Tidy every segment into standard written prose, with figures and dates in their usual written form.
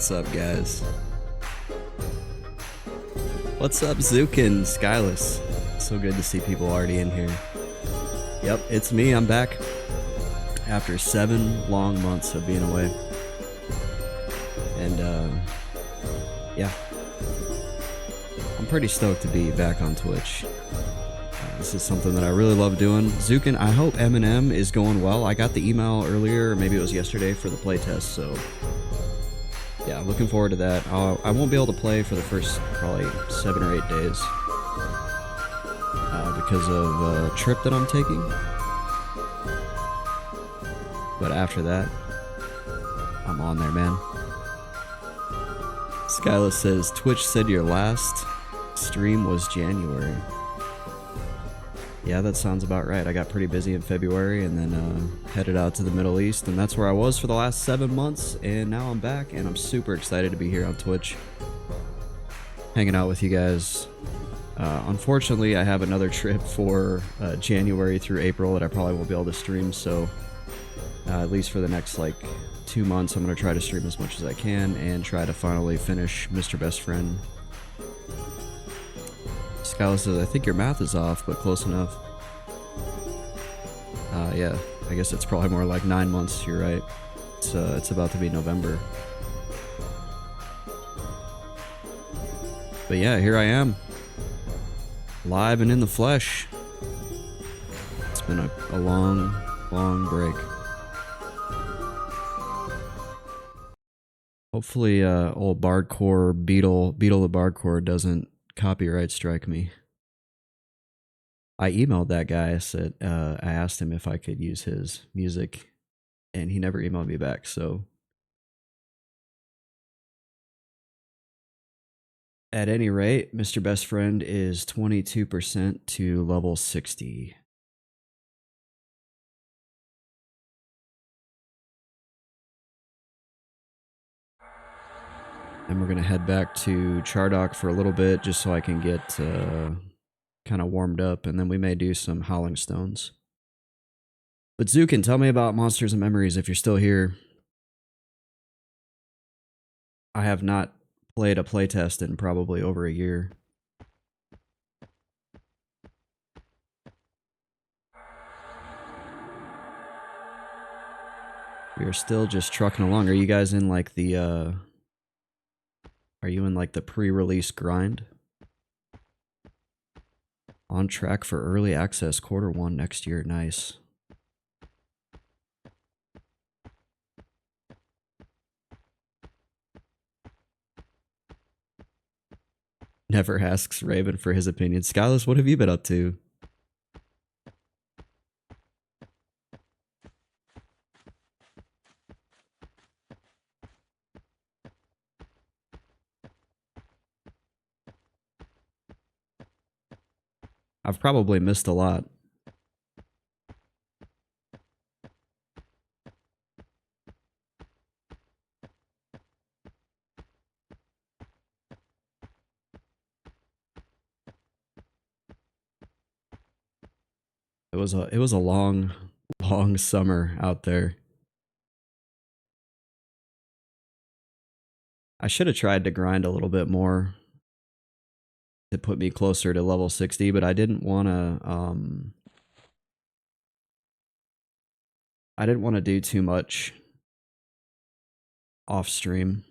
What's up, guys? What's up, Zukin, Skyless? So good to see people already in here. Yep, it's me. I'm back after 7 long months of being away. And, yeah. I'm pretty stoked to be back on Twitch. This is something that I really love doing. Zukin, I hope M&M is going well. I got the email earlier, or maybe it was yesterday, for the playtest, so yeah, looking forward to that. I won't be able to play for the first probably 7 or 8 days because of a trip that I'm taking. But after that, I'm on there, man. Skyless says, Twitch said your last stream was January. Yeah, that sounds about right. I got pretty busy in February and then headed out to the Middle East, and that's where I was for the last 7 months, and now I'm back, and I'm super excited to be here on Twitch, hanging out with you guys. Unfortunately, I have another trip for January through April that I probably won't be able to stream, so at least for the next, like, 2 months, I'm going to try to stream as much as I can and try to finally finish Misterbestfrend. Skylar says, I think your math is off, but close enough. Yeah, I guess it's probably more like 9 months, you're right. It's about to be November. But yeah, here I am. Live and in the flesh. It's been a long, long break. Hopefully, old Bardcore Beetle the Bardcore doesn't copyright strike me. I emailed that guy. I said I asked him if I could use his music, and he never emailed me back. So, at any rate, Misterbestfrend is 22% to level 60. And we're gonna head back to Chardock for a little bit, just so I can get kind of warmed up, and then we may do some Howling Stones. But Zukin, tell me about Monsters and Memories if you're still here. I have not played a playtest in probably over a year. We are still just trucking along. Are you guys in like the are you in like the pre-release grind? On track for early access Q1 next year. Nice. Never asks Raven for his opinion. Skyless, what have you been up to? I've probably missed a lot. It was a long summer out there. I should have tried to grind a little bit more to put me closer to level 60, but I didn't want to do too much off stream.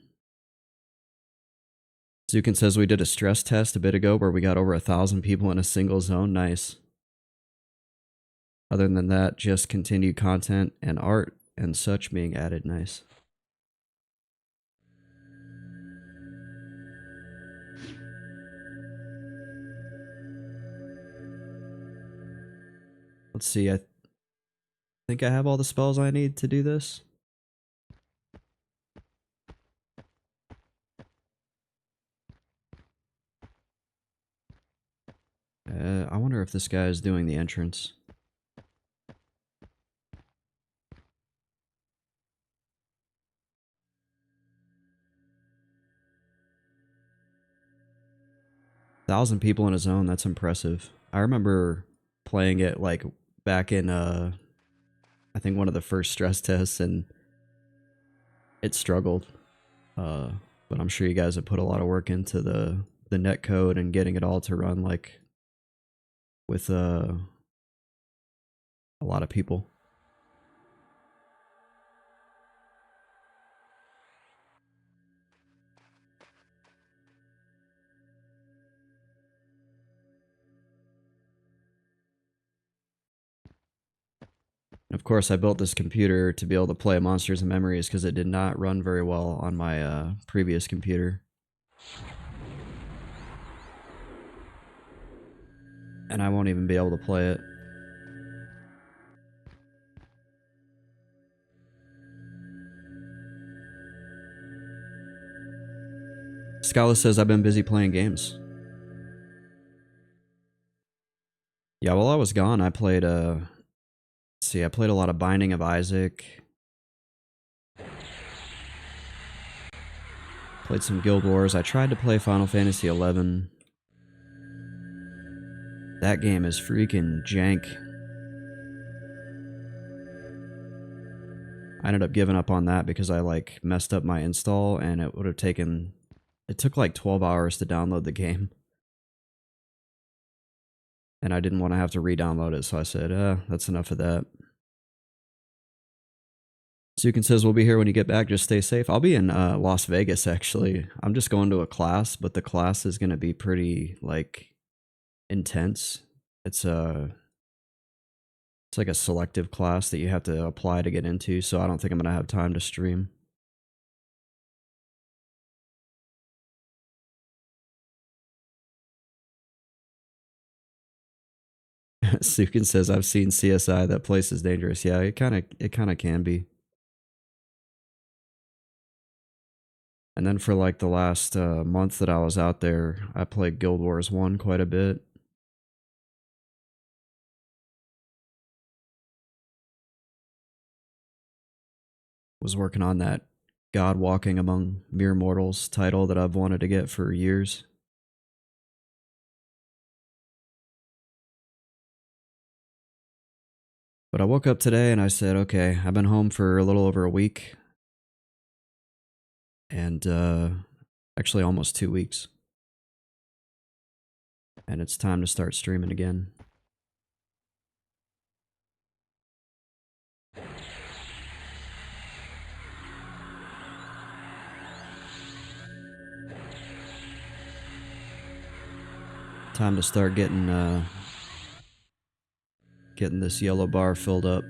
Zukin says we did a stress test a bit ago where we got over 1,000 people in a single zone. Nice. Other than that, just continued content and art and such being added. Nice. Let's see. I think I have all the spells I need to do this. I wonder if this guy is doing the entrance. Thousand people in a zone, that's impressive. I remember playing it like back in I think one of the first stress tests, and it struggled. But I'm sure you guys have put a lot of work into the net code and getting it all to run like with a lot of people. Of course, I built this computer to be able to play Monsters and Memories because it did not run very well on my previous computer. And I won't even be able to play it. Scala says I've been busy playing games. Yeah, while I was gone, I played I played a lot of Binding of Isaac. Played some Guild Wars. I tried to play Final Fantasy XI. That game is freaking jank. I ended up giving up on that because I like messed up my install and it would have taken, it took like 12 hours to download the game. And I didn't want to have to re-download it, so I said, that's enough of that. Zukin says, we'll be here when you get back, just stay safe. I'll be in Las Vegas, actually. I'm just going to a class, but the class is going to be pretty, like, intense. It's like a selective class that you have to apply to get into, so I don't think I'm going to have time to stream. Sukin says, I've seen CSI, that place is dangerous. Yeah, it kind of can be. And then for like the last month that I was out there, I played Guild Wars 1 quite a bit. Was working on that God Walking Among Mere Mortals title that I've wanted to get for years. But I woke up today and I said, okay, I've been home for a little over a week. And actually almost 2 weeks. And it's time to start streaming again. Time to start getting this yellow bar filled up.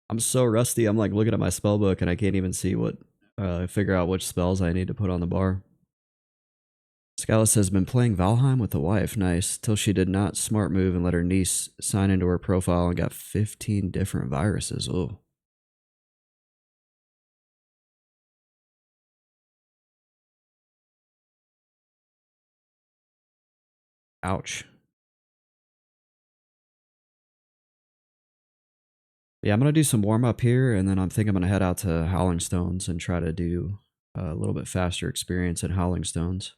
I'm so rusty. I'm like looking at my spell book and I can't even see what figure out which spells I need to put on the bar. Skyla says, been playing Valheim with the wife. Nice. Till she did not smart move and let her niece sign into her profile and got 15 different viruses. Oh. Ouch. Yeah, I'm going to do some warm up here and then I think I'm going to head out to Howling Stones and try to do a little bit faster experience at Howling Stones.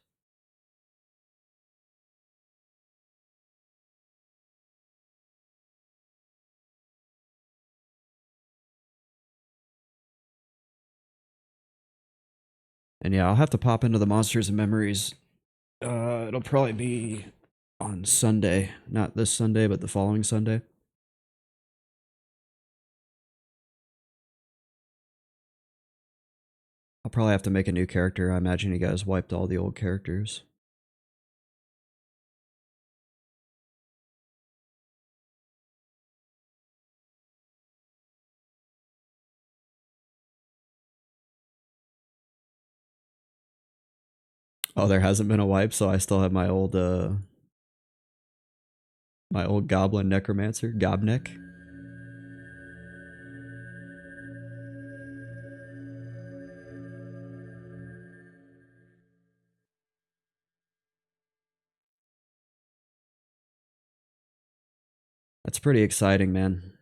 And yeah, I'll have to pop into the Monsters and Memories. It'll probably be on Sunday. Not this Sunday, but the following Sunday. I'll probably have to make a new character. I imagine you guys wiped all the old characters. Oh, there hasn't been a wipe, so I still have my old goblin necromancer, Gobnek. That's pretty exciting, man.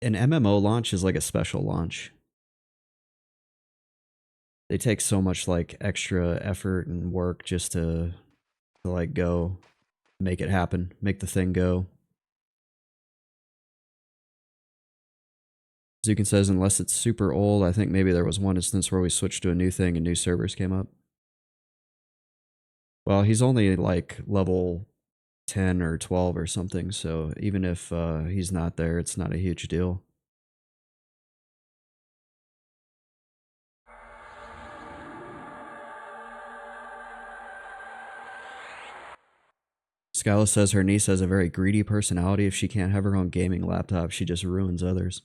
an MMO launch is like a special launch. They take so much like extra effort and work just to like go make it happen, make the thing go. Zukin says unless it's super old, I think maybe there was one instance where we switched to a new thing and new servers came up. Well, he's only like level 10 or 12 or something, so even if he's not there, it's not a huge deal. Skyla says her niece has a very greedy personality. If she can't have her own gaming laptop, she just ruins others.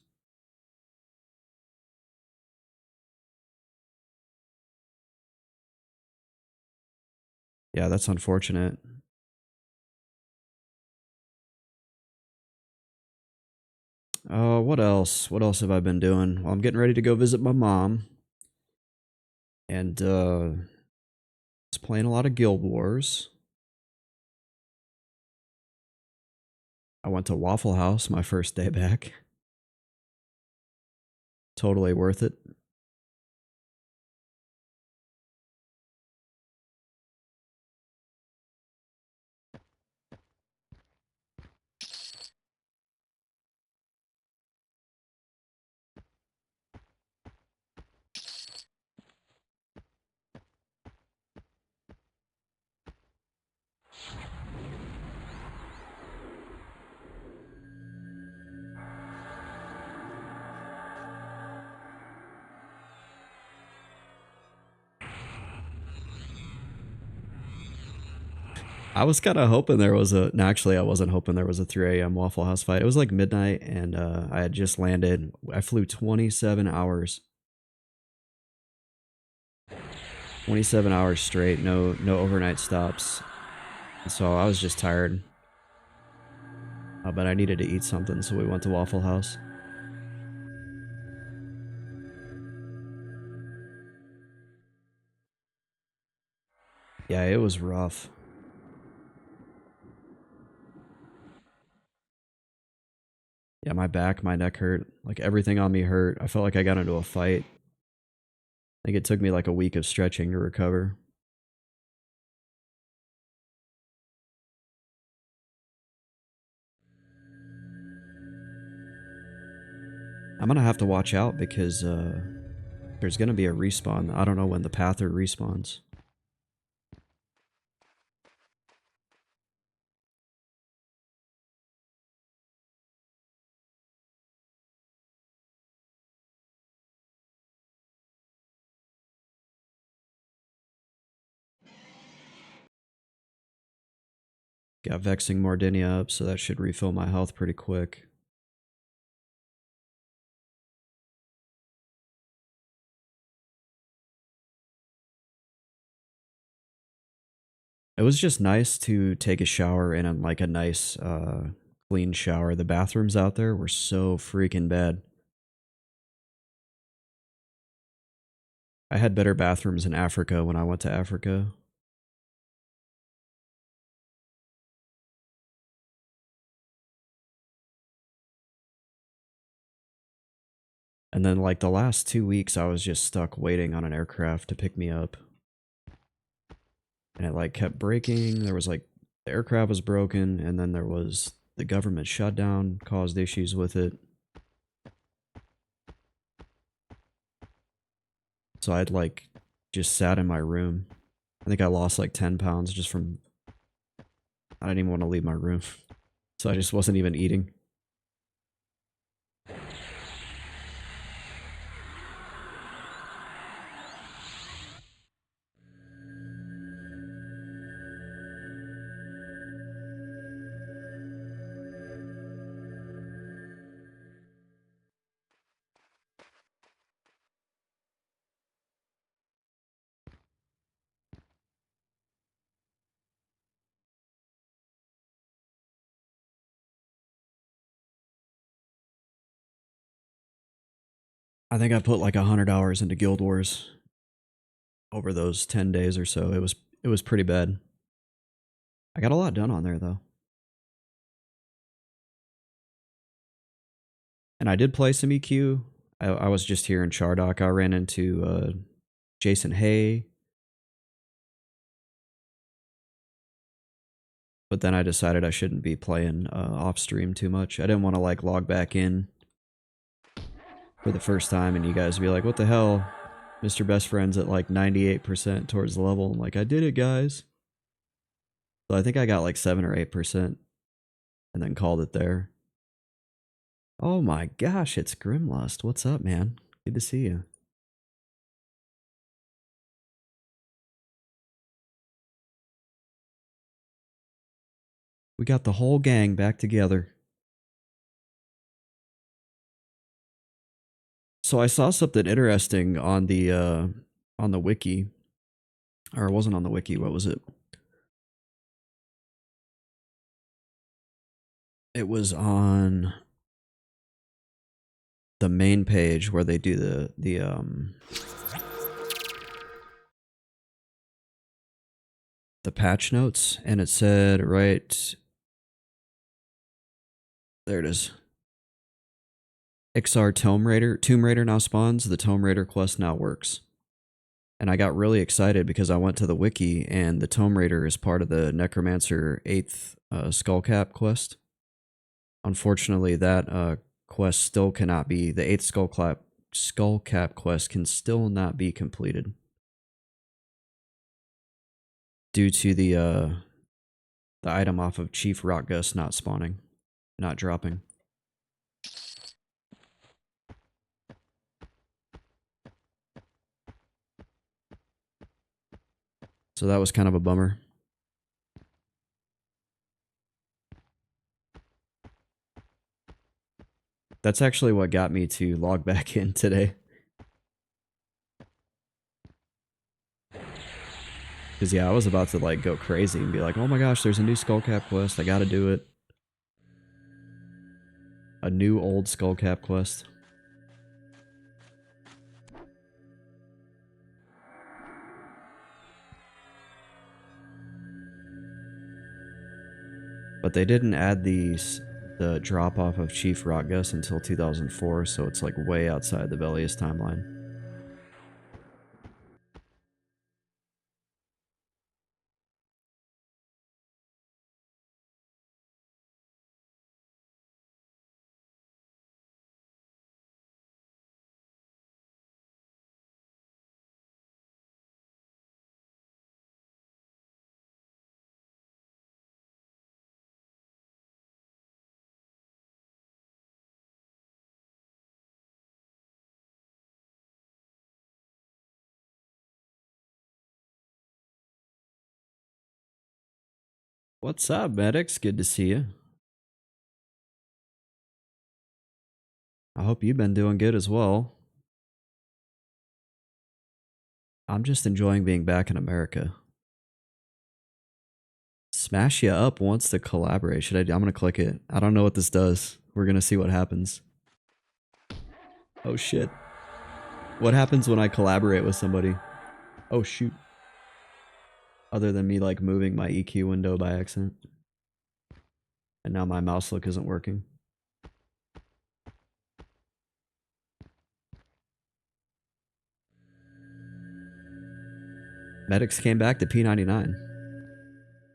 Yeah, that's unfortunate. What else? What else have I been doing? Well, I'm getting ready to go visit my mom. And, just playing a lot of Guild Wars. I went to Waffle House my first day back. Totally worth it. I was kind of hoping there was a. No, actually, I wasn't hoping there was a 3 a.m. Waffle House fight. It was like midnight, and I had just landed. I flew 27 hours. 27 hours straight, no overnight stops. So I was just tired. But I needed to eat something, so we went to Waffle House. Yeah, it was rough. Yeah, my back, my neck hurt. Like everything on me hurt. I felt like I got into a fight. I think it took me like a week of stretching to recover. I'm gonna have to watch out because there's gonna be a respawn. I don't know when the Pather respawns. Got Vexing Mordinia up, so that should refill my health pretty quick. It was just nice to take a shower in like a nice, clean shower. The bathrooms out there were so freaking bad. I had better bathrooms in Africa when I went to Africa. And then like the last 2 weeks, I was just stuck waiting on an aircraft to pick me up. And it like kept breaking. There was like, the aircraft was broken, and then there was the government shutdown caused issues with it. So I'd like just sat in my room. I think I lost like 10 pounds just from, I didn't even want to leave my room. So I just wasn't even eating. I think I put like 100 hours into Guild Wars over those 10 days or so. It was pretty bad. I got a lot done on there though. And I did play some EQ. I was just here in Chardock. I ran into Jason Hay. But then I decided I shouldn't be playing off stream too much. I didn't want to like log back in for the first time and you guys be like, what the hell? Misterbestfrend's at like 98% towards the level. I'm like, I did it, guys. So I think I got like 7 or 8% and then called it there. Oh my gosh, it's Grimlust. What's up, man? Good to see you. We got the whole gang back together. So I saw something interesting on the wiki. Or it wasn't on the wiki, what was it? It was on the main page where they do the patch notes, and it said right there it is. Ixar Tomb Raider now spawns. The Tomb Raider quest now works. And I got really excited because I went to the wiki and the Tomb Raider is part of the Necromancer 8th Skullcap quest. Unfortunately, that quest still cannot be, the 8th Skullcap quest can still not be completed due to the item off of Chief Rockgus not spawning, not dropping. So that was kind of a bummer. That's actually what got me to log back in today. Because yeah, I was about to like go crazy and be like, oh my gosh, there's a new Skullcap quest, I gotta do it. A new old Skullcap quest. But they didn't add the drop off of Chief Rockgus until 2004, so it's like way outside the Velius timeline. What's up, medics? Good to see you. I hope you've been doing good as well. I'm just enjoying being back in America. Smash you up wants to collaborate. I'm gonna click it. I don't know what this does. We're gonna see what happens. Oh shit. What happens when I collaborate with somebody? Oh shoot. Other than me like moving my EQ window by accident. And now my mouse look isn't working. Medics came back to P99.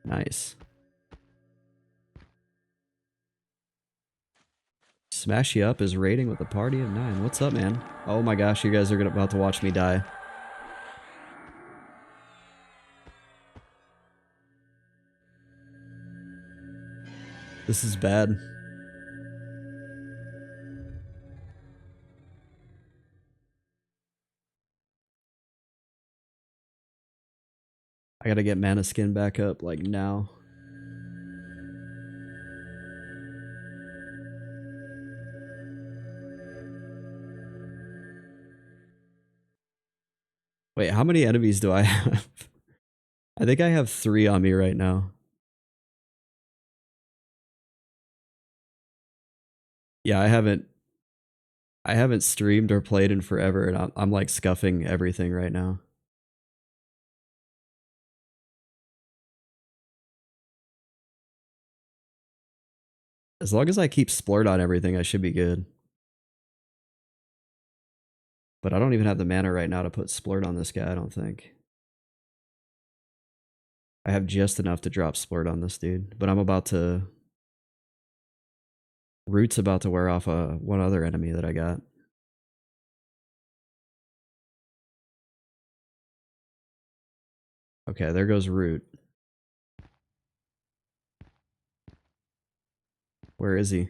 Nice. Smash you up is raiding with a party of 9. What's up, man? Oh my gosh, you guys are about to watch me die. This is bad. I gotta get mana skin back up, like, now. Wait, how many enemies do I have? I think I have 3 on me right now. Yeah, I haven't streamed or played in forever, and I'm like scuffing everything right now. As long as I keep splurt on everything, I should be good. But I don't even have the mana right now to put Splurt on this guy, I don't think. I have just enough to drop Splurt on this dude, but I'm about to... Root's about to wear off one other enemy that I got. Okay, there goes Root. Where is he?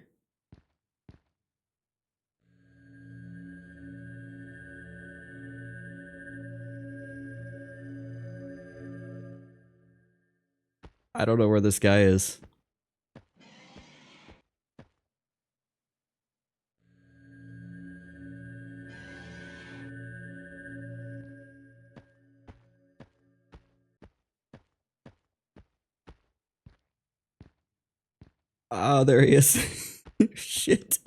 I don't know where this guy is. Ah, there he is. Shit.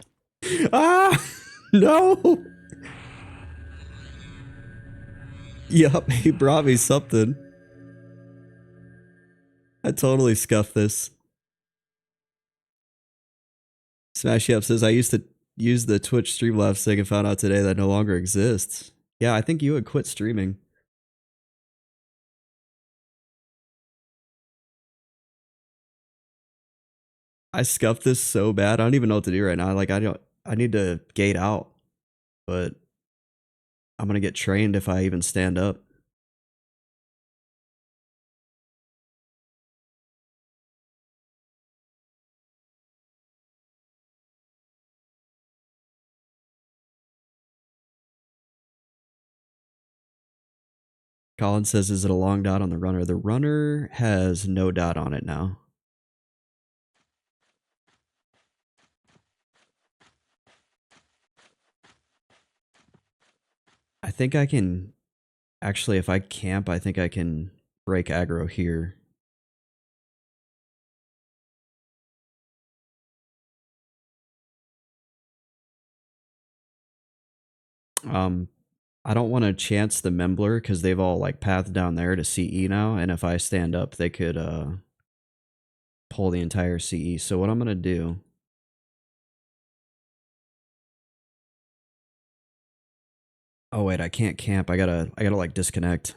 Ah, no. Yup, he brought me something. I totally scuffed this. Smashy Up says, I used to use the Twitch Streamlabs thing and found out today that no longer exists. Yeah, I think you would quit streaming. I scuffed this so bad. I don't even know what to do right now. Like, I need to gate out, but I'm gonna get trained if I even stand up. Colin says, is it a long dot on the runner? The runner has no dot on it now. I think I can... Actually, if I camp, I think I can break aggro here. I don't want to chance the Membler because they've all like pathed down there to CE now, and if I stand up, they could pull the entire CE. So what I'm gonna do... Oh wait, I can't camp. I gotta like disconnect.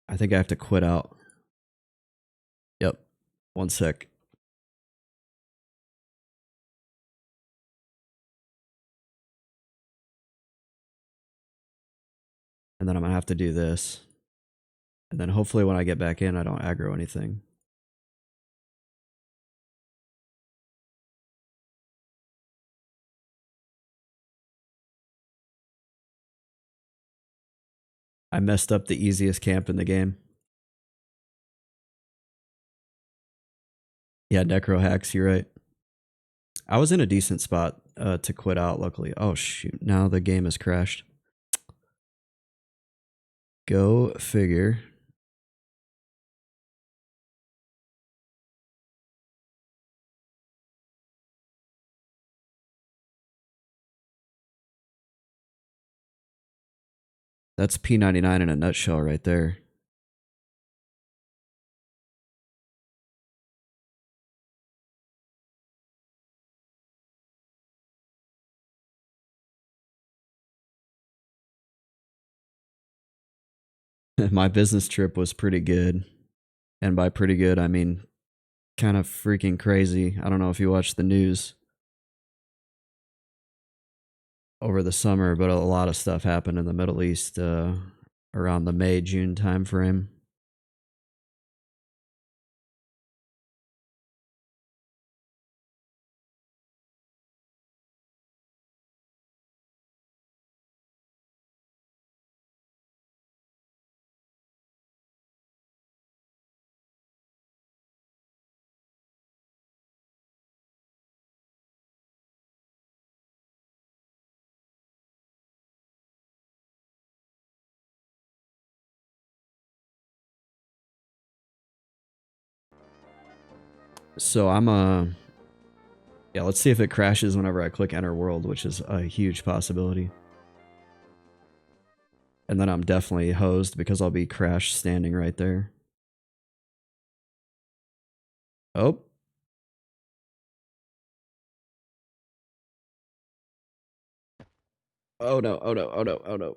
I think I have to quit out. Yep. One sec. And then I'm gonna have to do this. And then hopefully when I get back in, I don't aggro anything. I messed up the easiest camp in the game. Yeah, Necro hacks, you're right. I was in a decent spot to quit out, luckily. Oh, shoot. Now the game has crashed. Go figure. That's P99 in a nutshell right there. My business trip was pretty good. And by pretty good, I mean kind of freaking crazy. I don't know if you watched the news over the summer, but a lot of stuff happened in the Middle East around the May-June timeframe. So I'm yeah, let's see if it crashes whenever I click enter world, which is a huge possibility. And then I'm definitely hosed because I'll be crash standing right there. Oh. Oh no, oh no, oh no, oh no.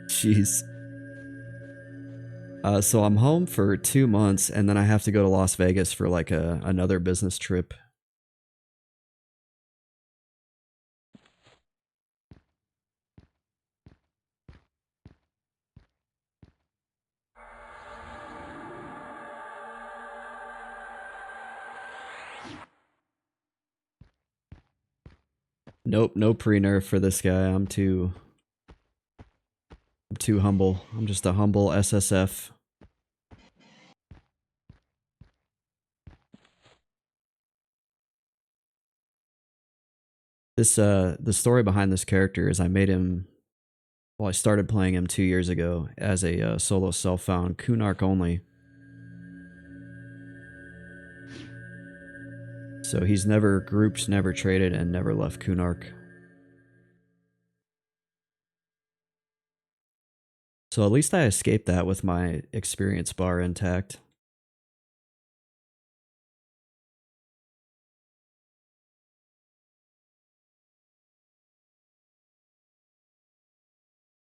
Jeez. So I'm home for 2 months, and then I have to go to Las Vegas for like another business trip. Nope, no pre-nerf for this guy. I'm too humble. I'm just a humble SSF. The story behind this character is I made him. Well, I started playing him 2 years ago as a solo self-found Kunark-Only. So he's never grouped, never traded, and never left Kunark. So at least I escaped that with my experience bar intact.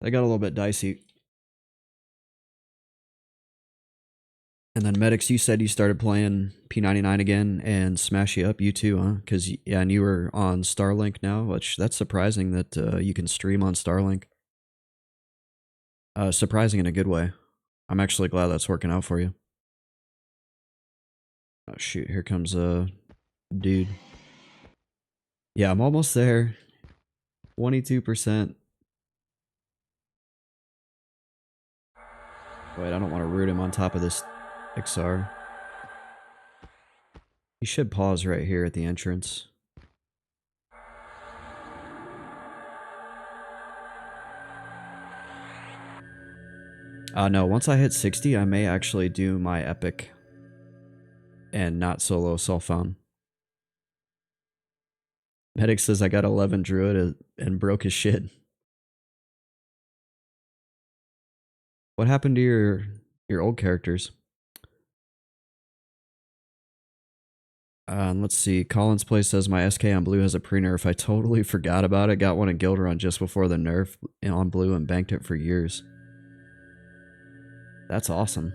I got a little bit dicey. And then Medics, you said you started playing P99 again and Smash You Up, you too, huh? Because, yeah, and you were on Starlink now, which that's surprising that you can stream on Starlink. Surprising in a good way. I'm actually glad that's working out for you. Oh shoot, here comes a dude. Yeah, I'm almost there. 22%. Wait, I don't want to root him on top of this XR. You should pause right here at the entrance. No, once I hit 60, I may actually do my epic and not solo self-found. Medic says I got 11 druid and broke his shit. What happened to your old characters? Let's see. Collins Place says my SK on blue has a pre-nerf. I totally forgot about it. Got one in Guild Run just before the nerf on blue and banked it for years. That's awesome.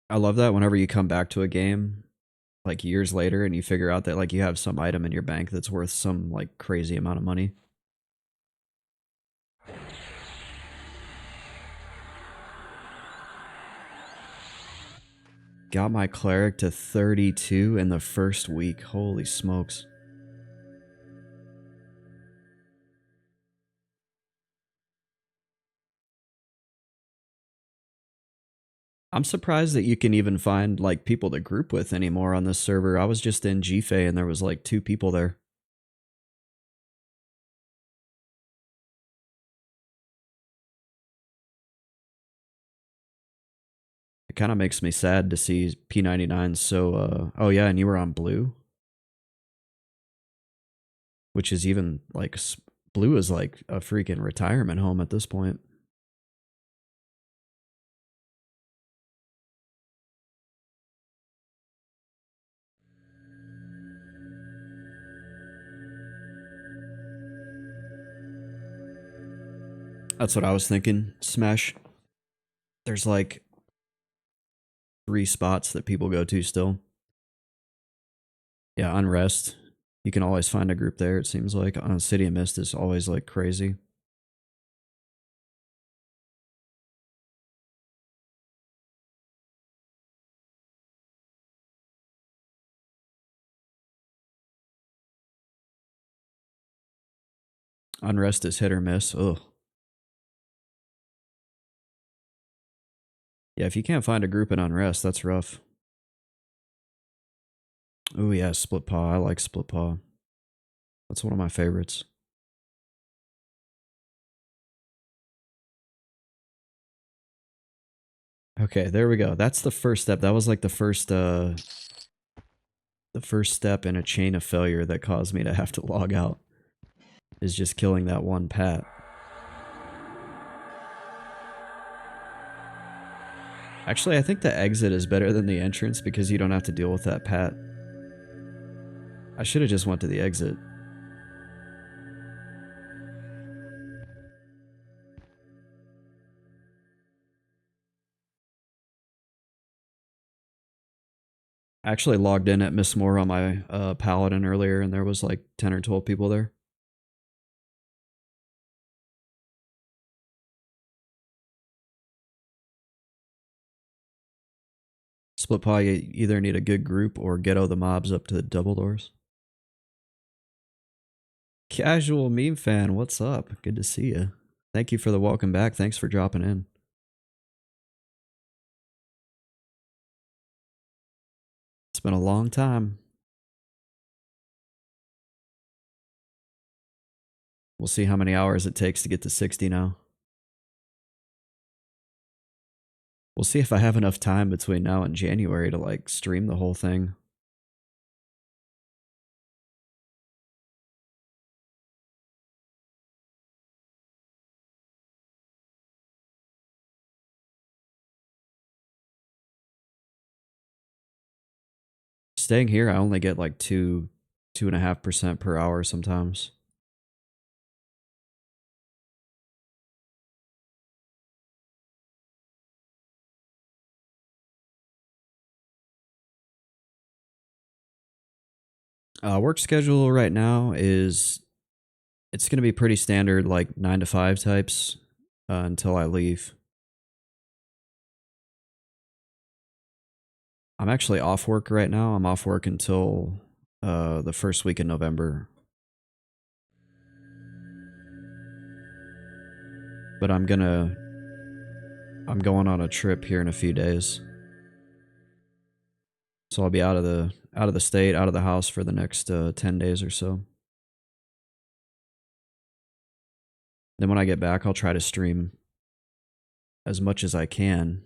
I love that whenever you come back to a game like years later and you figure out that like you have some item in your bank that's worth some like crazy amount of money. Got my cleric to 32 in the first week. Holy smokes. I'm surprised that you can even find like people to group with anymore on this server. I was just in GFA and there was like 2 people there. It kind of makes me sad to see P99 so oh yeah, and you were on blue, which is even like blue is like a freaking retirement home at this point. That's what I was thinking. Smash. There's like 3 spots that people go to still. Yeah, Unrest. You can always find a group there, it seems like. City of Mist is always like crazy. Unrest is hit or miss. Ugh. Yeah, if you can't find a group in Unrest, that's rough. Oh yeah, Split Paw. I like Split Paw. That's one of my favorites. Okay, there we go. That's the first step. That was like the first step in a chain of failure that caused me to have to log out. Is just killing that one Pat. Actually, I think the exit is better than the entrance because you don't have to deal with that pat. I should have just went to the exit. I actually logged in at Miss Moore on my Paladin earlier, and there was like 10 or 12 people there. Split Paw, you either need a good group or ghetto the mobs up to the double doors. Casual meme fan, what's up? Good to see you. Thank you for the welcome back. Thanks for dropping in. It's been a long time. We'll see how many hours it takes to get to 60 now. We'll see if I have enough time between now and January to like stream the whole thing. Staying here, I only get like 2.5% per hour sometimes. Work schedule right now is it's going to be pretty standard, like 9 to 5 types until I leave. I'm actually off work right now. I'm off work until the first week in November. But I'm going on a trip here in a few days. So I'll be out of the state, out of the house for the next 10 days or so. Then when I get back, I'll try to stream as much as I can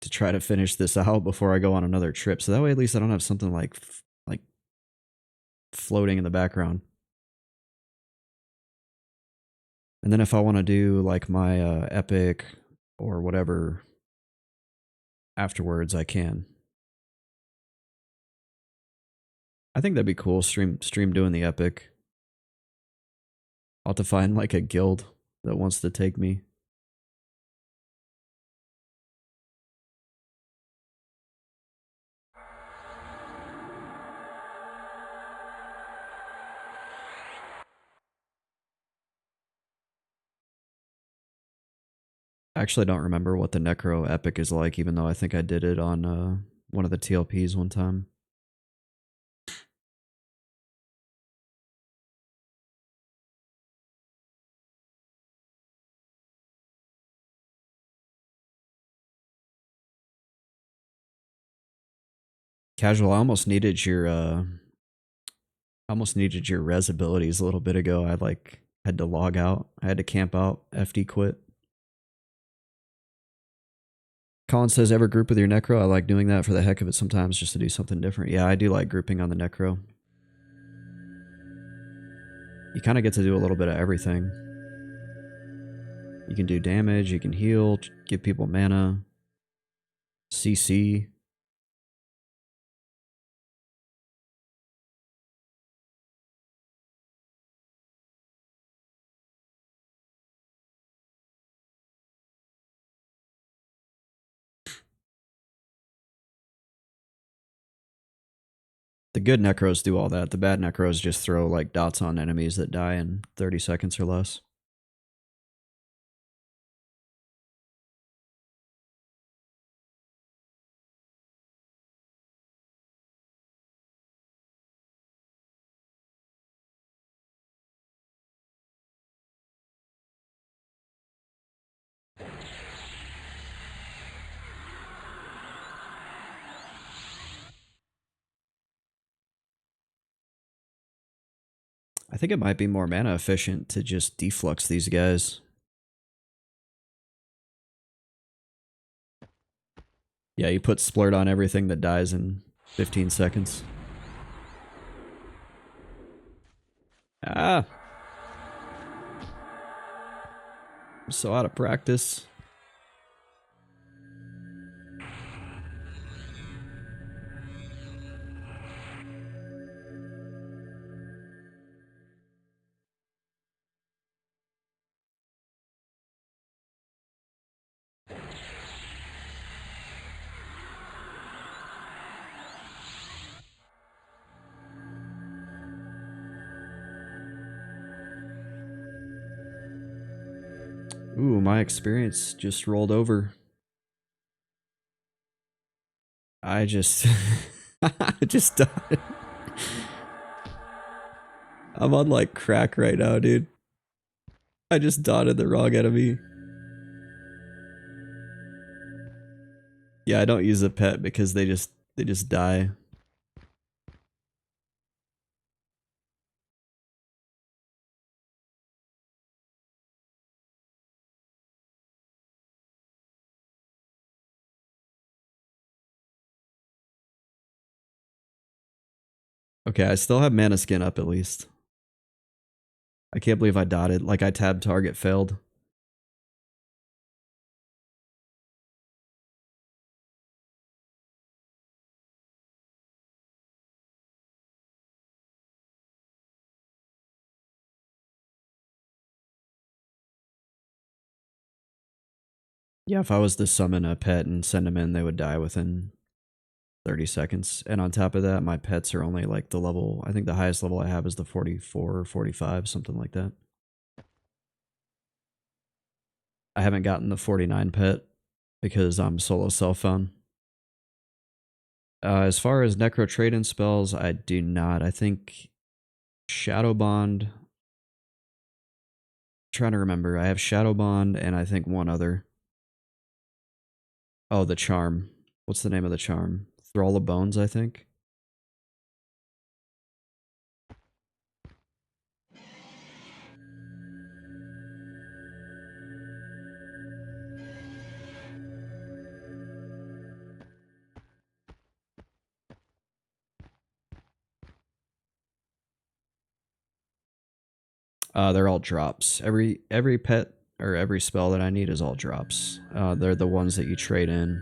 to try to finish this out before I go on another trip. So that way at least I don't have something like floating in the background. And then if I want to do like my epic or whatever afterwards, I can. I think that'd be cool. Stream doing the epic. I'll have to find like a guild that wants to take me. I actually don't remember what the Necro epic is like, even though I think I did it on one of the TLPs one time. Casual, I almost needed your res abilities a little bit ago. I like had to log out. I had to camp out, FD quit. Colin says, ever group with your Necro? I like doing that for the heck of it sometimes just to do something different. Yeah, I do like grouping on the Necro. You kind of get to do a little bit of everything. You can do damage, you can heal, give people mana, CC. The good Necros do all that. The bad Necros just throw like dots on enemies that die in 30 seconds or less. I think it might be more mana efficient to just deflux these guys. Yeah, you put splurt on everything that dies in 15 seconds. Ah! I'm so out of practice. Ooh, my experience just rolled over. I just I just died. I'm on like crack right now, dude. I just dotted the wrong enemy. Yeah, I don't use a pet because they just die. Okay, I still have mana skin up at least. I can't believe I dotted. Like I tabbed target failed. Yeah, if I was to summon a pet and send them in, they would die within 30 seconds. And on top of that, my pets are only like the level, I think the highest level I have is the 44 or 45, something like that. I haven't gotten the 49 pet because I'm solo cell phone. As far as Necro trade-in spells, I do not. I think Shadow Bond. Trying to remember. I have Shadow Bond and I think one other. Oh, the charm. What's the name of the charm? Thrall of Bones, I think. They're all drops. Every pet or every spell that I need is all drops. They're the ones that you trade in.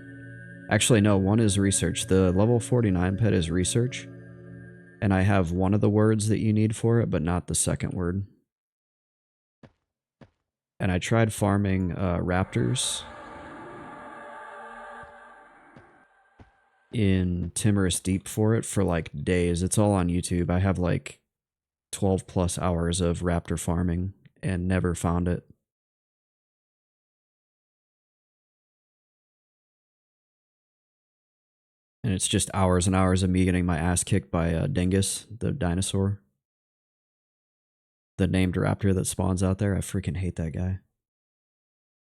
Actually, no, one is research. The level 49 pet is research. And I have one of the words that you need for it, but not the second word. And I tried farming raptors in Timorous Deep for it for like days. It's all on YouTube. I have like 12 plus hours of raptor farming and never found it. And it's just hours and hours of me getting my ass kicked by Dingus, the dinosaur. The named raptor that spawns out there. I freaking hate that guy.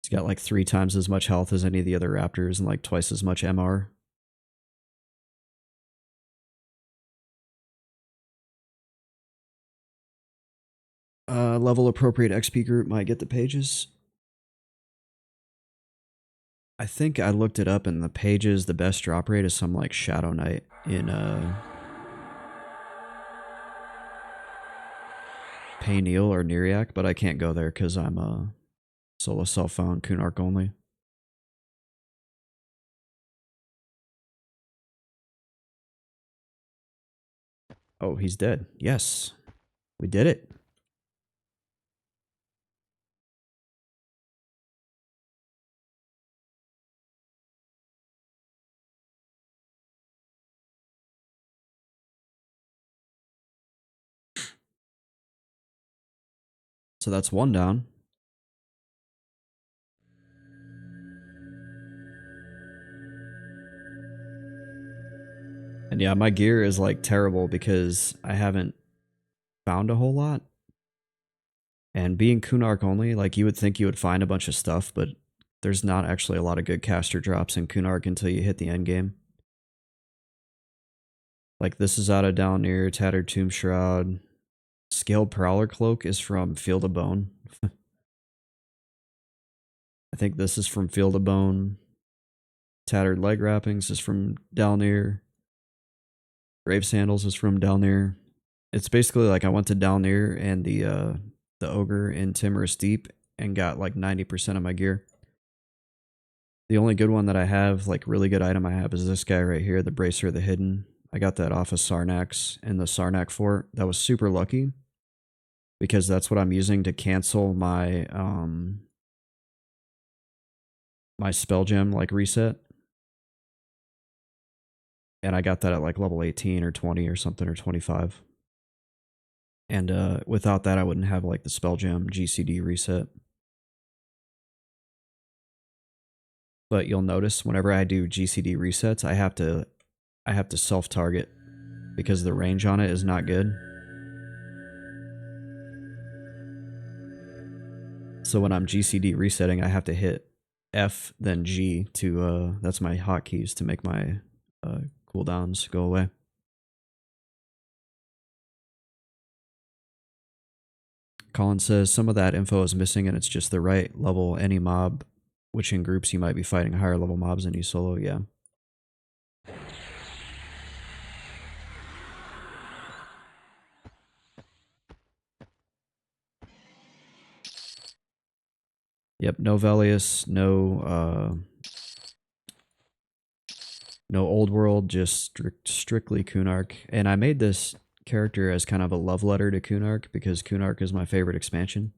He's got like 3 times as much health as any of the other raptors and like twice as much MR. Level appropriate XP group might get the pages. I think I looked it up in the pages. The best drop rate is some like Shadow Knight in Payneal or Neriac, but I can't go there because I'm a solo cell phone Kunark-Only. Oh, he's dead. Yes, we did it. So that's one down. And yeah, my gear is like terrible because I haven't found a whole lot. And being Kunark-Only, like you would think you would find a bunch of stuff, but there's not actually a lot of good caster drops in Kunark until you hit the end game. Like this is out of Down Near, Tattered Tomb Shroud. Scaled Prowler Cloak is from Field of Bone. I think this is from Field of Bone. Tattered Leg Wrappings is from Down Near. Grave Sandals is from Down Near. It's basically like I went to Down Near and the Ogre in Timorous Deep and got like 90% of my gear. The only good one that I have, like really good item I have, is this guy right here, the Bracer of the Hidden. I got that off of Sarnax in the Sarnak fort. That was super lucky because that's what I'm using to cancel my my spell gem like reset. And I got that at like level 18 or 20 or something, or 25. And without that I wouldn't have like the spell gem GCD reset. but you'll notice whenever I do GCD resets, I have to self-target because the range on it is not good. So when I'm GCD resetting, I have to hit F then G to that's my hotkeys to make my cooldowns go away. Colin says some of that info is missing and it's just the right level any mob, which in groups you might be fighting higher level mobs than you solo. Yeah. Yep, no Velius, no old world, just strictly Kunark. And I made this character as kind of a love letter to Kunark because Kunark is my favorite expansion.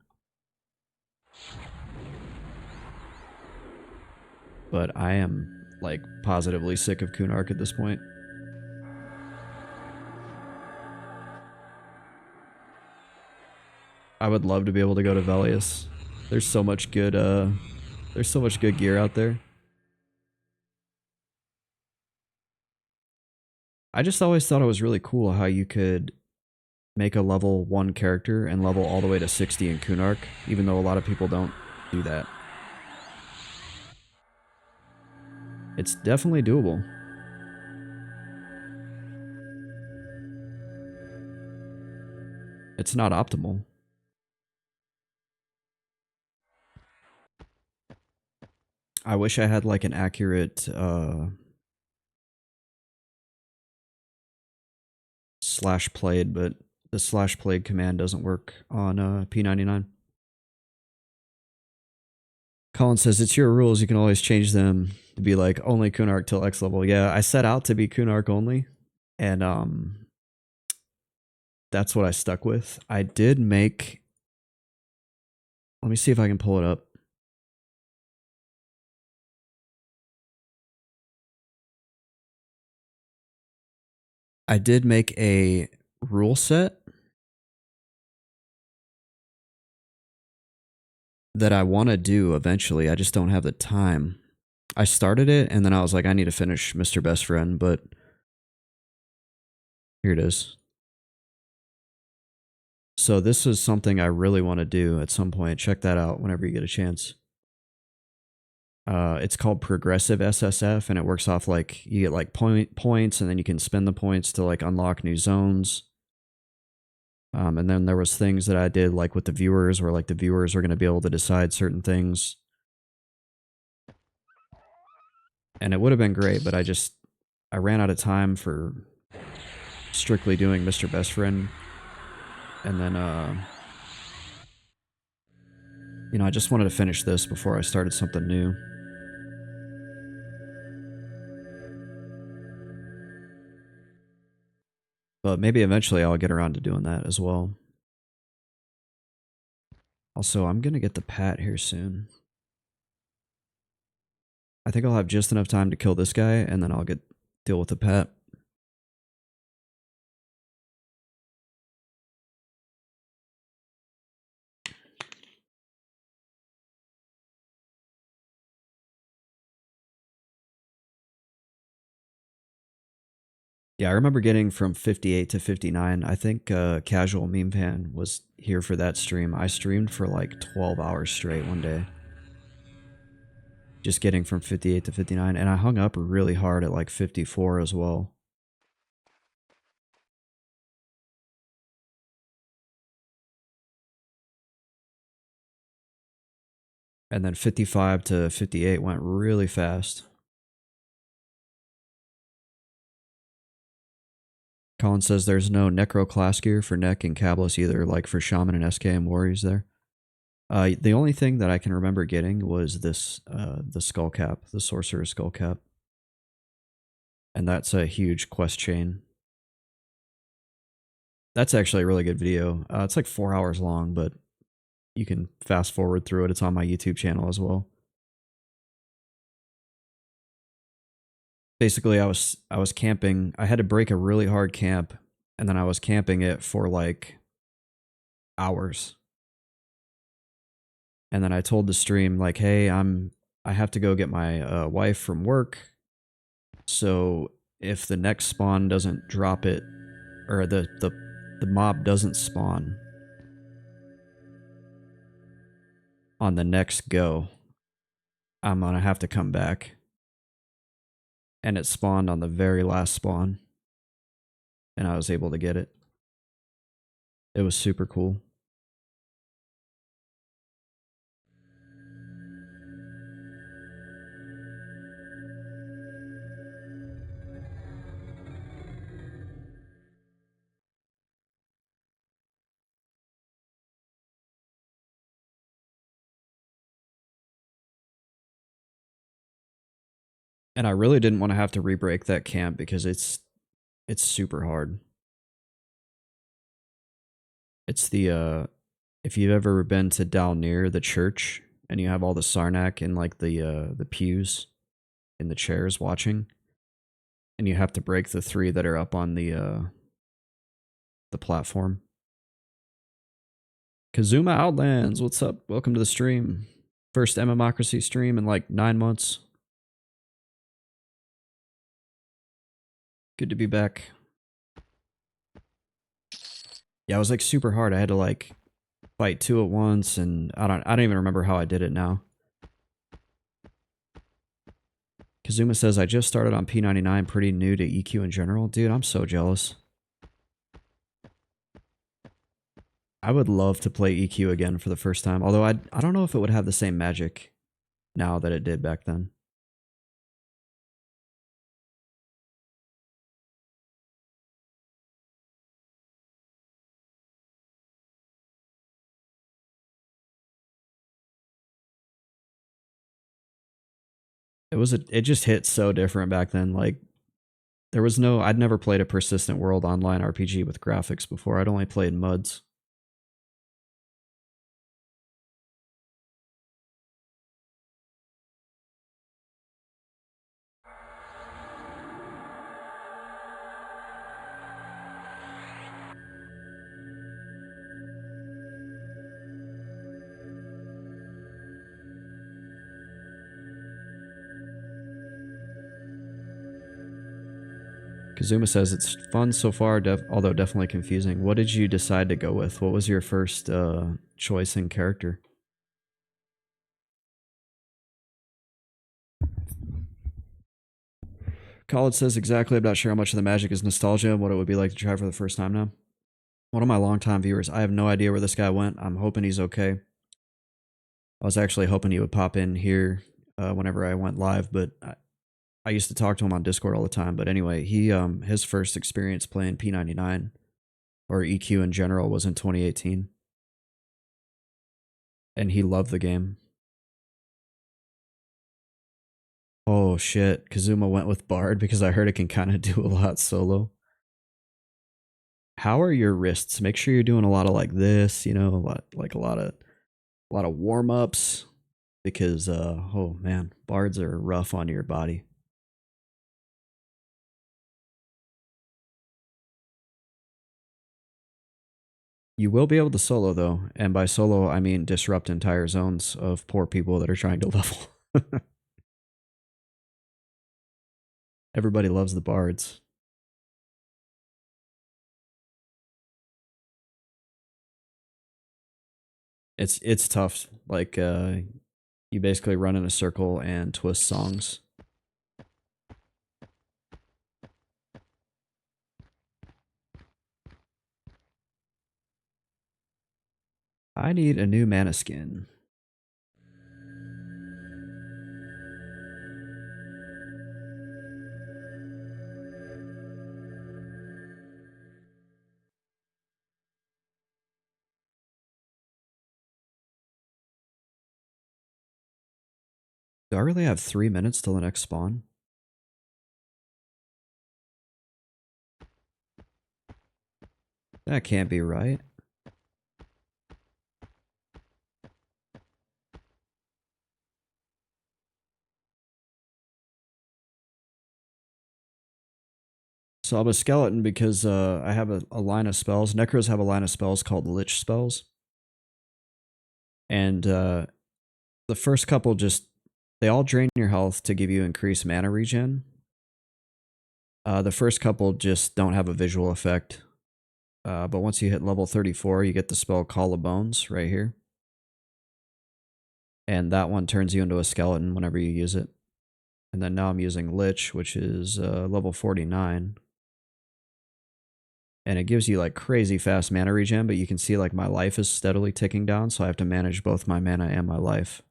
But I am like positively sick of Kunark at this point. I would love to be able to go to Velius. There's so much good gear out there. I just always thought it was really cool how you could make a level 1 character and level all the way to 60 in Kunark, even though a lot of people don't do that. It's definitely doable. It's not optimal. I wish I had like an accurate slash played, but the slash played command doesn't work on P99. Colin says it's your rules. You can always change them to be like only Kunark till X level. Yeah, I set out to be Kunark-Only, and that's what I stuck with. I did make. Let me see if I can pull it up. I did make a rule set that I want to do eventually. I just don't have the time. I started it and then I was like, I need to finish Misterbestfrend, but here it is. So this is something I really want to do at some point. Check that out whenever you get a chance. It's called progressive SSF, and it works off like you get like points, and then you can spend the points to like unlock new zones. And then there was things that I did like with the viewers, where like the viewers are going to be able to decide certain things. And it would have been great, but I ran out of time for strictly doing Misterbestfrend. And then, you know, I just wanted to finish this before I started something new. But maybe eventually I'll get around to doing that as well. Also, I'm going to get the Pat here soon. I think I'll have just enough time to kill this guy, and then I'll deal with the Pat. Yeah, I remember getting from 58 to 59. I think Casual Meme Fan was here for that stream. I streamed for like 12 hours straight one day. Just getting from 58 to 59. And I hung up really hard at like 54 as well. And then 55 to 58 went really fast. Colin says there's no Necro class gear for Neck and Cablis either, like for Shaman and SKM Warriors there. The only thing that I can remember getting was this, the skull cap, the Sorcerer skull cap. And that's a huge quest chain. That's actually a really good video. It's like 4 hours long, but you can fast forward through it. It's on my YouTube channel as well. Basically, I was camping. I had to break a really hard camp, and then I was camping it for like hours. And then I told the stream like, "Hey, I'm I have to go get my wife from work. So if the next spawn doesn't drop it, or the mob doesn't spawn on the next go, I'm gonna have to come back. And it spawned on the very last spawn, and I was able to get it. It was super cool. And I really didn't want to have to re-break that camp because it's super hard. It's the if you've ever been to Dalnir, the church, and you have all the Sarnak in like the pews in the chairs watching, and you have to break the 3 that are up on the platform. Kazuma Outlands, what's up? Welcome to the stream. First MMocracy stream in like 9 months. Good to be back. Yeah, it was like super hard. I had to like fight 2 at once, and I don't even remember how I did it now. Kazuma says, I just started on P99, pretty new to EQ in general. Dude, I'm so jealous. I would love to play EQ again for the first time, although I don't know if it would have the same magic now that it did back then. It just hit so different back then. Like I'd never played a persistent world online RPG with graphics before. I'd only played MUDs. Kazuma says it's fun so far, although definitely confusing. What did you decide to go with? What was your first choice in character? College says exactly. I'm not sure how much of the magic is nostalgia and what it would be like to try for the first time now. One of my longtime viewers, I have no idea where this guy went. I'm hoping he's okay. I was actually hoping he would pop in here whenever I went live, but I used to talk to him on Discord all the time. But anyway, his first experience playing P99 or EQ in general was in 2018, and he loved the game. Oh shit, Kazuma went with Bard because I heard it can kind of do a lot solo. How are your wrists? Make sure you're doing a lot of like this, you know, a lot of warm ups, because oh man, bards are rough on your body. You will be able to solo though, and by solo I mean disrupt entire zones of poor people that are trying to level. Everybody loves the bards. It's tough. Like you basically run in a circle and twist songs. I need a new mana skin. Do I really have 3 minutes till the next spawn? That can't be right. So I'm a skeleton because I have a line of spells. Necros have a line of spells called Lich spells. And the first couple just, They all drain your health to give you increased mana regen. The first couple just don't have a visual effect. But once you hit level 34, you get the spell Call of Bones right here. And that one turns you into a skeleton whenever you use it. And then now I'm using Lich, which is level 49. And it gives you like crazy fast mana regen, but you can see like my life is steadily ticking down, so I have to manage both my mana and my life.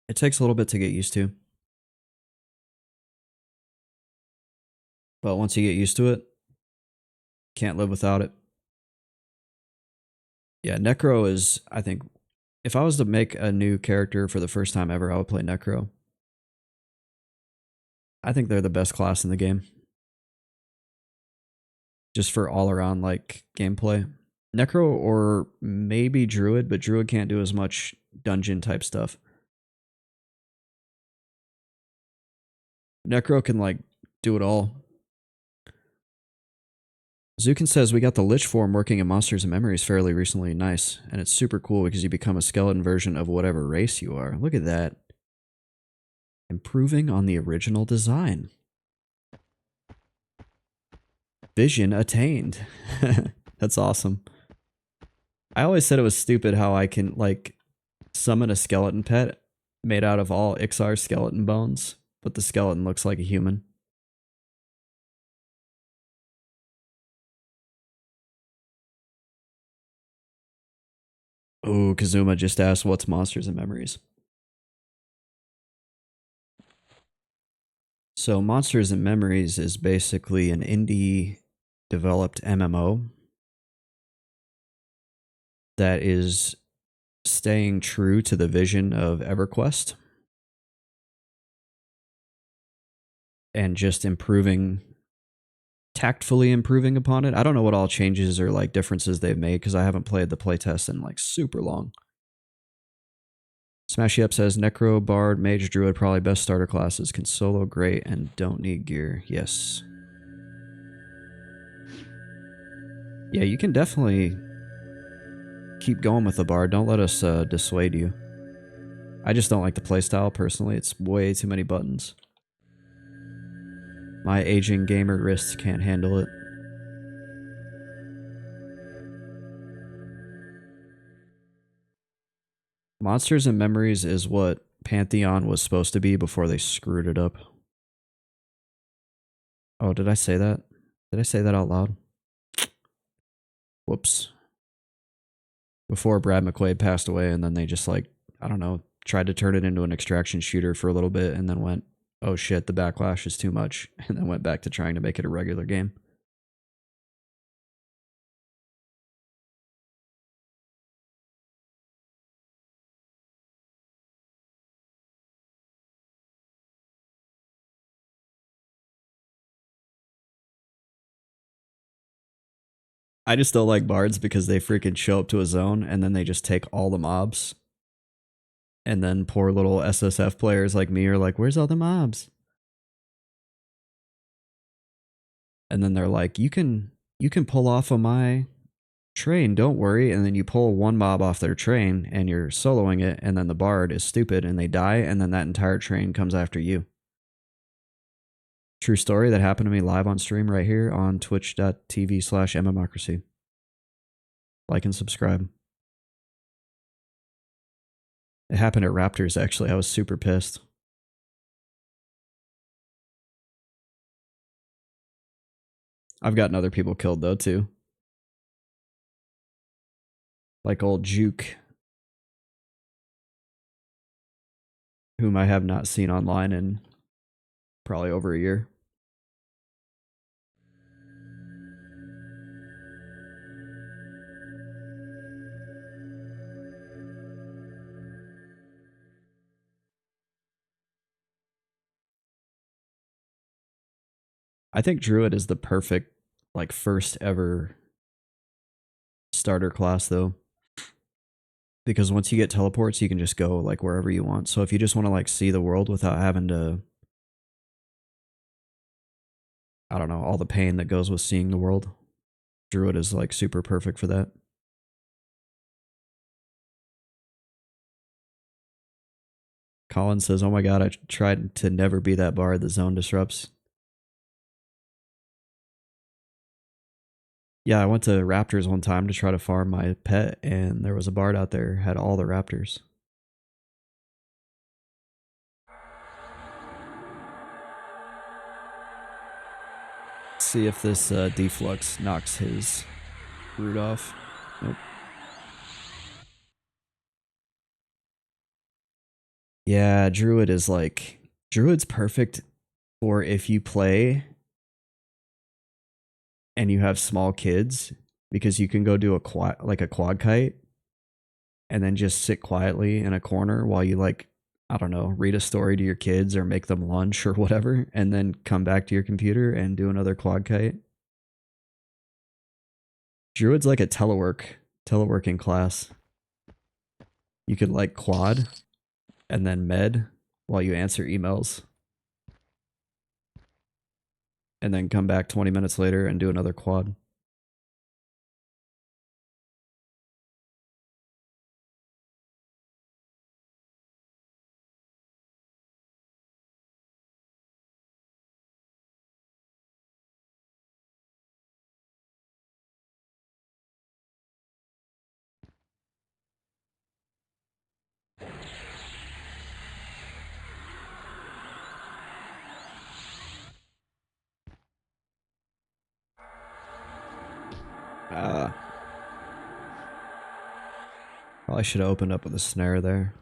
It takes a little bit to get used to. But once you get used to it, can't live without it. Yeah, Necro is, I think, if I was to make a new character for the first time ever, I would play Necro. I think they're the best class in the game. Just for all around like gameplay. Necro or maybe Druid, but Druid can't do as much dungeon type stuff. Necro can like do it all. Zukin says we got the Lich form working in Monsters and Memories fairly recently. Nice. And it's super cool because you become a skeleton version of whatever race you are. Look at that. Improving on the original design. Vision attained. That's awesome. I always said it was stupid how I can like summon a skeleton pet made out of all Ixar skeleton bones, but the skeleton looks like a human. Ooh, Kazuma just asked what's Monsters and Memories. So Monsters and Memories is basically an indie developed MMO that is staying true to the vision of EverQuest and just tactfully improving upon it. I don't know what all changes or like differences they've made because I haven't played the playtest in like super long. Smashy Up says Necro, Bard, Mage, Druid, probably best starter classes. Can solo great and don't need gear. Yes. Yeah, you can definitely keep going with the Bard. Don't let us dissuade you. I just don't like the playstyle personally. It's way too many buttons. My aging gamer wrists can't handle it. Monsters and Memories is what Pantheon was supposed to be before they screwed it up. Oh, did I say that? Did I say that out loud? Whoops. Before Brad McQuaid passed away, and then they just like, I don't know, tried to turn it into an extraction shooter for a little bit and then went, oh shit, the backlash is too much, and then went back to trying to make it a regular game. I just don't like bards because they freaking show up to a zone and then they just take all the mobs. And then poor little SSF players like me are like, where's all the mobs? And then they're like, you can pull off of my train, don't worry. And then you pull one mob off their train and you're soloing it, and then the bard is stupid and they die, and then that entire train comes after you. True story that happened to me live on stream right here on twitch.tv/mmocracy. Like and subscribe. It happened at Raptors, actually. I was super pissed. I've gotten other people killed, though, too. Like old Juke, whom I have not seen online in probably over a year. I think Druid is the perfect, like, first ever starter class, though. Because once you get teleports, you can just go, like, wherever you want. So if you just want to, like, see the world without having to, I don't know, all the pain that goes with seeing the world, Druid is, like, super perfect for that. Colin says, "Oh my god, I tried to never be that bard. The zone disrupts." Yeah, I went to Raptors one time to try to farm my pet, and there was a bard out there had all the Raptors. See if this deflux knocks his root off. Nope. Yeah, Druid is like Druid's perfect for if you play and you have small kids, because you can go do a quad kite and then just sit quietly in a corner while you, like, I don't know, read a story to your kids or make them lunch or whatever, and then come back to your computer and do another quad kite. Druid's like a teleworking class. You could like quad and then med while you answer emails, and then come back 20 minutes later and do another quad. Probably should have opened up with a snare there.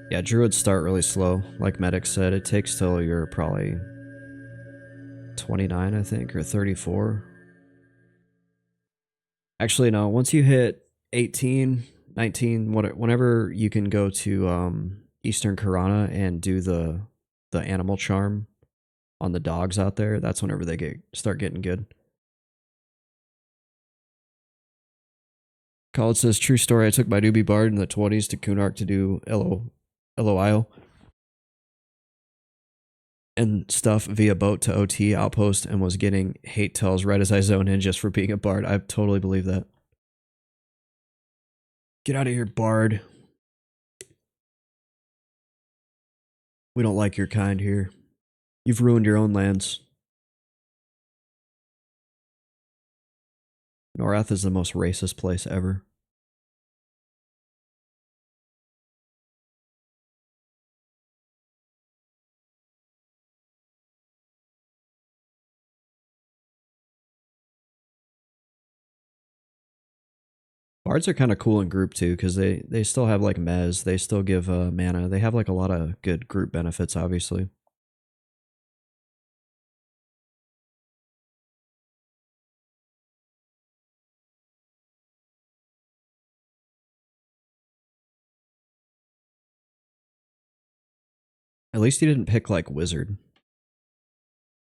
Yeah, druids start really slow. Like Medic said, it takes till you're probably 29, I think, or 34. Actually, no, once you hit 18, 19, whenever you can go to Eastern Karana and do the animal charm on the dogs out there, that's whenever they start getting good. College says, true story, I took my newbie bard in the 20s to Kunark to do LOIO and stuff via boat to OT outpost, and was getting hate tells right as I zone in just for being a bard. I totally believe that. Get out of here, bard. We don't like your kind here. You've ruined your own lands. Norath is the most racist place ever. Bards are kind of cool in group too, because they still have like mez, they still give mana. They have like a lot of good group benefits, obviously. At least you didn't pick like wizard.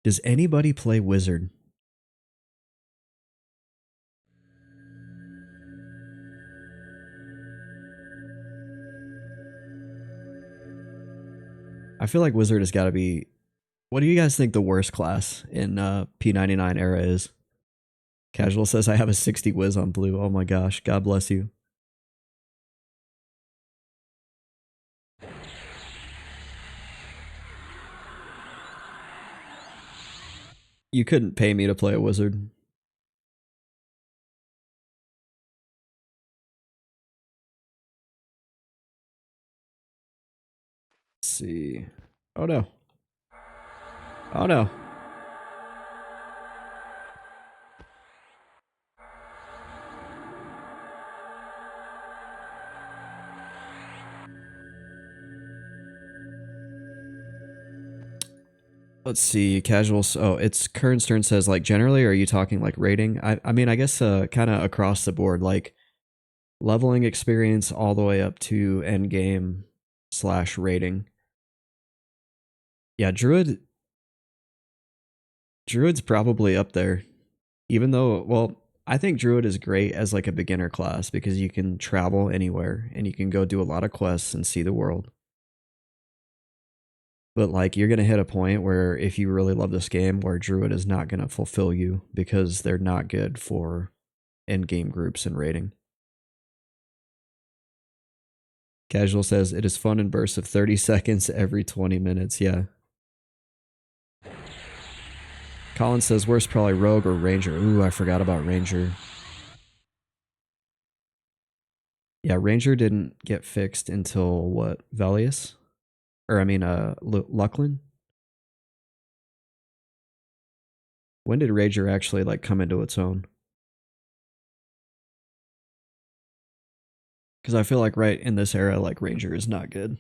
Does anybody play wizard? I feel like wizard has got to be. What do you guys think the worst class in P99 era is? Casual says I have a 60 whiz on blue. Oh my gosh, God bless you. You couldn't pay me to play a wizard. Let's see. Oh no. Oh no. Let's see, casual. Oh, it's Kern Stern says, like, generally, are you talking like rating? I mean, I guess kind of across the board, like leveling experience all the way up to end game / rating. Yeah, Druid's probably up there. Even though, well, I think Druid is great as like a beginner class because you can travel anywhere and you can go do a lot of quests and see the world. But like you're going to hit a point where if you really love this game where Druid is not going to fulfill you because they're not good for end game groups and raiding. Casual says it is fun in bursts of 30 seconds every 20 minutes. Yeah. Colin says worst probably Rogue or Ranger. Ooh, I forgot about Ranger. Yeah, Ranger didn't get fixed until what? Velius? Or I mean, Lucklin? When did Ranger actually like come into its own? Because I feel like right in this era, like Ranger is not good.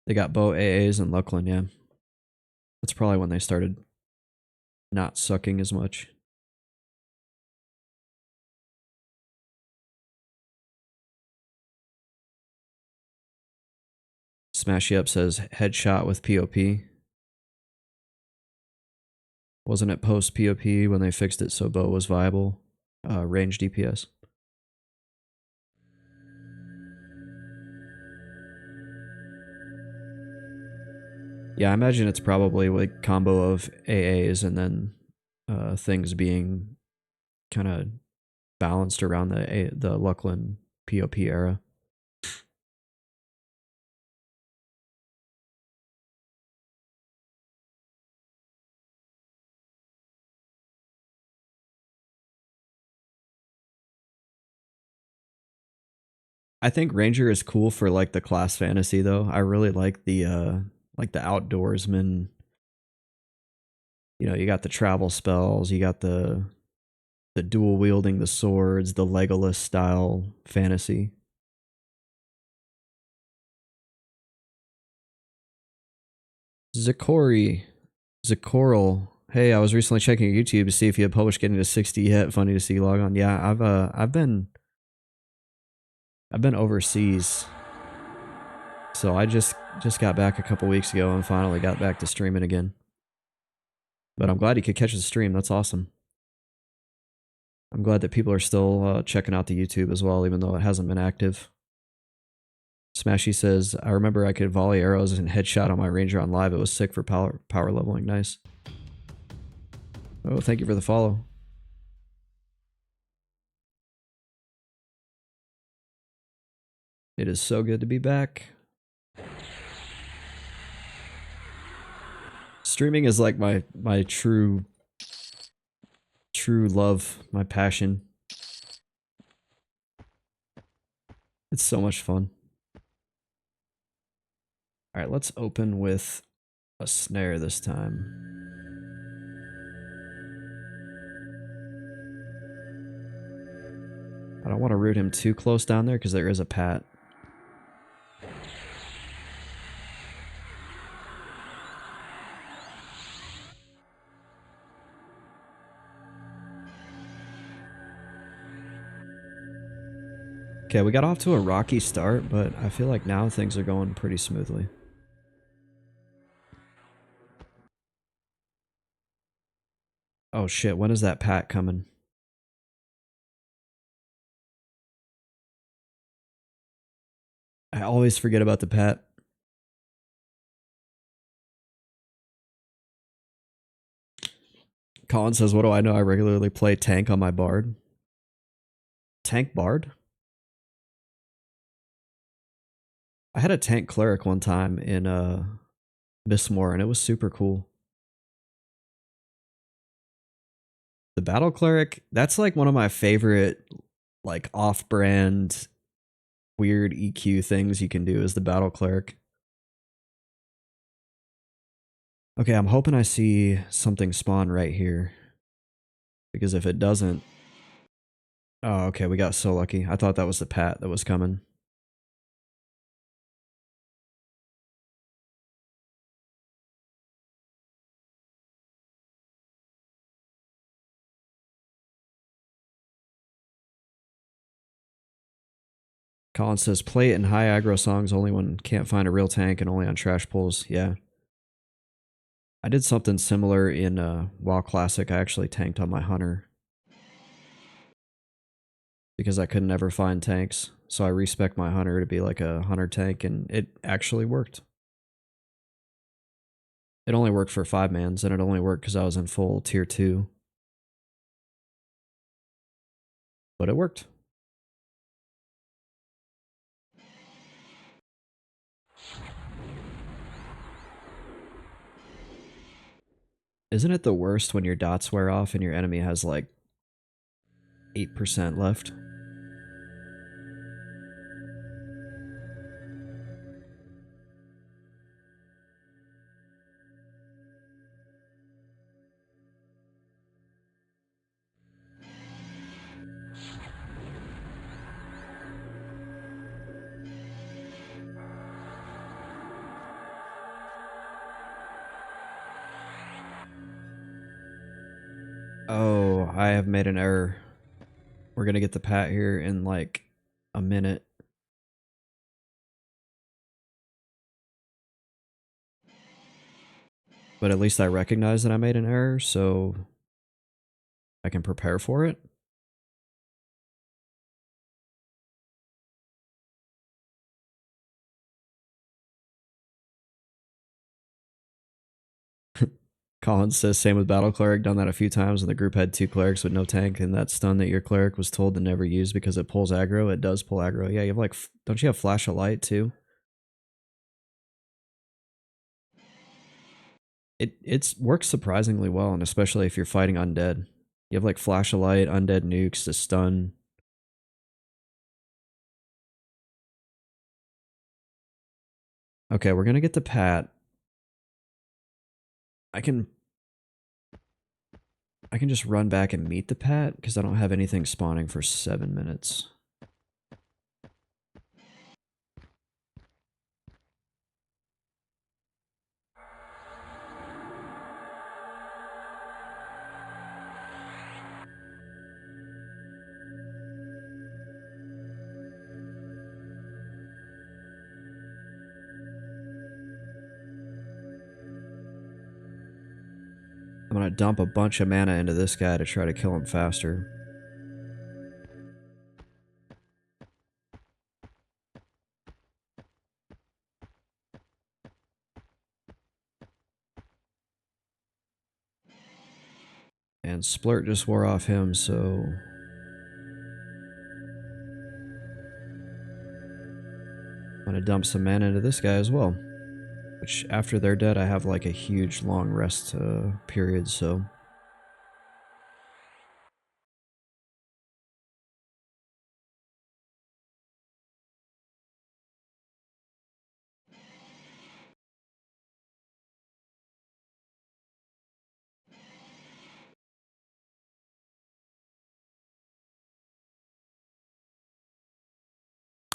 They got Bow AAs and Lucklin, yeah. That's probably when they started not sucking as much. Smashy Up says headshot with POP. Wasn't it post POP when they fixed it so Bow was viable? Range DPS. Yeah, I imagine it's probably like combo of AAs and then things being kind of balanced around the Lucklin POP era. I think Ranger is cool for like the class fantasy though. I really like the outdoorsman. You know, you got the travel spells, you got the dual wielding the swords, the Legolas style fantasy. Zakori, Zakoral. Hey, I was recently checking your YouTube to see if you had published getting to 60 yet. Funny to see you log on. Yeah, I've been overseas. So I just got back a couple weeks ago and finally got back to streaming again. But I'm glad you could catch the stream. That's awesome. I'm glad that people are still checking out the YouTube as well, even though it hasn't been active. Smashy says, I remember I could volley arrows and headshot on my ranger on live. It was sick for power leveling. Nice. Oh, thank you for the follow. It is so good to be back. Streaming is like my true love, my passion. It's so much fun. All right, let's open with a snare this time. I don't want to root him too close down there because there is a pat. Okay, we got off to a rocky start, but I feel like now things are going pretty smoothly. Oh shit, when is that pat coming? I always forget about the pat. Colin says, what do I know? I regularly play tank on my bard. Tank bard? I had a tank cleric one time in Mistmore, and it was super cool. The battle cleric, that's like one of my favorite like off-brand weird EQ things you can do is the battle cleric. Okay, I'm hoping I see something spawn right here. Because if it doesn't... Oh, okay, we got so lucky. I thought that was the pat that was coming. Colin says, play it in high aggro songs only when can't find a real tank and only on trash pulls. Yeah. I did something similar in WoW Classic. I actually tanked on my hunter. Because I could never find tanks. So I respec my hunter to be like a hunter tank, and it actually worked. It only worked for 5-mans, and it only worked because I was in full tier 2. But it worked. Isn't it the worst when your dots wear off and your enemy has like 8% left? Oh, I have made an error. We're gonna get the pat here in like a minute. But at least I recognize that I made an error, so I can prepare for it. Collins says, same with Battle Cleric, done that a few times, and the group had 2 clerics with no tank, and that stun that your cleric was told to never use because it pulls aggro. It does pull aggro. Yeah, you have like, don't you have Flash of Light too? It works surprisingly well, and especially if you're fighting undead. You have like Flash of Light, undead nukes to stun. Okay, we're gonna get the pat. I can just run back and meet the pat because I don't have anything spawning for 7 minutes. I'm gonna dump a bunch of mana into this guy to try to kill him faster. And Splurt just wore off him, so... I'm gonna dump some mana into this guy as well. Which, after they're dead, I have like a huge long rest period, so...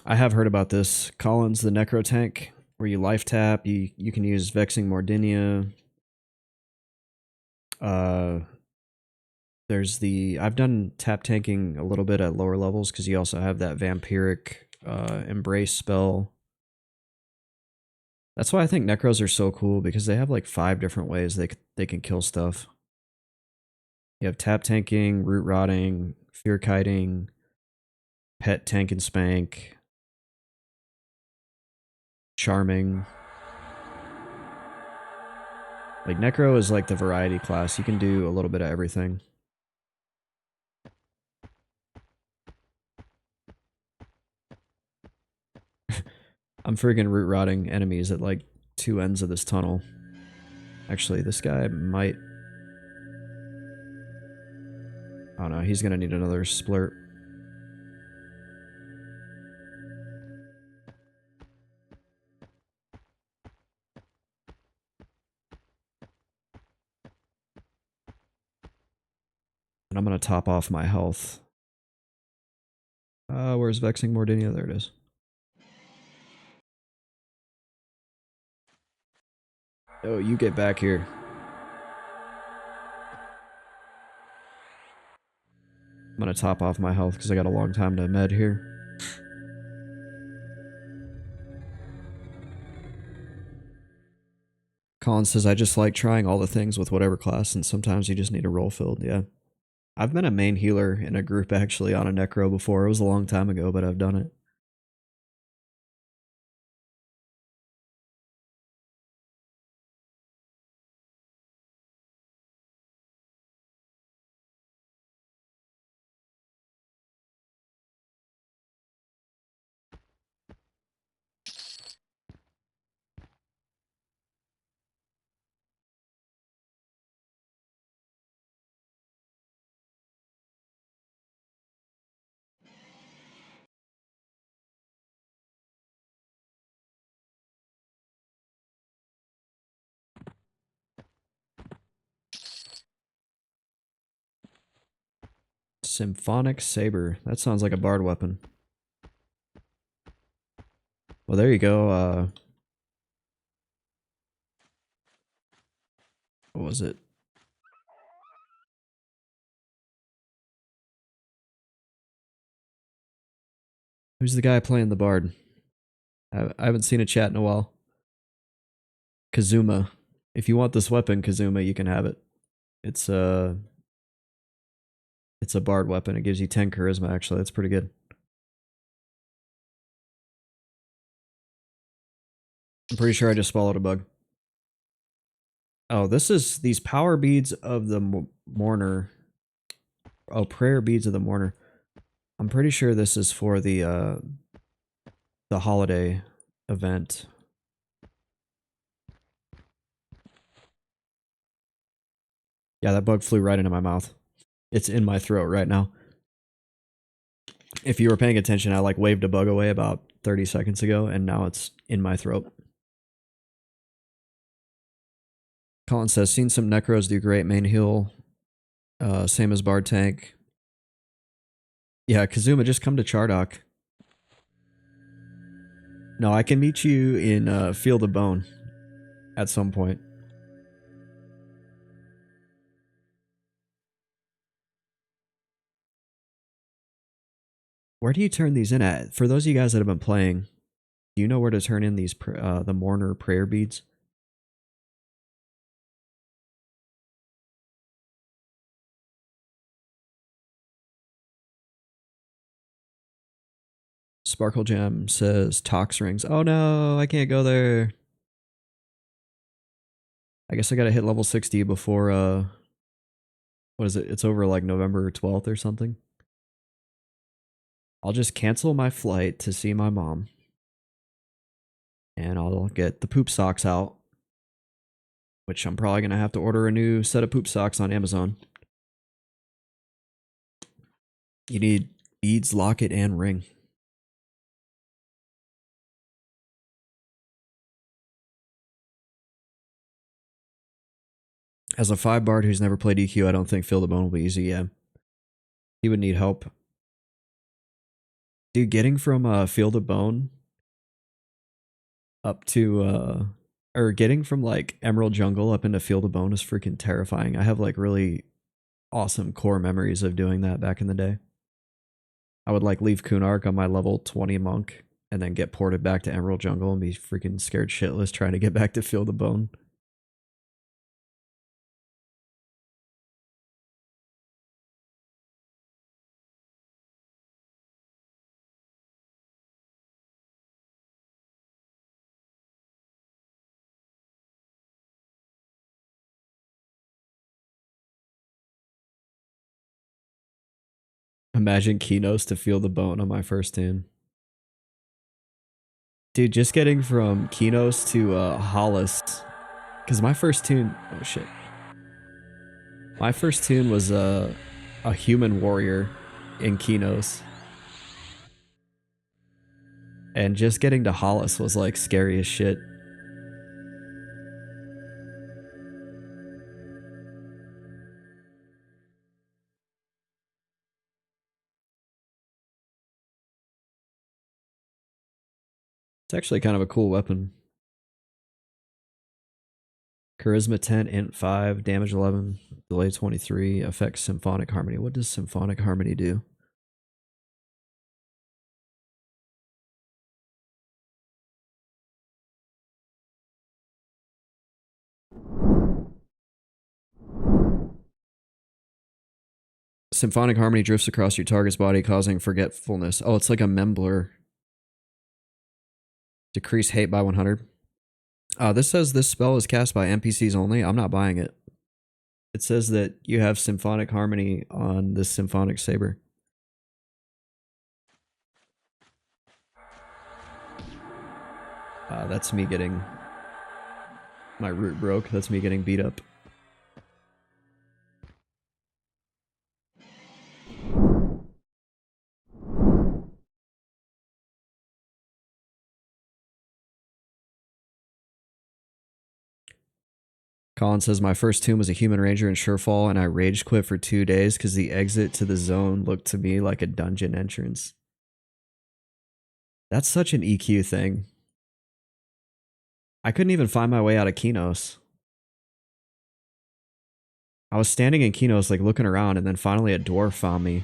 I have heard about this. Collins, the Necro tank, where you life tap, you can use Vexing Mordinia. There's the... I've done tap tanking a little bit at lower levels, because you also have that Vampiric Embrace spell. That's why I think Necros are so cool, because they have like 5 different ways they can kill stuff. You have tap tanking, root rotting, fear kiting, pet tank and spank, charming. Like, Necro is like the variety class. You can do a little bit of everything. I'm friggin' root rotting enemies at like 2 ends of this tunnel. Actually, this guy might... Oh no, he's gonna need another splurt. And I'm gonna top off my health. Where's Vexing Mordinia? There it is. Oh, you get back here. I'm gonna top off my health because I got a long time to med here. Colin says, I just like trying all the things with whatever class, and sometimes you just need a roll filled. Yeah. I've been a main healer in a group actually on a Necro before. It was a long time ago, but I've done it. Symphonic Saber. That sounds like a bard weapon. Well, there you go. What was it? Who's the guy playing the bard? I haven't seen a chat in a while. Kazuma. If you want this weapon, Kazuma, you can have it. It's a bard weapon. It gives you 10 charisma, actually. That's pretty good. I'm pretty sure I just swallowed a bug. Oh, this is these power beads of the mourner. Oh, prayer beads of the mourner. I'm pretty sure this is for the holiday event. Yeah, that bug flew right into my mouth. It's in my throat right now. If you were paying attention, I like waved a bug away about 30 seconds ago, and now it's in my throat. Colin says, seen some Necros do great main heal. Same as Bard Tank. Yeah, Kazuma, just come to Chardock. No, I can meet you in Field of Bone at some point. Where do you turn these in at? For those of you guys that have been playing, do you know where to turn in these the mourner prayer beads? Sparkle Gem says Tox Rings. Oh no, I can't go there. I guess I gotta hit level 60 before what is it? It's over like November 12th or something. I'll just cancel my flight to see my mom. And I'll get the poop socks out. Which I'm probably gonna have to order a new set of poop socks on Amazon. You need beads, locket, and ring. As a 5 bard who's never played EQ, I don't think Fill the Bone will be easy, yeah. He would need help. Dude, getting from Field of Bone up to or getting from like Emerald Jungle up into Field of Bone is freaking terrifying. I have like really awesome core memories of doing that back in the day. I would like leave Kunark on my level 20 monk and then get ported back to Emerald Jungle and be freaking scared shitless trying to get back to Field of Bone. Imagine Kinos to Feel the Bone on my first tune. Dude, just getting from Kinos to Hollis. Because my first tune... Oh, shit. My first tune was a human warrior in Kinos. And just getting to Hollis was like scary as shit. It's actually kind of a cool weapon. Charisma 10, int 5, damage 11, delay 23, affects symphonic harmony. What does symphonic harmony do? Symphonic harmony drifts across your target's body, causing forgetfulness. Oh, it's like a memblur. Decrease hate by 100. This says this spell is cast by NPCs only. I'm not buying it. It says that you have symphonic harmony on this symphonic saber. That's me getting my root broke. That's me getting beat up. Colin says, my first tomb was a human ranger in Surefall, and I rage quit for 2 days because the exit to the zone looked to me like a dungeon entrance. That's such an EQ thing. I couldn't even find my way out of Kinos. I was standing in Kinos, like looking around, and then finally a dwarf found me.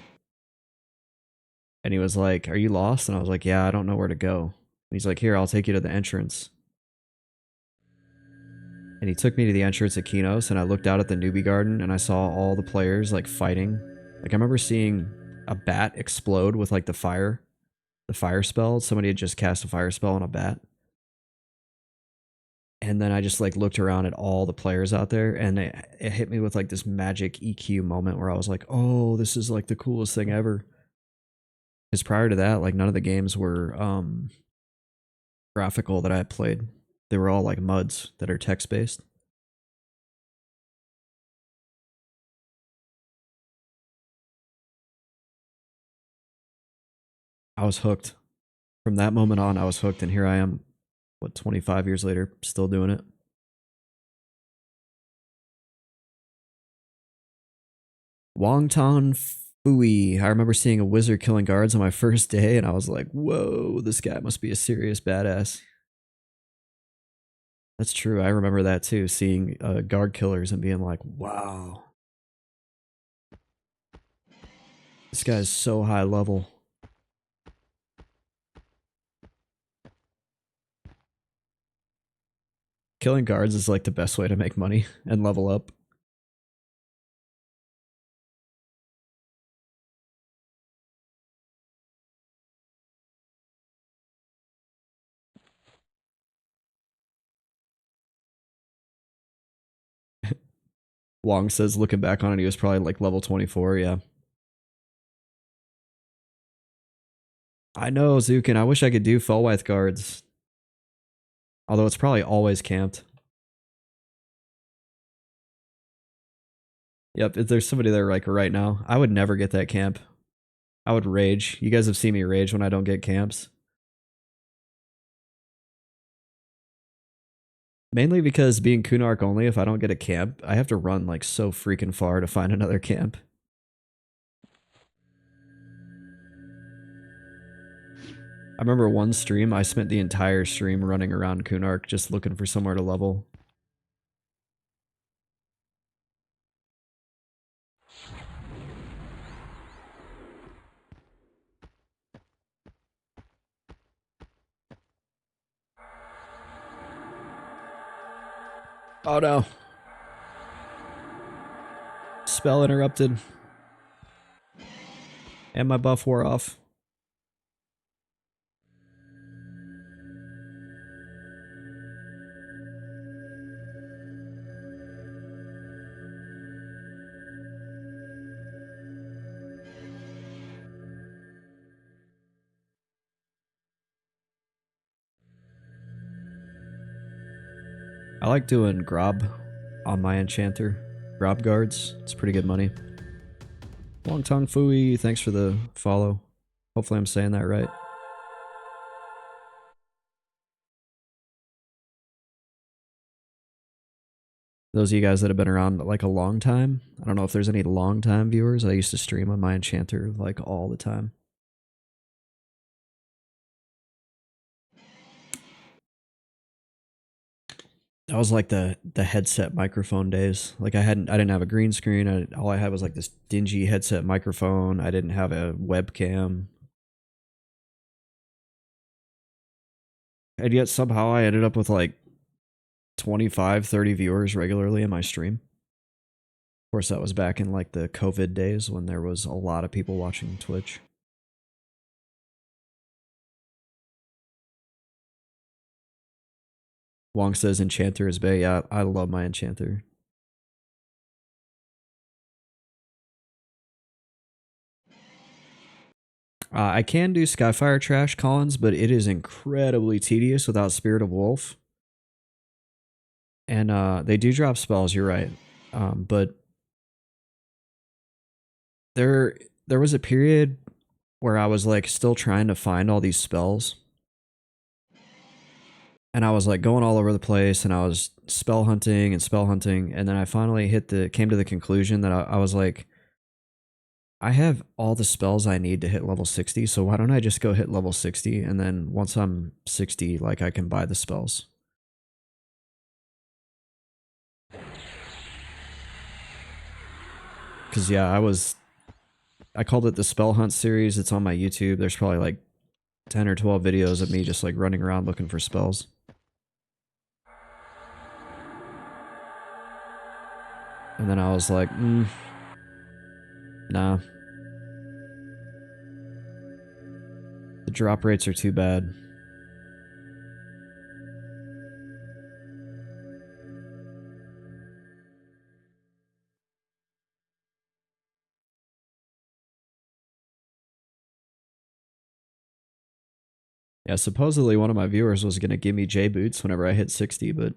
And he was like, are you lost? And I was like, yeah, I don't know where to go. And he's like, here, I'll take you to the entrance. And he took me to the entrance at Kinos, and I looked out at the newbie garden, and I saw all the players like fighting. Like I remember seeing a bat explode with like the fire spell. Somebody had just cast a fire spell on a bat. And then I just like looked around at all the players out there, and it hit me with like this magic EQ moment where I was like, oh, this is like the coolest thing ever. Because prior to that, like none of the games were graphical that I had played. They were all like MUDs that are text based. I was hooked. From that moment on, I was hooked, and here I am, what, 25 years later, still doing it. Wongton Fui. I remember seeing a wizard killing guards on my first day, and I was like, whoa, this guy must be a serious badass. That's true. I remember that too, seeing guard killers and being like, wow, this guy's so high level. Killing guards is like the best way to make money and level up. Wong says, looking back on it, he was probably like level 24. Yeah. I know, Zukin. I wish I could do Felwythe guards. Although it's probably always camped. Yep, if there's somebody there like right now, I would never get that camp. I would rage. You guys have seen me rage when I don't get camps. Mainly because being Kunark-Only, if I don't get a camp, I have to run like so freaking far to find another camp. I remember one stream, I spent the entire stream running around Kunark just looking for somewhere to level. Oh no. Spell interrupted. And my buff wore off. I like doing Grob on my enchanter. Grob guards. It's pretty good money. Long Tongue Fooey, thanks for the follow. Hopefully I'm saying that right. Those of you guys that have been around like a long time, I don't know if there's any long time viewers. I used to stream on my enchanter like all the time. That was like the headset microphone days. Like I didn't have a green screen. All I had was like this dingy headset microphone. I didn't have a webcam. And yet somehow I ended up with like 25, 30 viewers regularly in my stream. Of course, that was back in like the COVID days when there was a lot of people watching Twitch. Wong says Enchanter is bae. Yeah, I love my Enchanter. I can do Skyfire Trash, Collins, but it is incredibly tedious without Spirit of Wolf. And they do drop spells, you're right. But there was a period where I was like still trying to find all these spells. And I was like going all over the place, and I was spell hunting, and then I finally came to the conclusion that I was like, I have all the spells I need to hit level 60, so why don't I just go hit level 60, and then once I'm 60, like, I can buy the spells. Because yeah, I called it the Spell Hunt series. It's on my YouTube. There's probably like 10 or 12 videos of me just like running around looking for spells. And then I was like, nah. The drop rates are too bad. Yeah, supposedly one of my viewers was going to give me J boots whenever I hit 60, but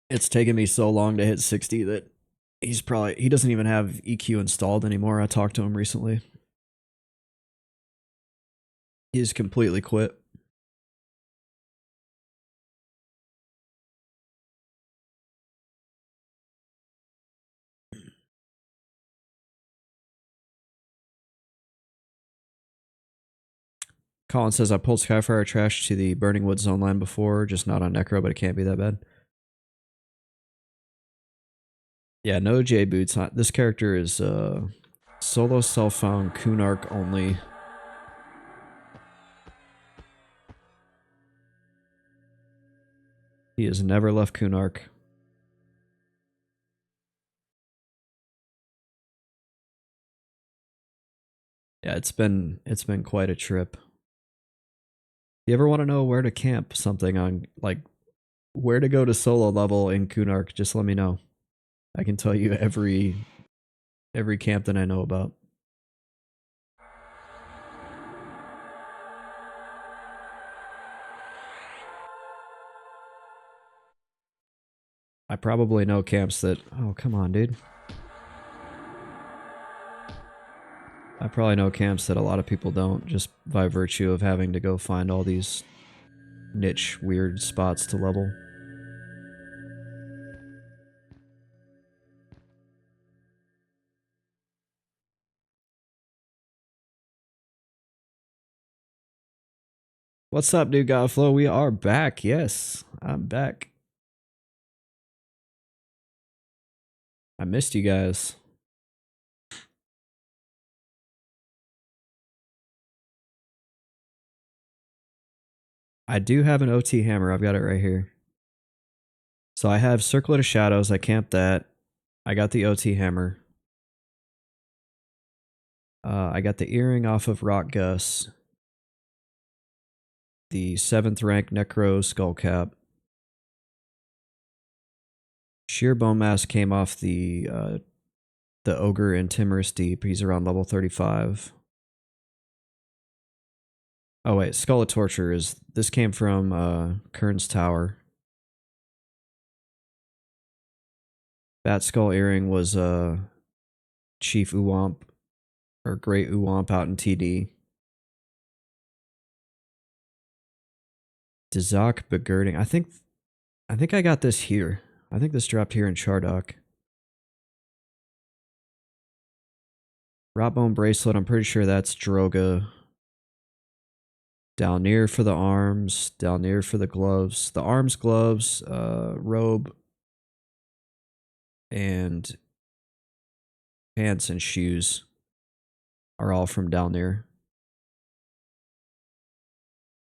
it's taken me so long to hit 60 that he doesn't even have EQ installed anymore. I talked to him recently. He's completely quit. Colin says, I pulled Skyfire Trash to the Burning Woods zone line before, just not on Necro, but it can't be that bad. Yeah, no J boots. This character is solo self-found Kunark-Only. He has never left Kunark. Yeah, it's been quite a trip. You ever want to know where to camp something on, like, where to go to solo level in Kunark, just let me know. I can tell you every camp that I know about. I probably know camps that... Oh, come on, dude. I probably know camps that a lot of people don't, just by virtue of having to go find all these niche, weird spots to level. What's up, dude? Godflow? We are back. Yes, I'm back. I missed you guys. I do have an OT hammer. I've got it right here. So I have Circlet of Shadows. I camped that. I got the OT hammer. I got the earring off of Rock Gus. The 7th rank Necro skull cap. Sheer Bone Mask came off the Ogre in Timorous Deep. He's around level 35. Oh wait, Skull of Torture this came from Kern's Tower. Bat Skull Earring was Chief Uwamp or Great Uwamp out in TD. Dazak Begirding. I think I got this here. I think this dropped here in Chardok. Rotbone Bracelet, I'm pretty sure that's Droga. Down near for the arms, down near for the gloves. The arms, gloves, robe, and pants and shoes are all from down there.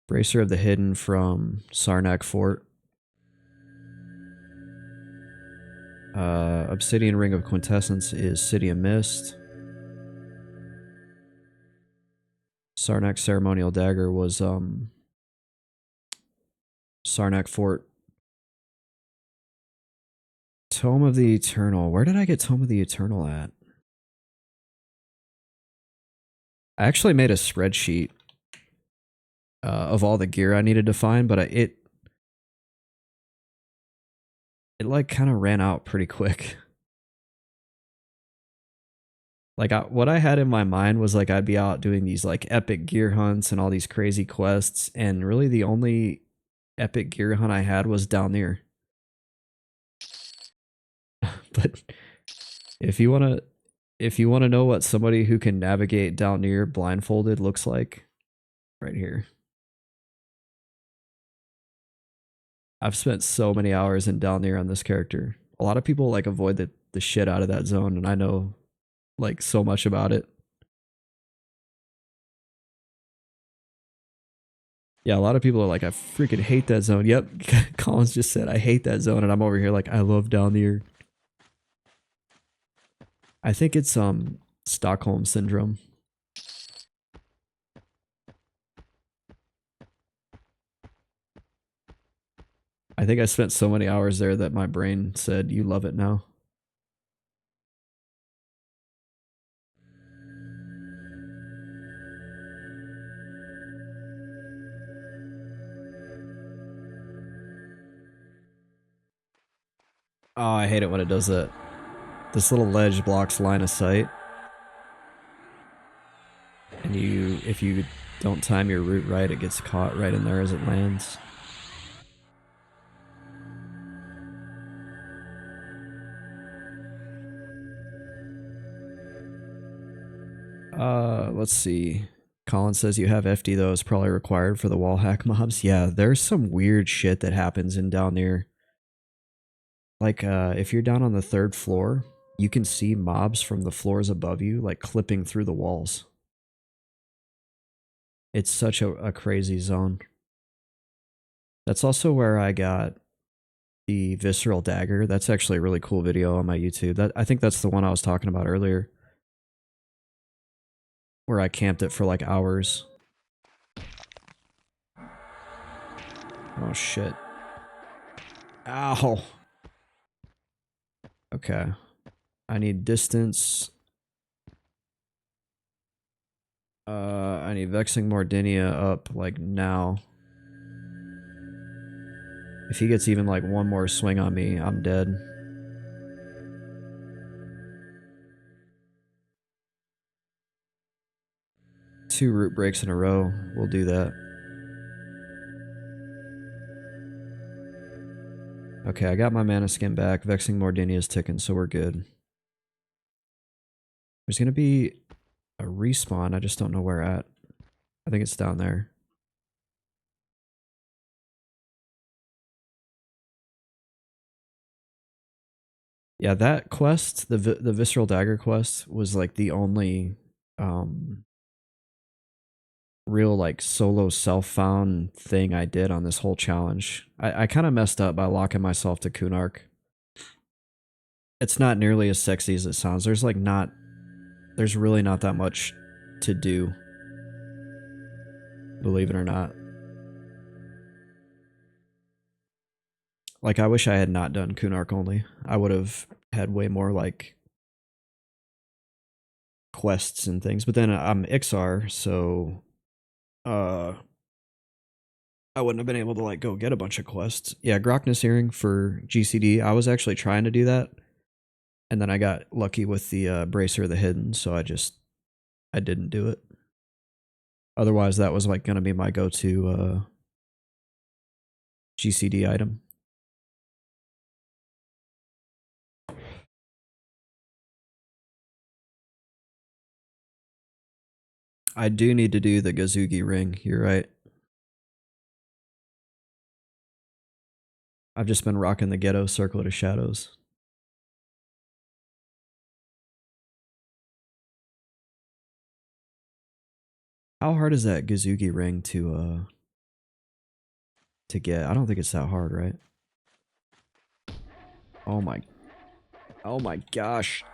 Bracer of the Hidden from Sarnak Fort. Obsidian Ring of Quintessence is City of Mist. Sarnak Ceremonial Dagger was Sarnak Fort. Tome of the Eternal. Where did I get Tome of the Eternal at? I actually made a spreadsheet of all the gear I needed to find, but it like kind of ran out pretty quick. Like what I had in my mind was like I'd be out doing these like epic gear hunts and all these crazy quests, and really the only epic gear hunt I had was down there. But if you wanna know what somebody who can navigate down near blindfolded looks like, right here. I've spent so many hours in down there on this character. A lot of people like avoid the shit out of that zone, and I know like so much about it. Yeah, a lot of people are like, I freaking hate that zone. Yep, Collins just said I hate that zone, and I'm over here like I love down there. I think it's Stockholm syndrome. I think I spent so many hours there that my brain said you love it now. Oh, I hate it when it does that. This little ledge blocks line of sight. And if you don't time your route right, it gets caught right in there as it lands. Let's see. Colin says you have FD though, is probably required for the wall hack mobs. Yeah, there's some weird shit that happens in down there. Like, if you're down on the 3rd floor, you can see mobs from the floors above you, like clipping through the walls. It's such a crazy zone. That's also where I got the visceral dagger. That's actually a really cool video on my YouTube. I think that's the one I was talking about earlier, where I camped it for like hours. Oh shit. Ow. Okay. I need distance. I need Vexing Mordinia up like now. If he gets even like one more swing on me, I'm dead. Two root breaks in a row. We'll do that. Okay, I got my mana skin back. Vexing Mordinia is ticking, so we're good. There's gonna be a respawn. I just don't know where at. I think it's down there. Yeah, that quest, the Visceral Dagger quest, was like the only real like solo self-found thing I did on this whole challenge. I kind of messed up by locking myself to Kunark. It's not nearly as sexy as it sounds. There's really not that much to do, believe it or not. Like, I wish I had not done Kunark-Only. I would have had way more like quests and things, but then I'm Ixar, so I wouldn't have been able to like go get a bunch of quests. Yeah, Grockness Earring for GCD. I was actually trying to do that, and then I got lucky with the Bracer of the Hidden, so I didn't do it. Otherwise, that was like gonna be my go-to GCD item. I do need to do the Gazugi ring. You're right. I've just been rocking the Ghetto Circlet of Shadows. How hard is that Gazugi ring to get? I don't think it's that hard, right? Oh my gosh.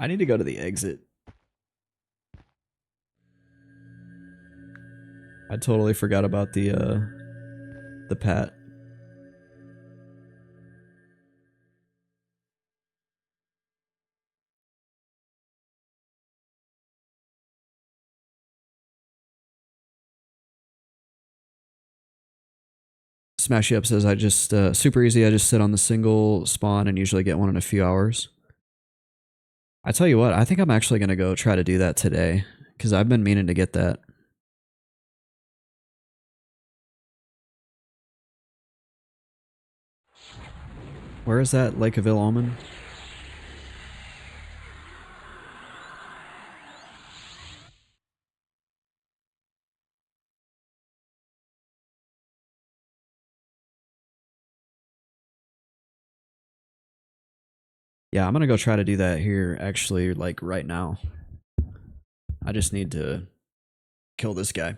I need to go to the exit. I totally forgot about the pat. Smashy Up says, I just, super easy. I just sit on the single spawn and usually get one in a few hours. I tell you what, I think I'm actually going to go try to do that today because I've been meaning to get that. Where is that? Lake of Ill Omen? Yeah, I'm going to go try to do that here actually, like right now. I just need to kill this guy.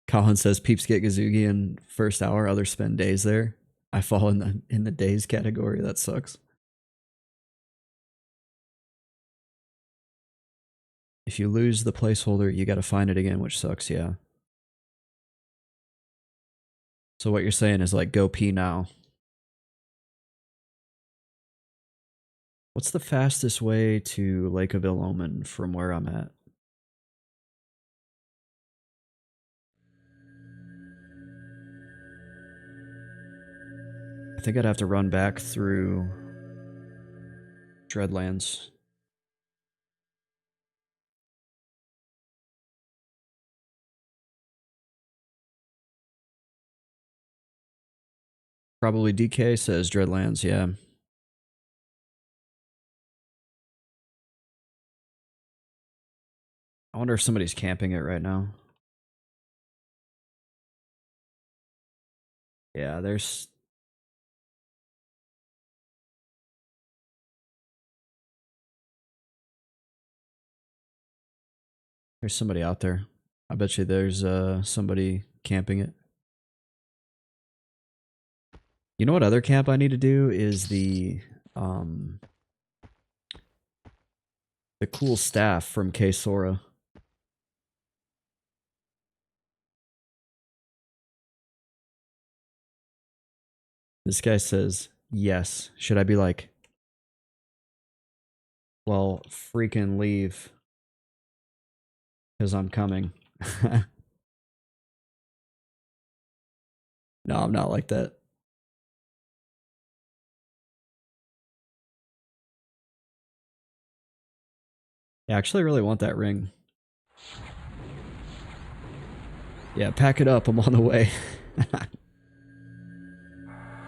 Colin says peeps get Gazoogie in first hour, others spend days there. I fall in the days category. That sucks. If you lose the placeholder, you got to find it again, which sucks. Yeah. So what you're saying is like go pee now. What's the fastest way to Lake of Ill Omen from where I'm at? I think I'd have to run back through Dreadlands. Probably DK says Dreadlands, yeah. I wonder if somebody's camping it right now. Yeah, there's somebody out there. I bet you there's somebody camping it. You know what other camp I need to do is the cool staff from K Sora. This guy says yes. Should I be like, well, freaking leave because I'm coming? No, I'm not like that. Yeah, I actually really want that ring. Yeah, pack it up. I'm on the way.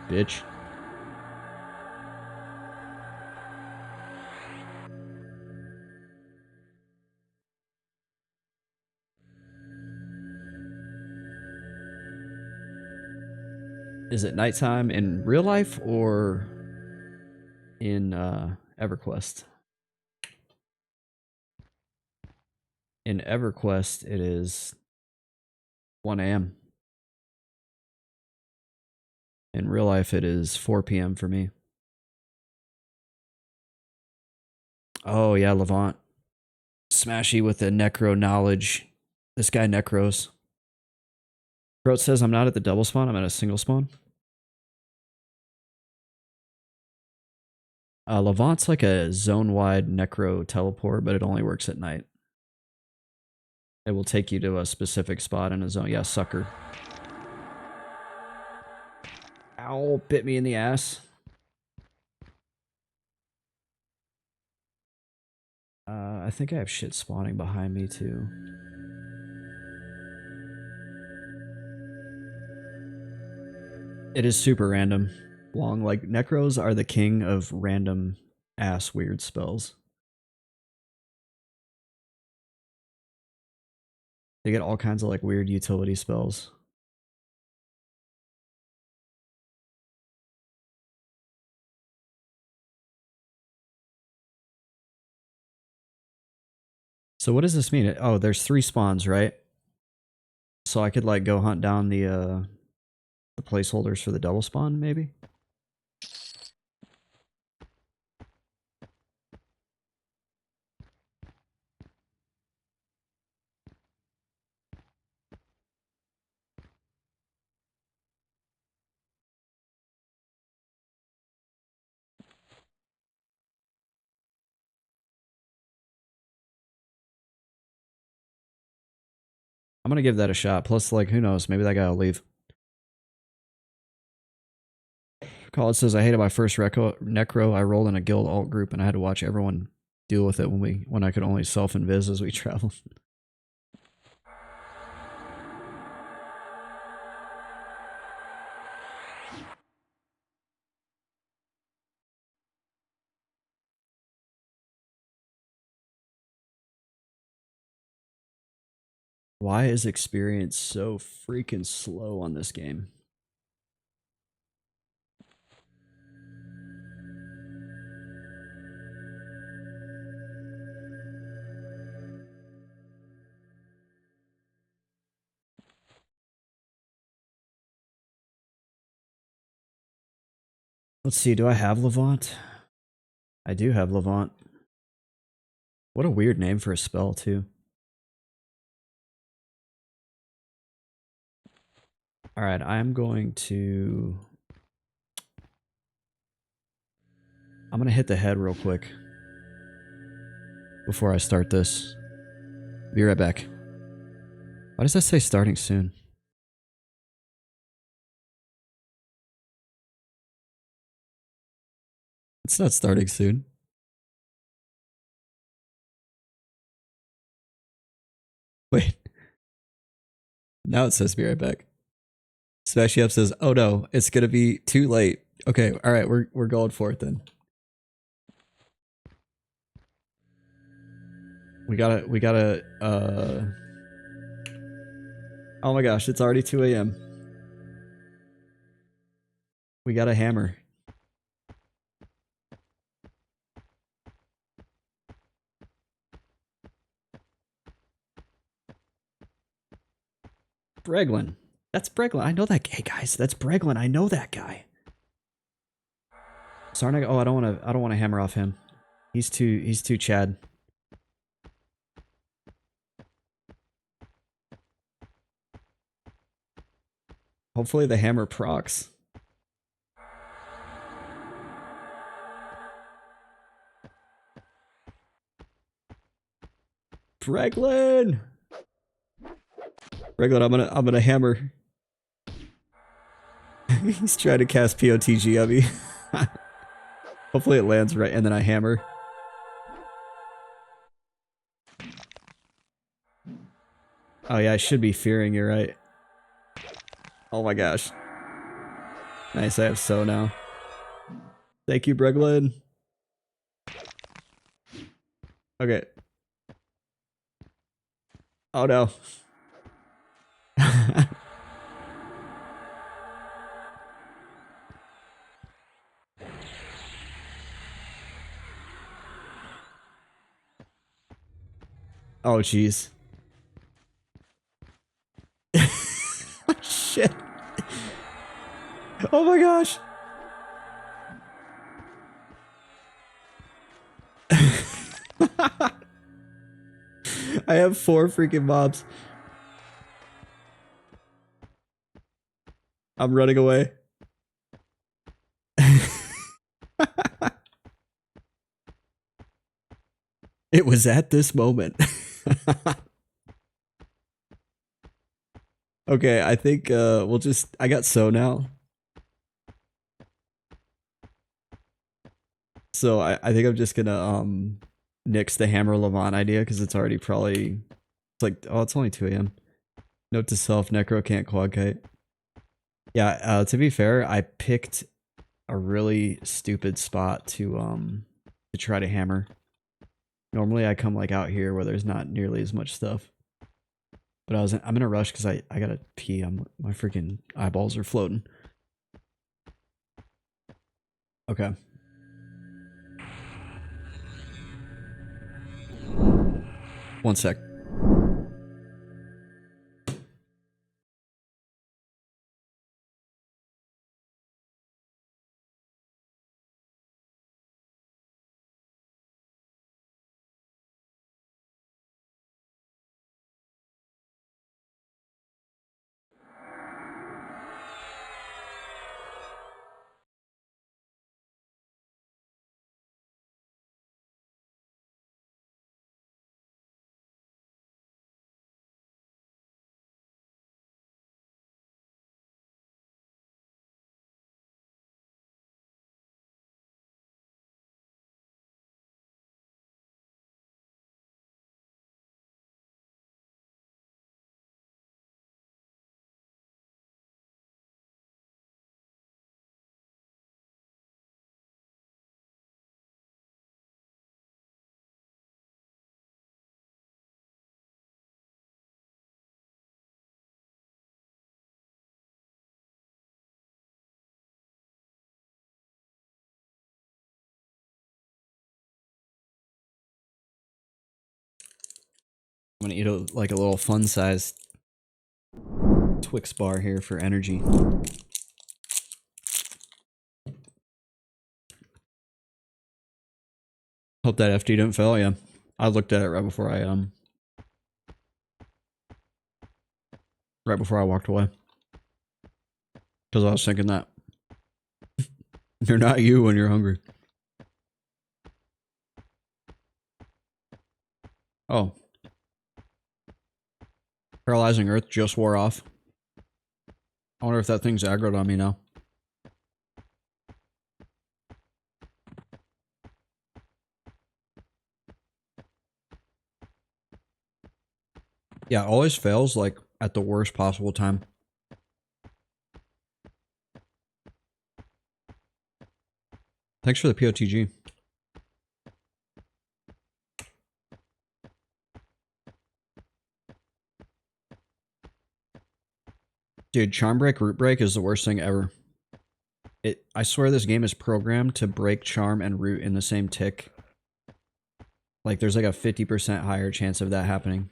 Bitch. Is it nighttime in real life or in EverQuest? In EverQuest, it is 1 a.m. In real life, it is 4 p.m. for me. Oh, yeah, Levant. Smashy with the Necro knowledge. This guy Necros. Throat says I'm not at the double spawn, I'm at a single spawn. Levant's like a zone-wide Necro teleport, but it only works at night. It will take you to a specific spot in a zone. Yeah, sucker. Ow, bit me in the ass. I think I have shit spawning behind me too. It is super random. Long, like, Necros are the king of random ass weird spells. They get all kinds of like weird utility spells. So what does this mean? Oh, there's 3 spawns, right? So I could like go hunt down the placeholders for the double spawn, maybe? I'm gonna give that a shot. Plus, like, who knows? Maybe that guy will leave. College says, I hated my first Necro. I rolled in a guild alt group and I had to watch everyone deal with it when I could only self-invis as we traveled. Why is experience so freaking slow on this game? Let's see, do I have Levant? I do have Levant. What a weird name for a spell, too. Alright, I'm going to... I'm gonna hit the head real quick before I start this. Be right back. Why does that say starting soon? It's not starting soon. Wait. Now it says be right back. Smashy Up says, oh no, it's gonna be too late. Okay, alright, we're going for it then. We gotta, oh my gosh, it's already 2 a.m. We got a hammer. Breglin. That's Breglin. I know that guy, guys. That's Breglin. I know that guy. Sarnig. Oh, I don't want to hammer off him. He's too Chad. Hopefully the hammer procs. Breglin. Breglin, I'm gonna hammer. He's trying to cast POTG on me. Hopefully it lands right, and then I hammer. Oh yeah, I should be fearing, you're right. Oh my gosh. Nice, I have so now. Thank you, Breglin. Okay. Oh no. Oh jeez. Shit. Oh my gosh. I have 4 freaking mobs. I'm running away. It was at this moment. Okay, I think we'll just... I got so now. So I think I'm just gonna nix the Hammer Levant idea because it's already probably... It's like, oh, it's only 2 a.m. Note to self, Necro can't quad kite. Yeah, to be fair, I picked a really stupid spot to try to hammer. Normally I come like out here where there's not nearly as much stuff. But I'm in a rush because I gotta pee. My freaking eyeballs are floating. Okay. One sec. I'm gonna eat like a little fun-sized Twix bar here for energy. Hope that FD didn't fail. Yeah, I looked at it right before I walked away because I was thinking that you're not you when you're hungry. Oh, Paralyzing Earth just wore off. I wonder if that thing's aggroed on me now. Yeah, always fails like at the worst possible time. Thanks for the POTG. Dude, Charm Break, Root Break is the worst thing ever. I swear this game is programmed to break Charm and Root in the same tick. Like there's like a 50% higher chance of that happening.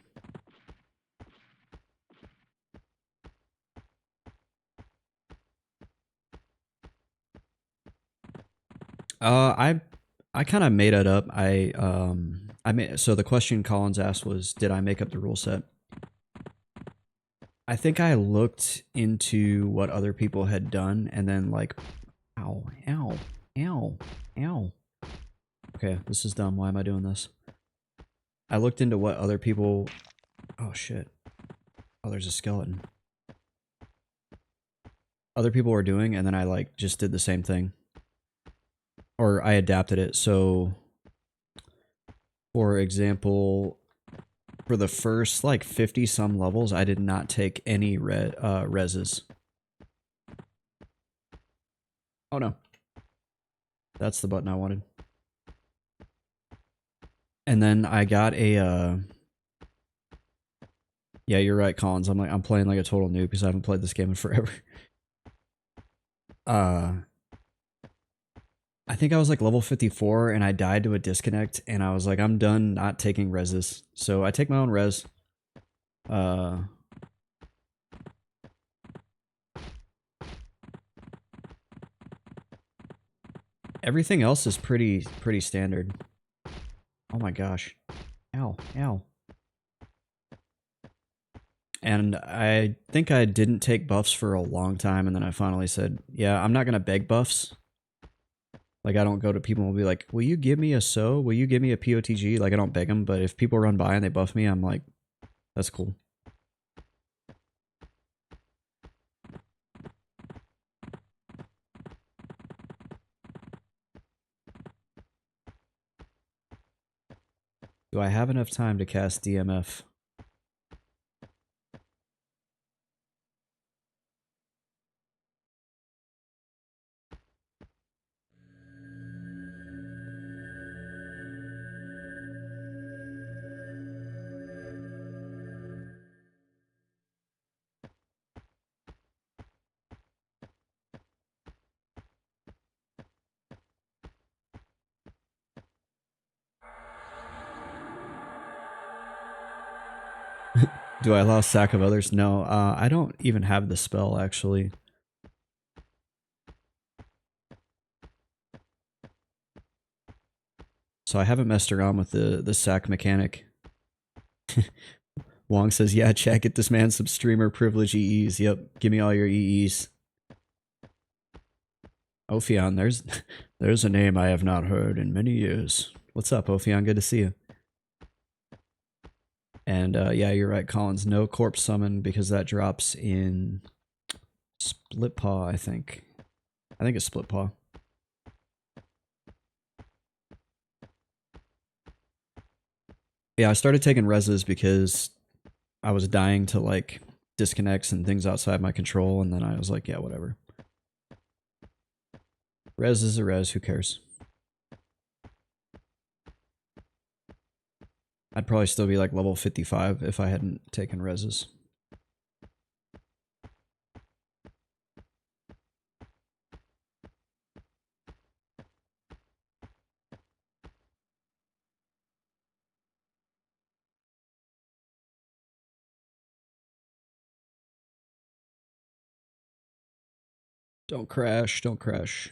I kind of made it up. So the question Collins asked was, did I make up the rule set? I think I looked into what other people had done and then like, ow, ow, ow, ow. Okay, this is dumb. Why am I doing this? I looked into what other people... Oh shit. Oh, there's a skeleton. Other people were doing, and then I like just did the same thing. Or I adapted it. So, for example, for the first like 50 some levels, I did not take any reses. Oh no. That's the button I wanted. And then I got a yeah, you're right, Collins. I'm playing like a total noob because I haven't played this game in forever. I think I was like level 54 and I died to a disconnect and I was like, I'm done not taking reses. So I take my own res. Everything else is pretty standard. Oh my gosh. Ow, ow. And I think I didn't take buffs for a long time and then I finally said, yeah, I'm not going to beg buffs. Like I don't go to people and be like, will you give me a SO? Will you give me a POTG? Like I don't beg them, but if people run by and they buff me, I'm like, that's cool. Do I have enough time to cast DMF? Do I allow sack of others? No, I don't even have the spell actually. So I haven't messed around with the sack mechanic. Wong says, yeah, Chad, get this man some streamer privilege EEs. Yep, give me all your EEs. Ophion, there's a name I have not heard in many years. What's up, Ophion? Good to see you. And yeah, you're right, Collins. No corpse summon because that drops in Split Paw, I think. I think it's Split Paw. Yeah, I started taking reses because I was dying to like disconnects and things outside my control, and then I was like, yeah, whatever. Res is a res, who cares? I'd probably still be like level 55 if I hadn't taken reses. Don't crash, don't crash.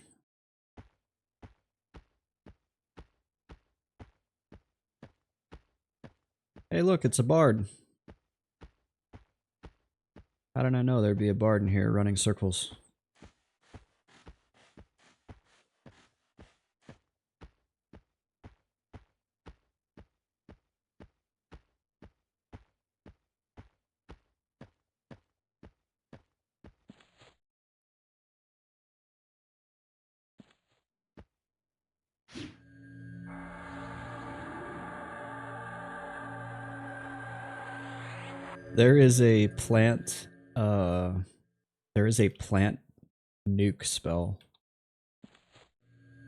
Hey look, it's a bard. How did I know there'd be a bard in here running circles? There is a plant, there is a plant nuke spell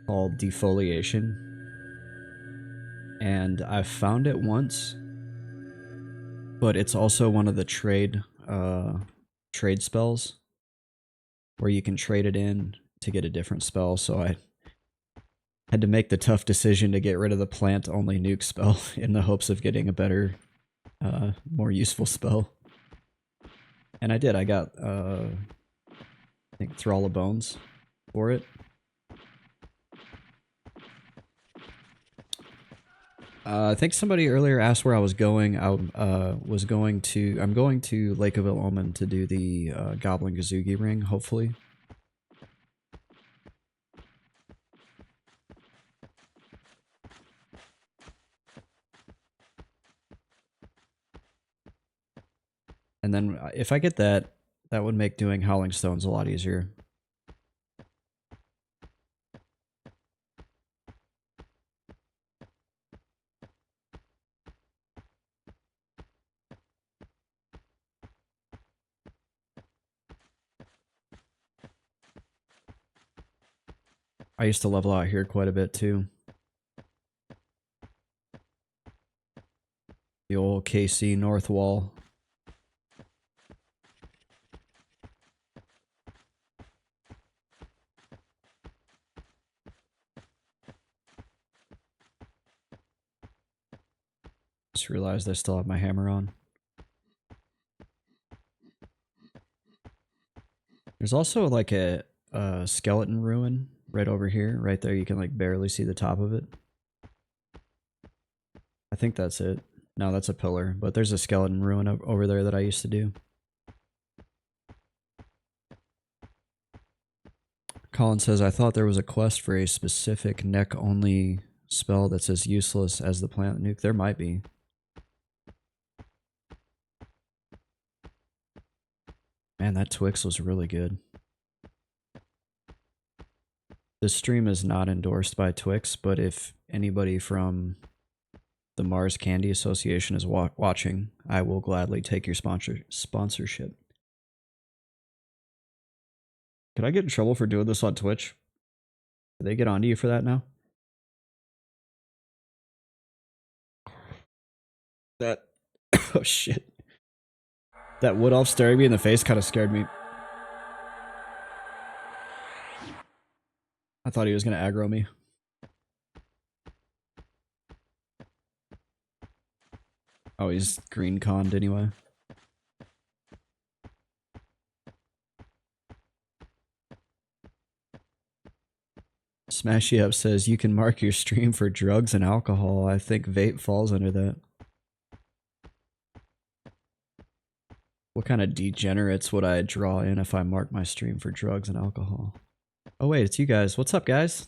called defoliation. And I've found it once, but it's also one of the trade spells where you can trade it in to get a different spell, so I had to make the tough decision to get rid of the plant only nuke spell in the hopes of getting a better, more useful spell. And I did. I got, I think, Thrall of Bones for it. I think somebody earlier asked where I was going. I'm going to Lake of Omen to do the Goblin Kazugi ring, hopefully. And then if I get that, that would make doing Howling Stones a lot easier. I used to level out here quite a bit too. The old KC North Wall. Just realized I still have my hammer on. There's also like a skeleton ruin right over here. Right there, you can like barely see the top of it. I think that's it. No, that's a pillar, but there's a skeleton ruin over there that I used to do. Colin says, I thought there was a quest for a specific neck-only spell that's as useless as the plant nuke. There might be. Man, that Twix was really good. This stream is not endorsed by Twix, but if anybody from the Mars Candy Association is watching, I will gladly take your sponsorship. Could I get in trouble for doing this on Twitch? Do they get onto you for that now? That... oh shit. That wood elf staring me in the face kind of scared me. I thought he was going to aggro me. Oh, he's green conned anyway. Smashy Up says, you can mark your stream for drugs and alcohol. I think vape falls under that. What kind of degenerates would I draw in if I mark my stream for drugs and alcohol? Oh wait, it's you guys. What's up, guys?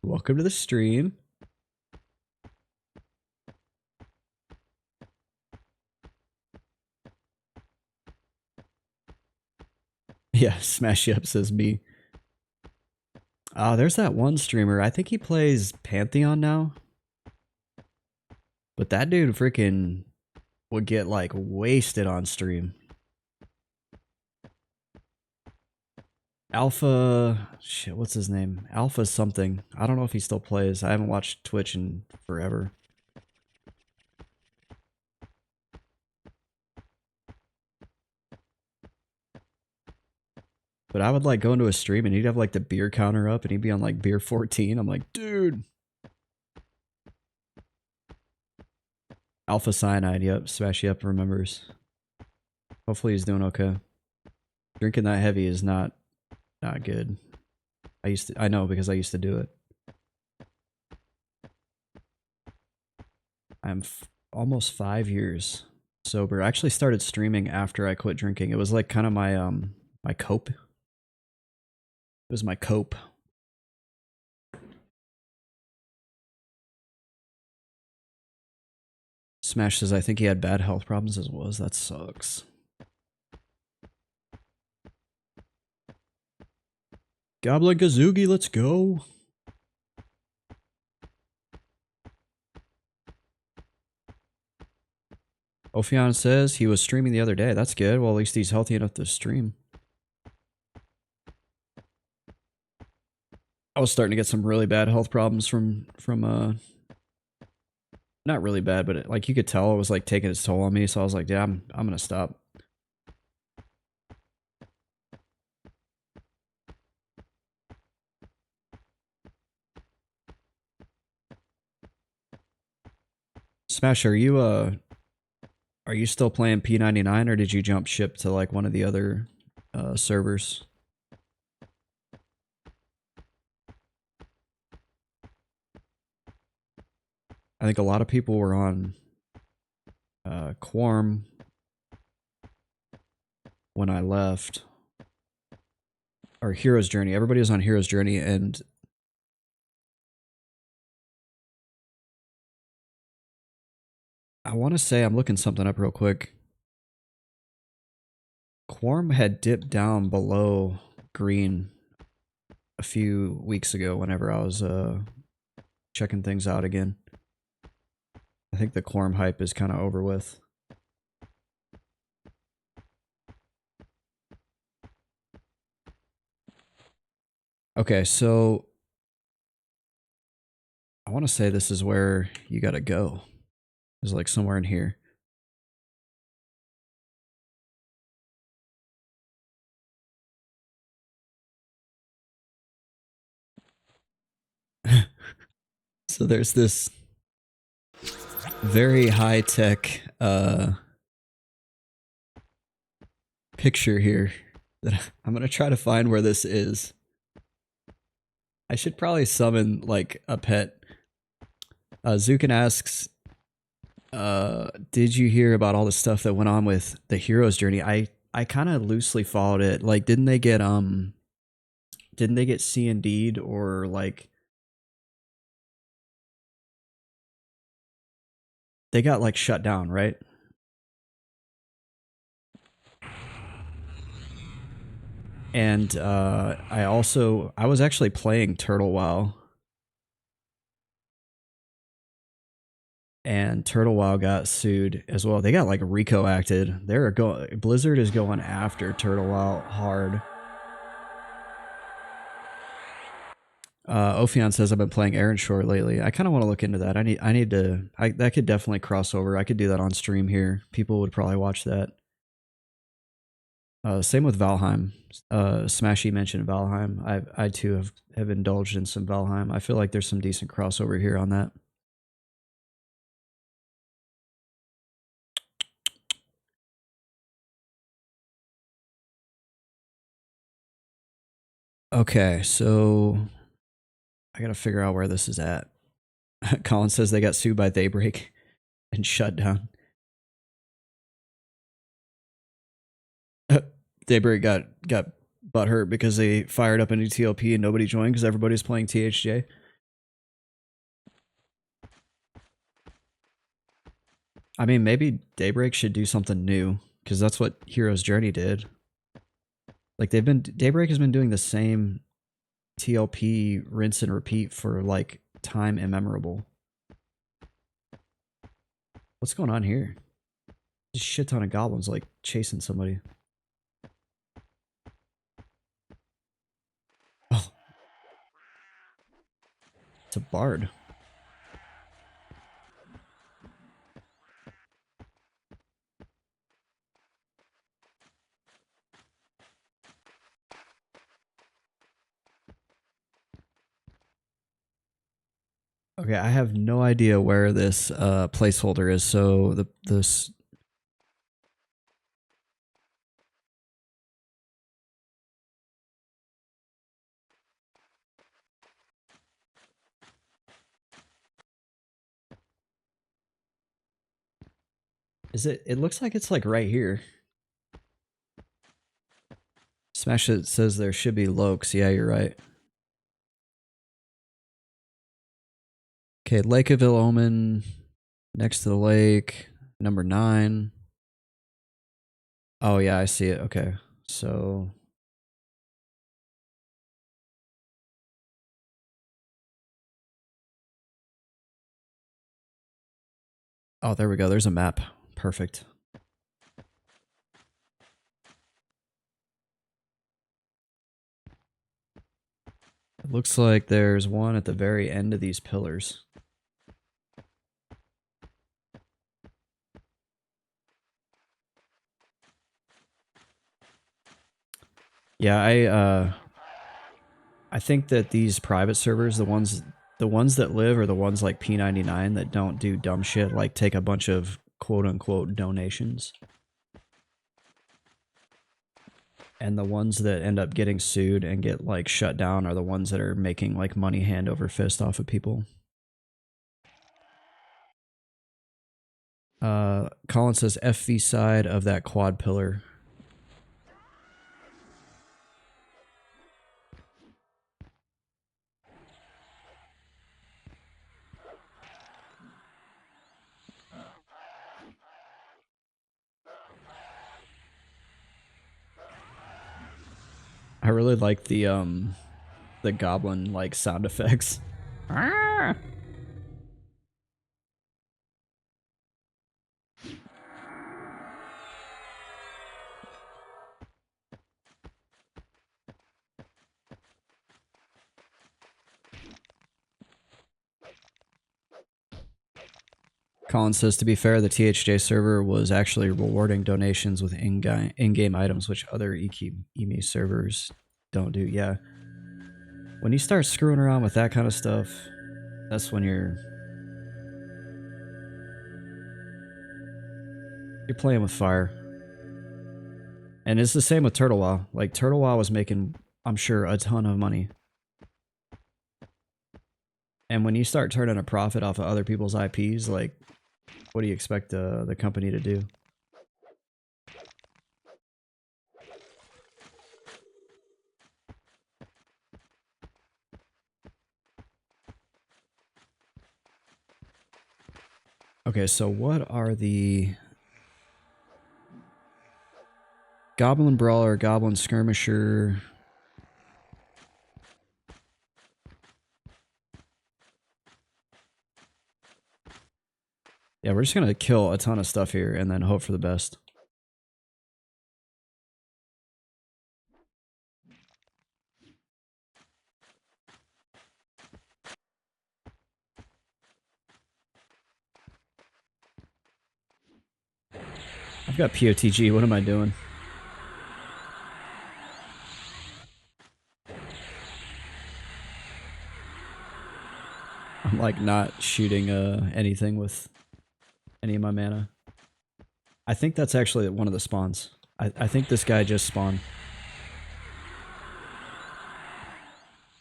Welcome to the stream. Yeah, Smashy Up says me. There's that one streamer. I think he plays Pantheon now. But that dude freaking would get like wasted on stream. Alpha, shit, what's his name? Alpha something. I don't know if he still plays. I haven't watched Twitch in forever. But I would like go into a stream and he'd have like the beer counter up and he'd be on like beer 14. I'm like, dude. Alpha Cyanide, yep. Smashy Up remembers. Hopefully he's doing okay. Drinking that heavy is not Not good. I know because I used to do it. I'm almost 5 years sober. I actually started streaming after I quit drinking. It was like kind of my cope. It was my cope. Smash says I think he had bad health problems as well. That sucks. Goblin Kazugi, let's go. Ophion says he was streaming the other day. That's good. Well, at least he's healthy enough to stream. I was starting to get some really bad health problems from not really bad, but like you could tell it was like taking its toll on me. So I was like, yeah, I'm gonna stop. Smash, are you still playing P99 or did you jump ship to like one of the other servers? I think a lot of people were on Quorum when I left. Or Hero's Journey. Everybody was on Hero's Journey, and I want to say, I'm looking something up real quick. Quorum had dipped down below green a few weeks ago whenever I was checking things out again. I think the Quorum hype is kind of over with. Okay, so I want to say this is where you gotta go. It's like somewhere in here. So there's this very high-tech picture here that I'm gonna try to find where this is. I should probably summon like a pet. Zukin asks, did you hear about all the stuff that went on with the Hero's Journey? I kind of loosely followed it. Like, didn't they get C&D'd or like they got like shut down, right? And I was actually playing Turtle WoW, and Turtle WoW got sued as well. They got like Rico acted. Blizzard is going after Turtle WoW hard. Ophion says I've been playing Aaron Shore lately. I kind of want to look into that. That could definitely cross over. I could do that on stream here. People would probably watch that. Same with Valheim. Smashy mentioned Valheim. I too have indulged in some Valheim. I feel like there's some decent crossover here on that. Okay, so I gotta figure out where this is at. Colin says they got sued by Daybreak and shut down. Daybreak got butthurt because they fired up a new TLP and nobody joined because everybody's playing THJ. I mean, maybe Daybreak should do something new because that's what Hero's Journey did. Like Daybreak has been doing the same TLP rinse and repeat for like time immemorable. What's going on here? Just shit ton of goblins like chasing somebody. Oh, it's a bard. Okay, I have no idea where this placeholder is. So this Is it? It looks like it's like right here. Smash It says there should be Lokes. Yeah, you're right. Okay, Lake of Omen, next to the lake, number 9. Oh yeah, I see it. Okay, so oh, there we go. There's a map. Perfect. It looks like there's one at the very end of these pillars. Yeah, I think that these private servers, the ones that live are the ones like P99 that don't do dumb shit like take a bunch of quote unquote donations. And the ones that end up getting sued and get like shut down are the ones that are making like money hand over fist off of people. Colin says FV side of that quad pillar. I really like the goblin like sound effects. Ah! Colin says, to be fair, the THJ server was actually rewarding donations with in-game items, which other EME servers don't do. Yeah. When you start screwing around with that kind of stuff, that's when you're playing with fire. And it's the same with Turtlewa. Like, Turtlewa was making, I'm sure, a ton of money. And when you start turning a profit off of other people's IPs, like, what do you expect the company to do? Okay, so what are the... Goblin Brawler, Goblin Skirmisher... Yeah, we're just gonna kill a ton of stuff here and then hope for the best. I've got POTG, what am I doing? I'm like not shooting anything with any of my mana. I think that's actually one of the spawns. I think this guy just spawned.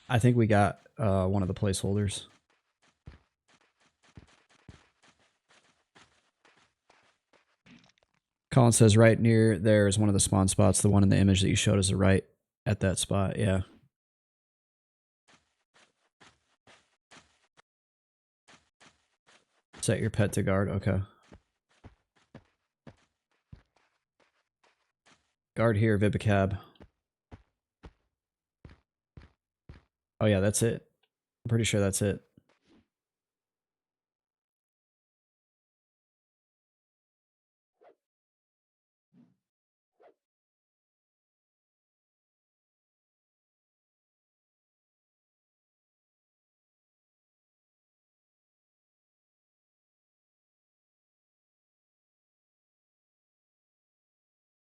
I think we got one of the placeholders. Colin says right near there is one of the spawn spots. The one in the image that you showed is the right at that spot. Yeah. Set your pet to guard. Okay. Guard here, Vibicab. Oh yeah, that's it. I'm pretty sure that's it.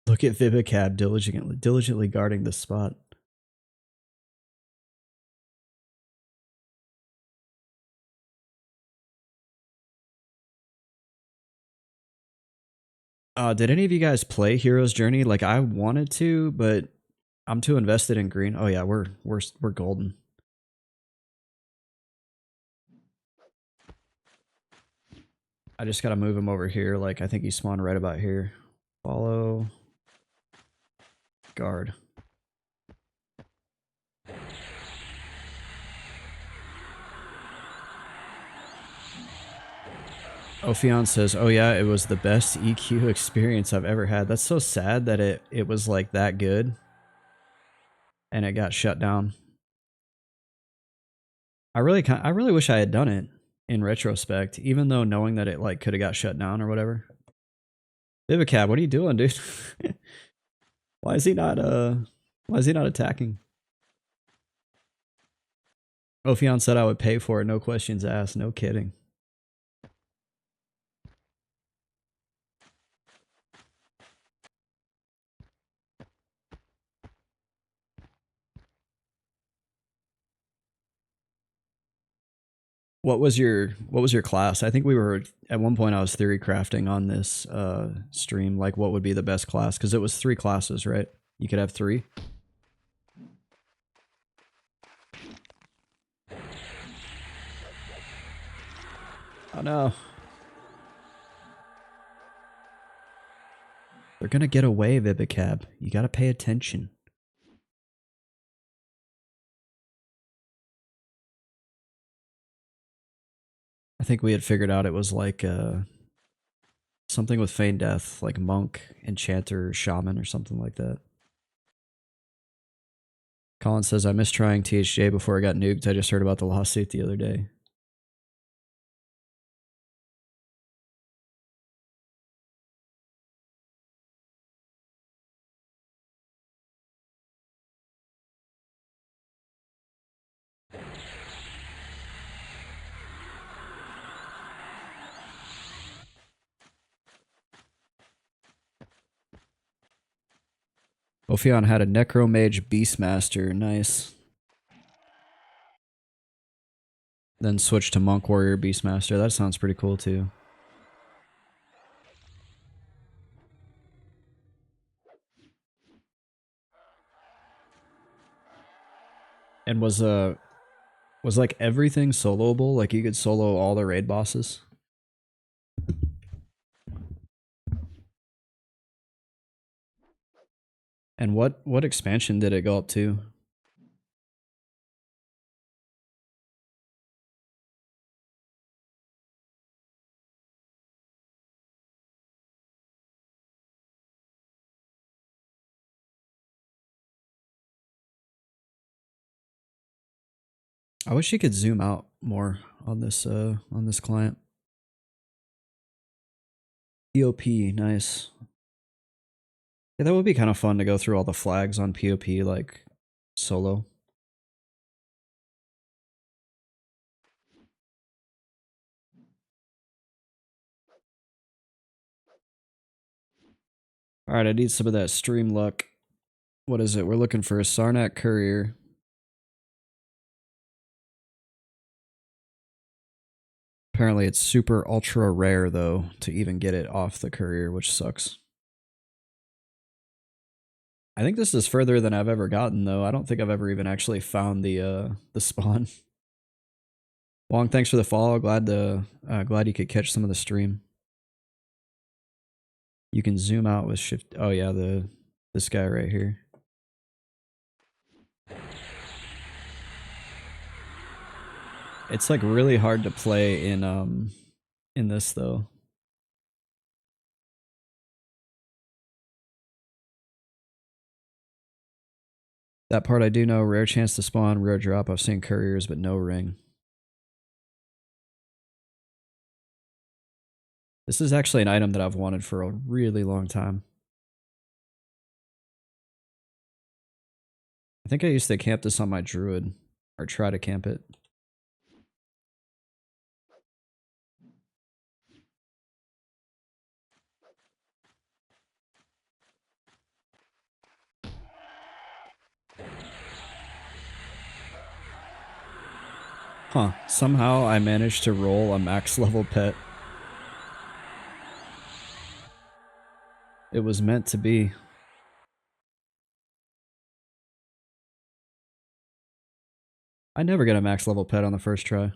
Look at Vibicab diligently guarding this spot. Did any of you guys play Hero's Journey? Like I wanted to, but I'm too invested in green. Oh yeah, we're golden. I just gotta move him over here. Like, I think he spawned right about here. Follow. Guard. Ophion says, oh yeah, it was the best EQ experience I've ever had. That's so sad that it was like that good. And it got shut down. I really wish I had done it in retrospect, even though knowing that it like could have got shut down or whatever. Vivicab, what are you doing, dude? Why is he not attacking? Ophion said I would pay for it, no questions asked. No kidding. What was your class? I think we were at one point I was theory crafting on this stream, like what would be the best class, because it was 3 classes, right? You could have 3. Oh no. They're gonna get away, Vivicab. You gotta pay attention. I think we had figured out it was like something with Feign Death, like Monk, Enchanter, Shaman, or something like that. Colin says, I missed trying THJ before I got nuked. I just heard about the lawsuit the other day. Ophion had a Necro Mage Beastmaster. Nice. Then switched to Monk Warrior Beastmaster. That sounds pretty cool too. And was like everything soloable? Like you could solo all the raid bosses? And what expansion did it go up to? I wish you could zoom out more on this client. POP, nice. Yeah, that would be kind of fun to go through all the flags on POP like solo. Alright, I need some of that stream luck. What is it? We're looking for a Sarnak Courier. Apparently it's super ultra rare though to even get it off the courier, which sucks. I think this is further than I've ever gotten though. I don't think I've ever even actually found the spawn. Wong, thanks for the follow. Glad you could catch some of the stream. You can zoom out with shift. Oh yeah, this guy right here. It's like really hard to play in this though. That part I do know. Rare chance to spawn, rare drop. I've seen couriers, but no ring. This is actually an item that I've wanted for a really long time. I think I used to camp this on my druid, or try to camp it. Huh, somehow I managed to roll a max level pet. It was meant to be. I never get a max level pet on the first try.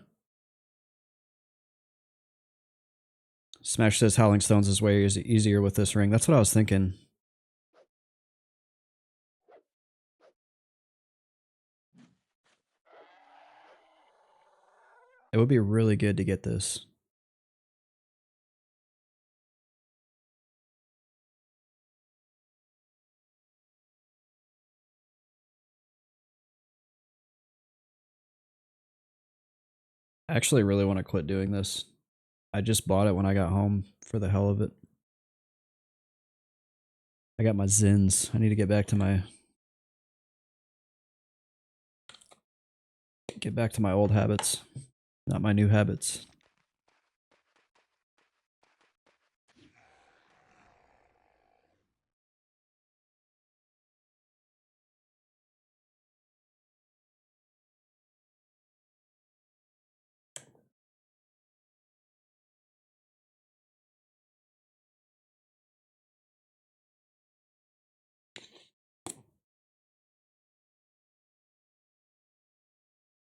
Smash says Howling Stones is way easier with this ring. That's what I was thinking. It would be really good to get this. I actually really want to quit doing this. I just bought it when I got home for the hell of it. I got my Zins. I need to get back to my old habits, not my new habits.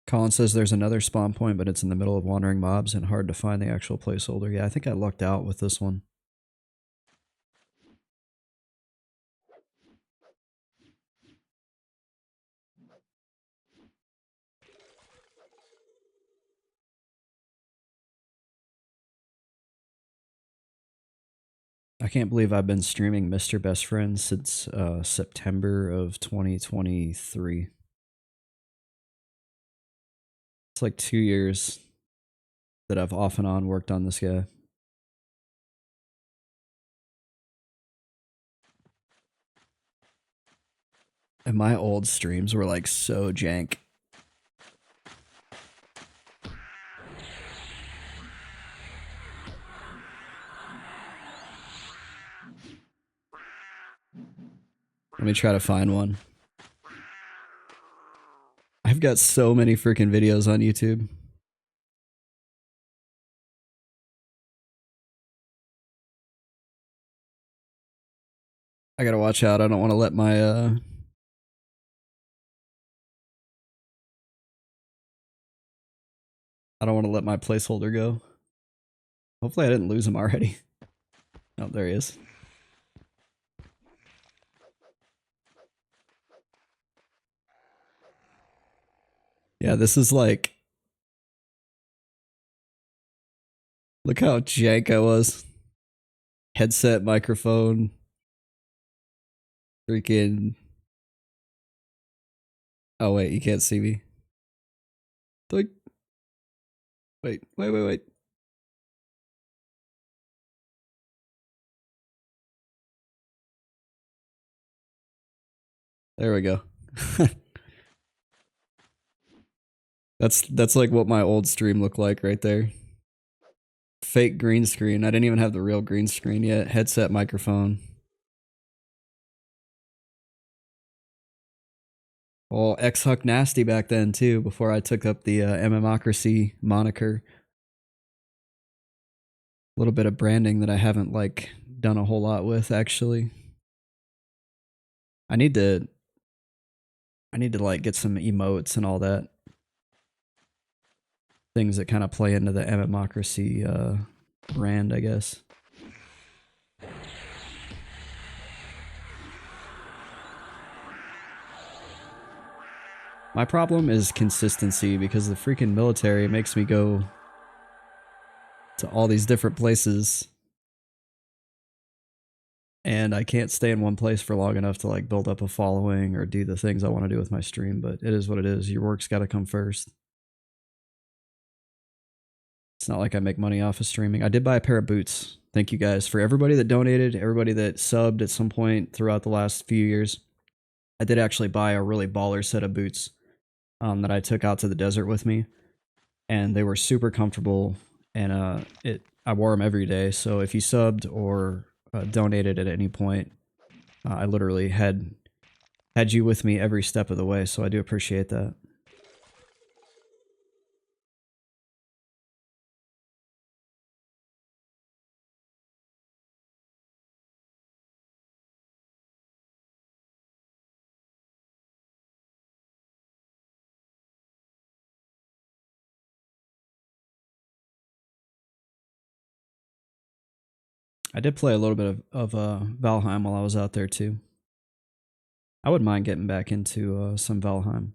Colin says there's another spawn point, but it's in the middle of wandering mobs and hard to find the actual placeholder. Yeah, I think I lucked out with this one. I can't believe I've been streaming Misterbestfrend since September of 2023. It's like 2 years that I've off and on worked on this guy. And my old streams were like so jank. Let me try to find one. I've got so many freaking videos on YouTube. I gotta watch out. I don't want to let my I don't want to let my placeholder go. Hopefully I didn't lose him already. Oh, there he is. Yeah, this is like... Look how jank I was. Headset, microphone. Freaking... Oh, wait, you can't see me. Like... Wait. There we go. That's like what my old stream looked like right there. Fake green screen. I didn't even have the real green screen yet. Headset, microphone. Well, X-Huck Nasty back then too, before I took up the MMocracy moniker. A little bit of branding that I haven't like done a whole lot with actually. I need to like get some emotes and all that. Things that kind of play into the MMocracy brand, I guess. My problem is consistency because the freaking military makes me go to all these different places and I can't stay in one place for long enough to like build up a following or do the things I want to do with my stream, but it is what it is. Your work's got to come first. It's not like I make money off of streaming. I did buy a pair of boots. Thank you guys for everybody that donated, everybody that subbed at some point throughout the last few years. I did actually buy a really baller set of boots that I took out to the desert with me, and they were super comfortable. And I wore them every day. So if you subbed or donated at any point, I literally had you with me every step of the way. So I do appreciate that. I did play a little bit of Valheim while I was out there too. I wouldn't mind getting back into some Valheim.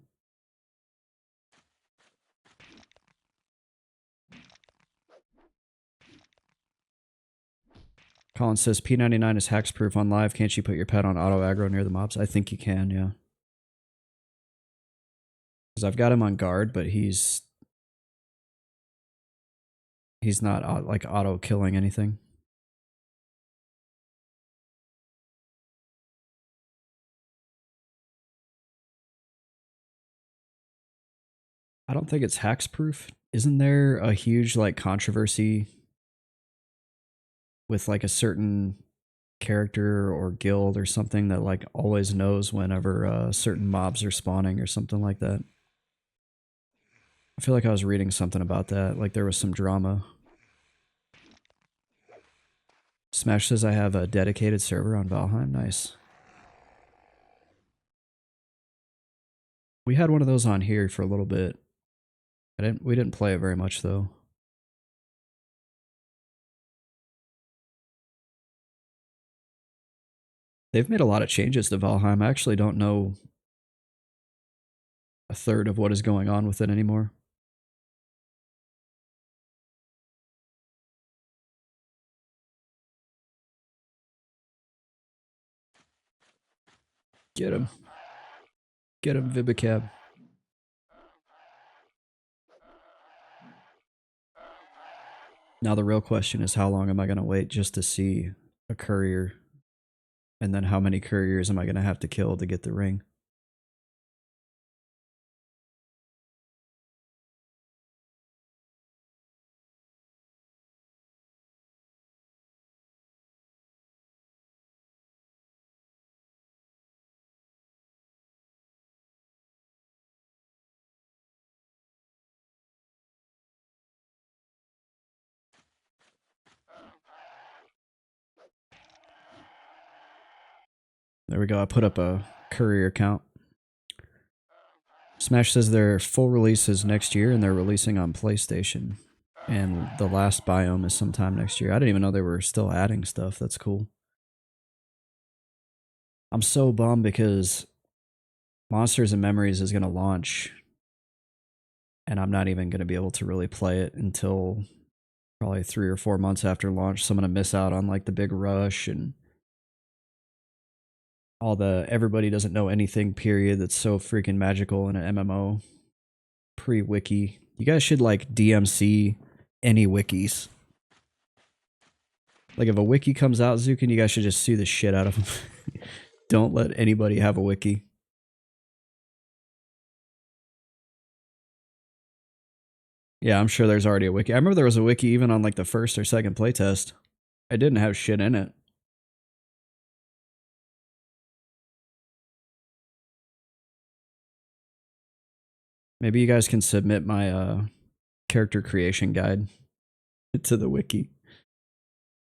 Colin says P99 is hacks proof on live. Can't you put your pet on auto aggro near the mobs? I think you can, yeah. Because I've got him on guard, but he's not like auto killing anything. I don't think it's hacks proof. Isn't there a huge like controversy with like a certain character or guild or something that like always knows whenever certain mobs are spawning or something like that? I feel like I was reading something about that. Like there was some drama. Smash says I have a dedicated server on Valheim. Nice. We had one of those on here for a little bit. We didn't play it very much though. They've made a lot of changes to Valheim. I actually don't know a third of what is going on with it anymore. Get him. Get him, Vibicab. Now the real question is how long am I going to wait just to see a courier? And then how many couriers am I going to have to kill to get the ring? There we go. I put up a courier count. Smash says their full release is next year and they're releasing on PlayStation. And the last biome is sometime next year. I didn't even know they were still adding stuff. That's cool. I'm so bummed because Monsters and Memories is going to launch and I'm not even going to be able to really play it until probably 3 or 4 months after launch. So I'm going to miss out on like the big rush and all the everybody doesn't know anything period that's so freaking magical in an MMO pre-wiki. You guys should like DMC any wikis. Like if a wiki comes out, Zukin, you guys should just sue the shit out of them. Don't let anybody have a wiki. Yeah, I'm sure there's already a wiki. I remember there was a wiki even on like the first or second playtest. It didn't have shit in it. Maybe you guys can submit my character creation guide to the wiki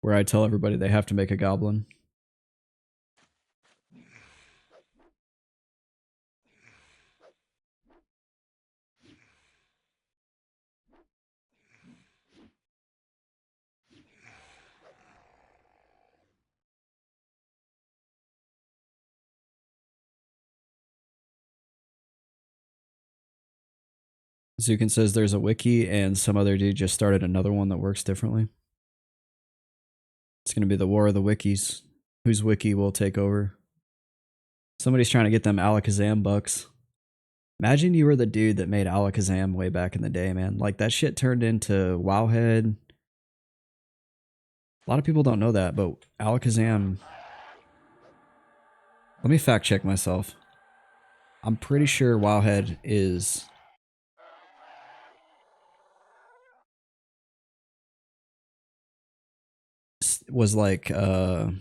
where I tell everybody they have to make a goblin. Zukin says there's a wiki and some other dude just started another one that works differently. It's going to be the war of the wikis. Whose wiki will take over? Somebody's trying to get them Alakazam bucks. Imagine you were the dude that made Alakazam way back in the day, man. Like that shit turned into Wowhead. A lot of people don't know that, but Alakazam... Let me fact check myself. I'm pretty sure Wowhead was like was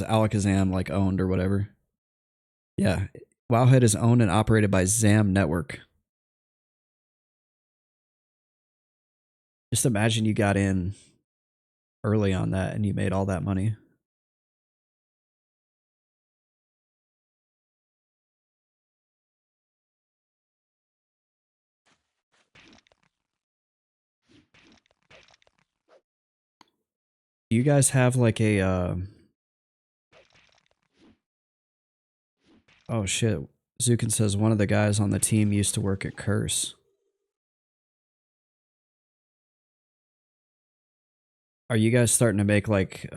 Alakazam like owned or whatever. Yeah. Wowhead is owned and operated by Zam Network. Just imagine you got in early on that and you made all that money. Do you guys have like a oh shit. Zukin says one of the guys on the team used to work at Curse. Are you guys starting to make like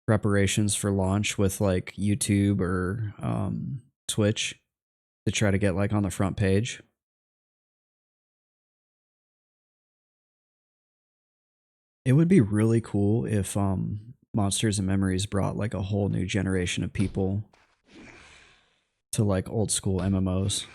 preparations for launch with like YouTube or Twitch to try to get like on the front page? It would be really cool if Monsters and Memories brought like a whole new generation of people to like old school MMOs.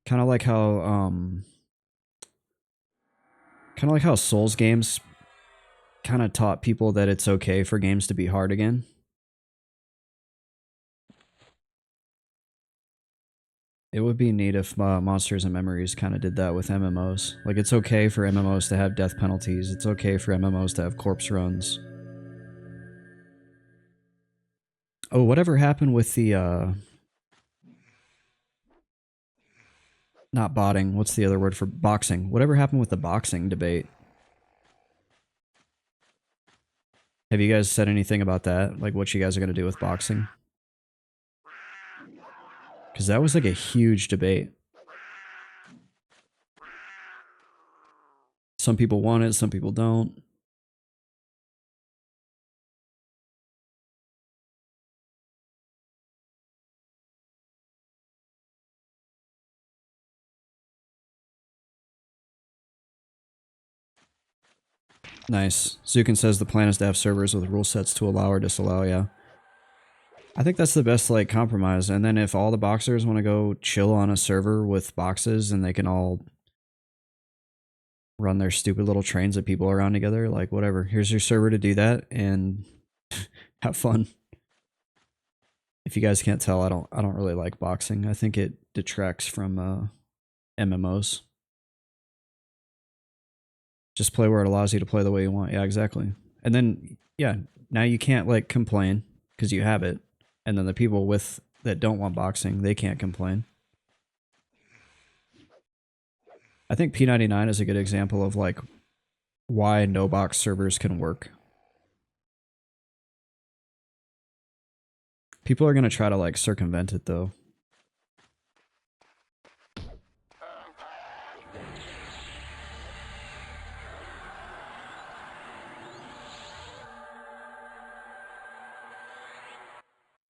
Kind of like how Souls games kind of taught people that it's okay for games to be hard again. It would be neat if Monsters and Memories kind of did that with MMOs. Like, it's okay for MMOs to have death penalties. It's okay for MMOs to have corpse runs. Oh, whatever happened with the, not botting, what's the other word for boxing? Whatever happened with the boxing debate? Have you guys said anything about that? Like, what you guys are going to do with boxing? Because that was like a huge debate. Some people want it, some people don't. Nice. Zukin says the plan is to have servers with rule sets to allow or disallow, yeah. I think that's the best like compromise. And then if all the boxers want to go chill on a server with boxes and they can all run their stupid little trains of people around together, like whatever. Here's your server to do that and have fun. If you guys can't tell, I don't really like boxing. I think it detracts from MMOs. Just play where it allows you to play the way you want. Yeah, exactly. And then yeah, now you can't like complain because you have it. And then the people with that don't want boxing, they can't complain. I think P99 is a good example of like why no box servers can work. People are going to try to like circumvent it though.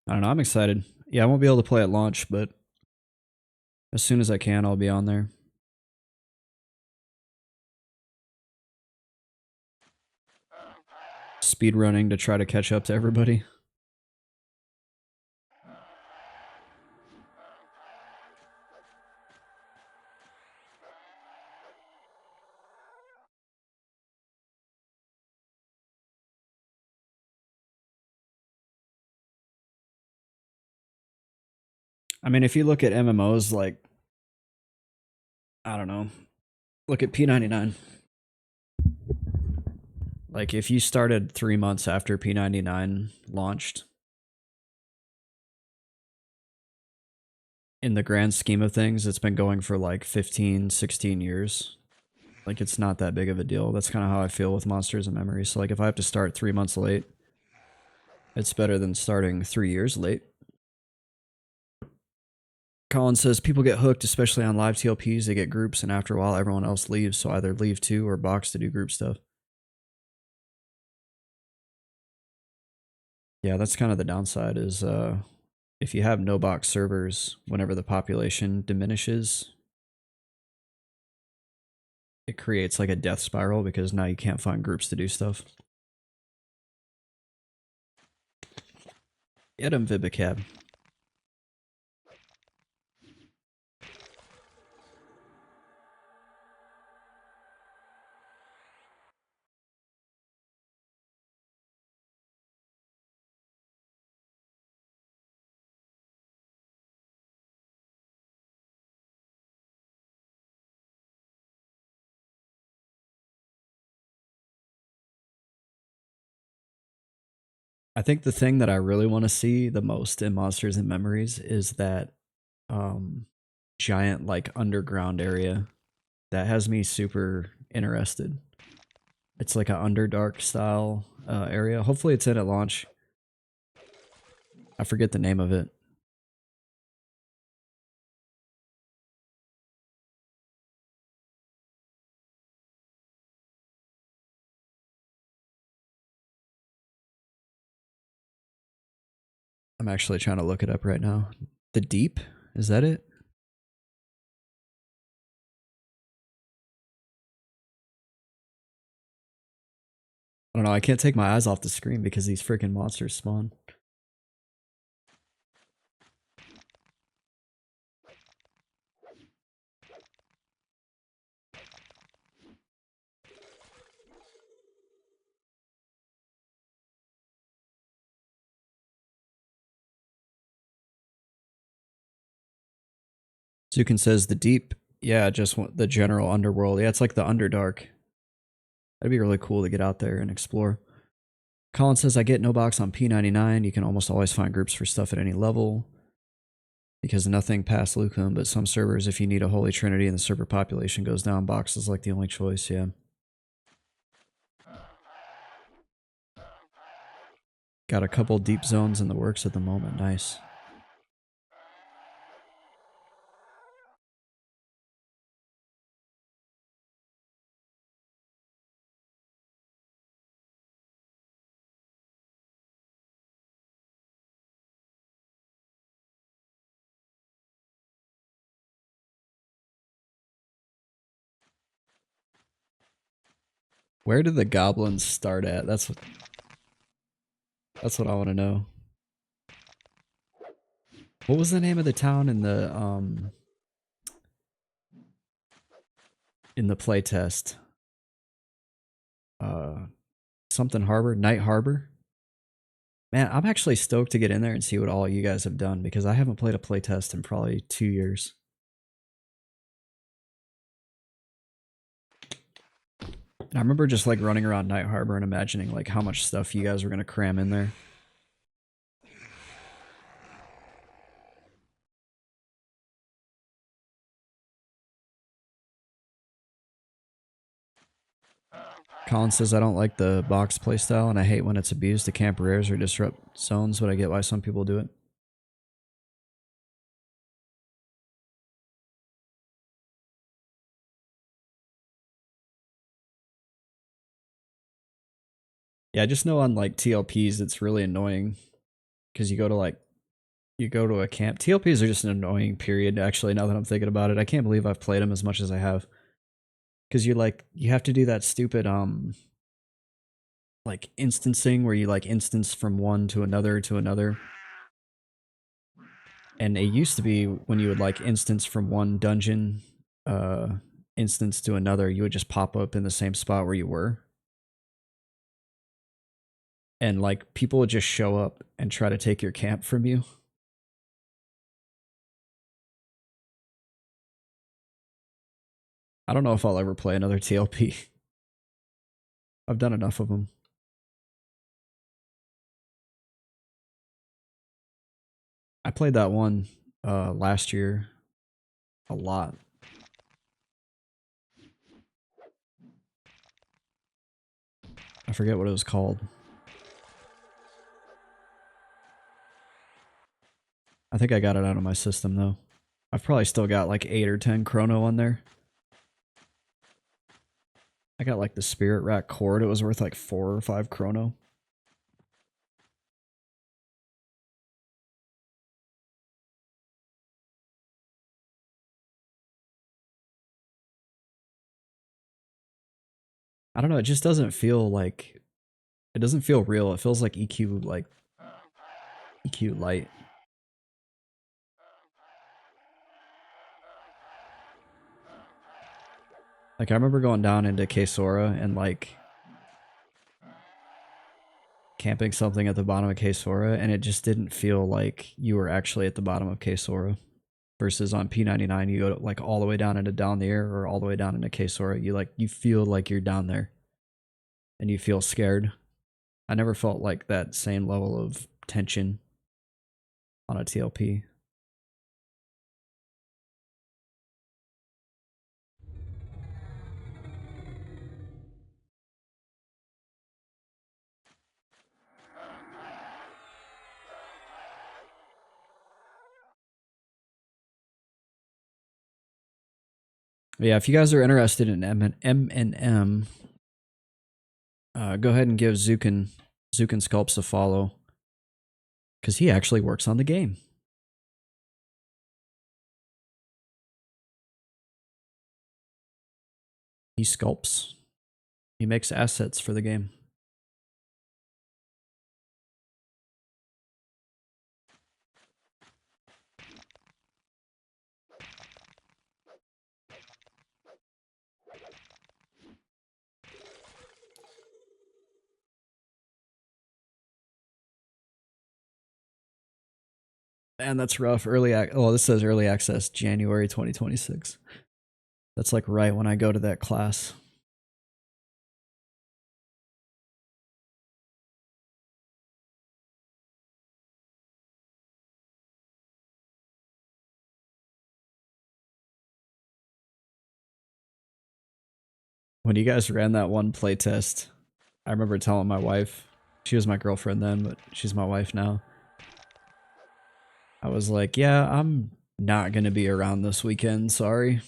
I don't know, I'm excited. Yeah, I won't be able to play at launch, but as soon as I can, I'll be on there. Speed running to try to catch up to everybody. I mean, if you look at MMOs, like, I don't know, look at P99. Like, if you started 3 months after P99 launched, in the grand scheme of things, it's been going for like 15, 16 years. Like, it's not that big of a deal. That's kind of how I feel with Monsters and Memories. So, like, if I have to start 3 months late, it's better than starting 3 years late. Colin says people get hooked, especially on live TLPs. They get groups, and after a while, everyone else leaves. So either leave too or box to do group stuff. Yeah, that's kind of the downside is if you have no box servers, whenever the population diminishes, it creates like a death spiral because now you can't find groups to do stuff. Get him, Vibicab. I think the thing that I really want to see the most in Monsters and Memories is that giant like underground area that has me super interested. It's like an Underdark style area. Hopefully it's in at launch. I forget the name of it. I'm actually trying to look it up right now. The Deep? Is that it? I don't know. I can't take my eyes off the screen because these freaking monsters spawn. Zukin says the Deep. Yeah, just the general underworld. Yeah, it's like the Underdark. That'd be really cool to get out there and explore. Colin says, I get no box on P99. You can almost always find groups for stuff at any level. Because nothing past Lucum, but some servers, if you need a Holy Trinity and the server population goes down, box is like the only choice, yeah. Got a couple deep zones in the works at the moment, nice. Where did the goblins start at? That's what I want to know. What was the name of the town in the playtest? Something Harbor? Night Harbor? Man, I'm actually stoked to get in there and see what all you guys have done because I haven't played a playtest in probably 2 years. And I remember just like running around Night Harbor and imagining like how much stuff you guys were gonna cram in there. Colin says, I don't like the box playstyle and I hate when it's abused to camp rares or disrupt zones, but I get why some people do it. Yeah, I just know on like TLPs it's really annoying because you go to a camp. TLPs are just an annoying period, actually, now that I'm thinking about it. I can't believe I've played them as much as I have. Because you have to do that stupid like instancing where you like instance from one to another to another. And it used to be when you would like instance from one dungeon instance to another, you would just pop up in the same spot where you were. And like people would just show up and try to take your camp from you. I don't know if I'll ever play another TLP. I've done enough of them. I played that one last year a lot. I forget what it was called. I think I got it out of my system though. I've probably still got like 8 or 10 chrono on there. I got like the Spirit Rack cord. It was worth like 4 or 5 chrono. I don't know. It just doesn't feel like, it doesn't feel real. It feels like EQ light. Like I remember going down into Kesora and like camping something at the bottom of Kesora, and it just didn't feel like you were actually at the bottom of Kesora. Versus on P99, you go like all the way down into Down the Air or all the way down into Kesora. You feel like you're down there, and you feel scared. I never felt like that same level of tension on a TLP. Yeah, if you guys are interested in M&M, go ahead and give Zukin Sculpts a follow, because he actually works on the game. He sculpts. He makes assets for the game. Man, that's rough. Oh, this says early access January 2026. That's like right when I go to that class. When you guys ran that one playtest, I remember telling my wife, she was my girlfriend then, but she's my wife now. I was like, yeah, I'm not going to be around this weekend, sorry.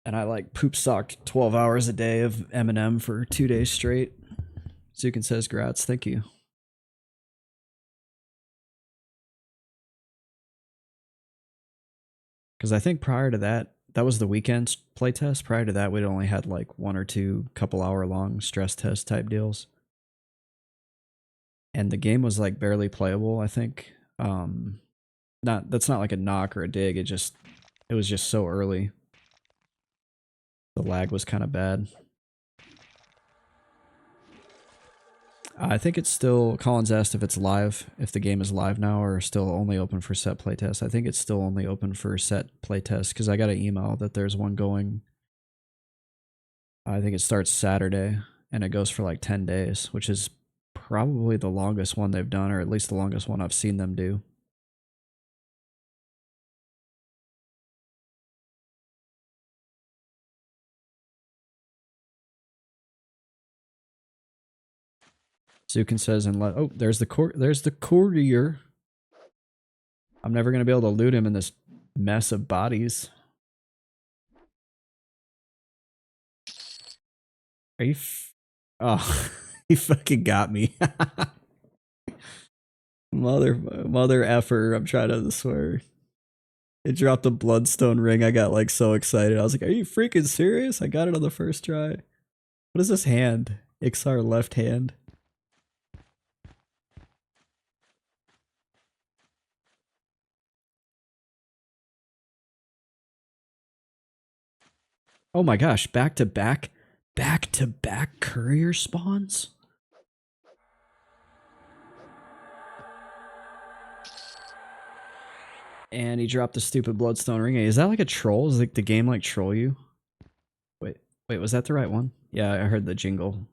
And I like poop socked 12 hours a day of M&M for 2 days straight. Zukin says, grats, thank you. Because I think prior to that, that was the weekend playtest. Prior to that, we'd only had like 1 or 2 couple hour long stress test type deals. And the game was like barely playable, I think. That's not like a knock or a dig, it was just so early. The lag was kind of bad. I think it's still, Collins asked if it's live, if the game is live now or still only open for set playtest. I think it's still only open for set playtest because I got an email that there's one going. I think it starts Saturday and it goes for like 10 days, which is probably the longest one they've done, or at least the longest one I've seen them do. Zukin says, oh, there's the courier. I'm never gonna be able to loot him in this mess of bodies. Are you? Oh, he fucking got me. mother effer. I'm trying to swear. It dropped a bloodstone ring. I got like so excited. I was like, "Are you freaking serious?" I got it on the first try. What is this hand? Ixar left hand. Oh my gosh, back to back courier spawns? And he dropped the stupid bloodstone ring. Is that like a troll? Is like the game like troll you? Wait, was that the right one? Yeah, I heard the jingle.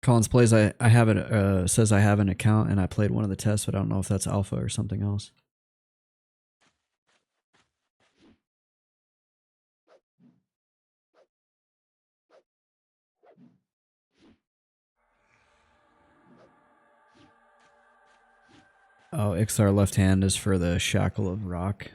Collins plays. I have it. Says I have an account and I played one of the tests, but I don't know if that's alpha or something else. Oh, Ixar left hand is for the Shackle of Rock.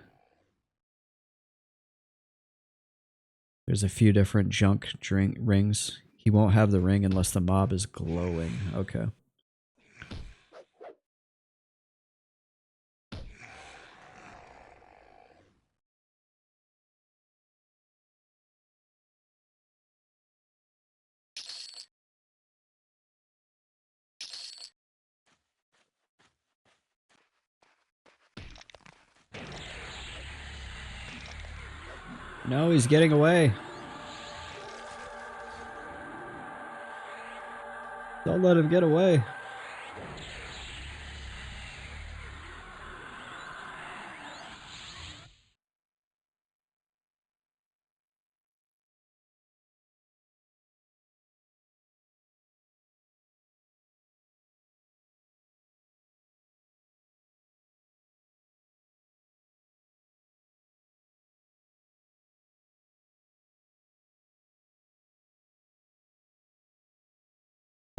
There's a few different junk drink rings. He won't have the ring unless the mob is glowing. Okay. No, he's getting away. Don't let him get away.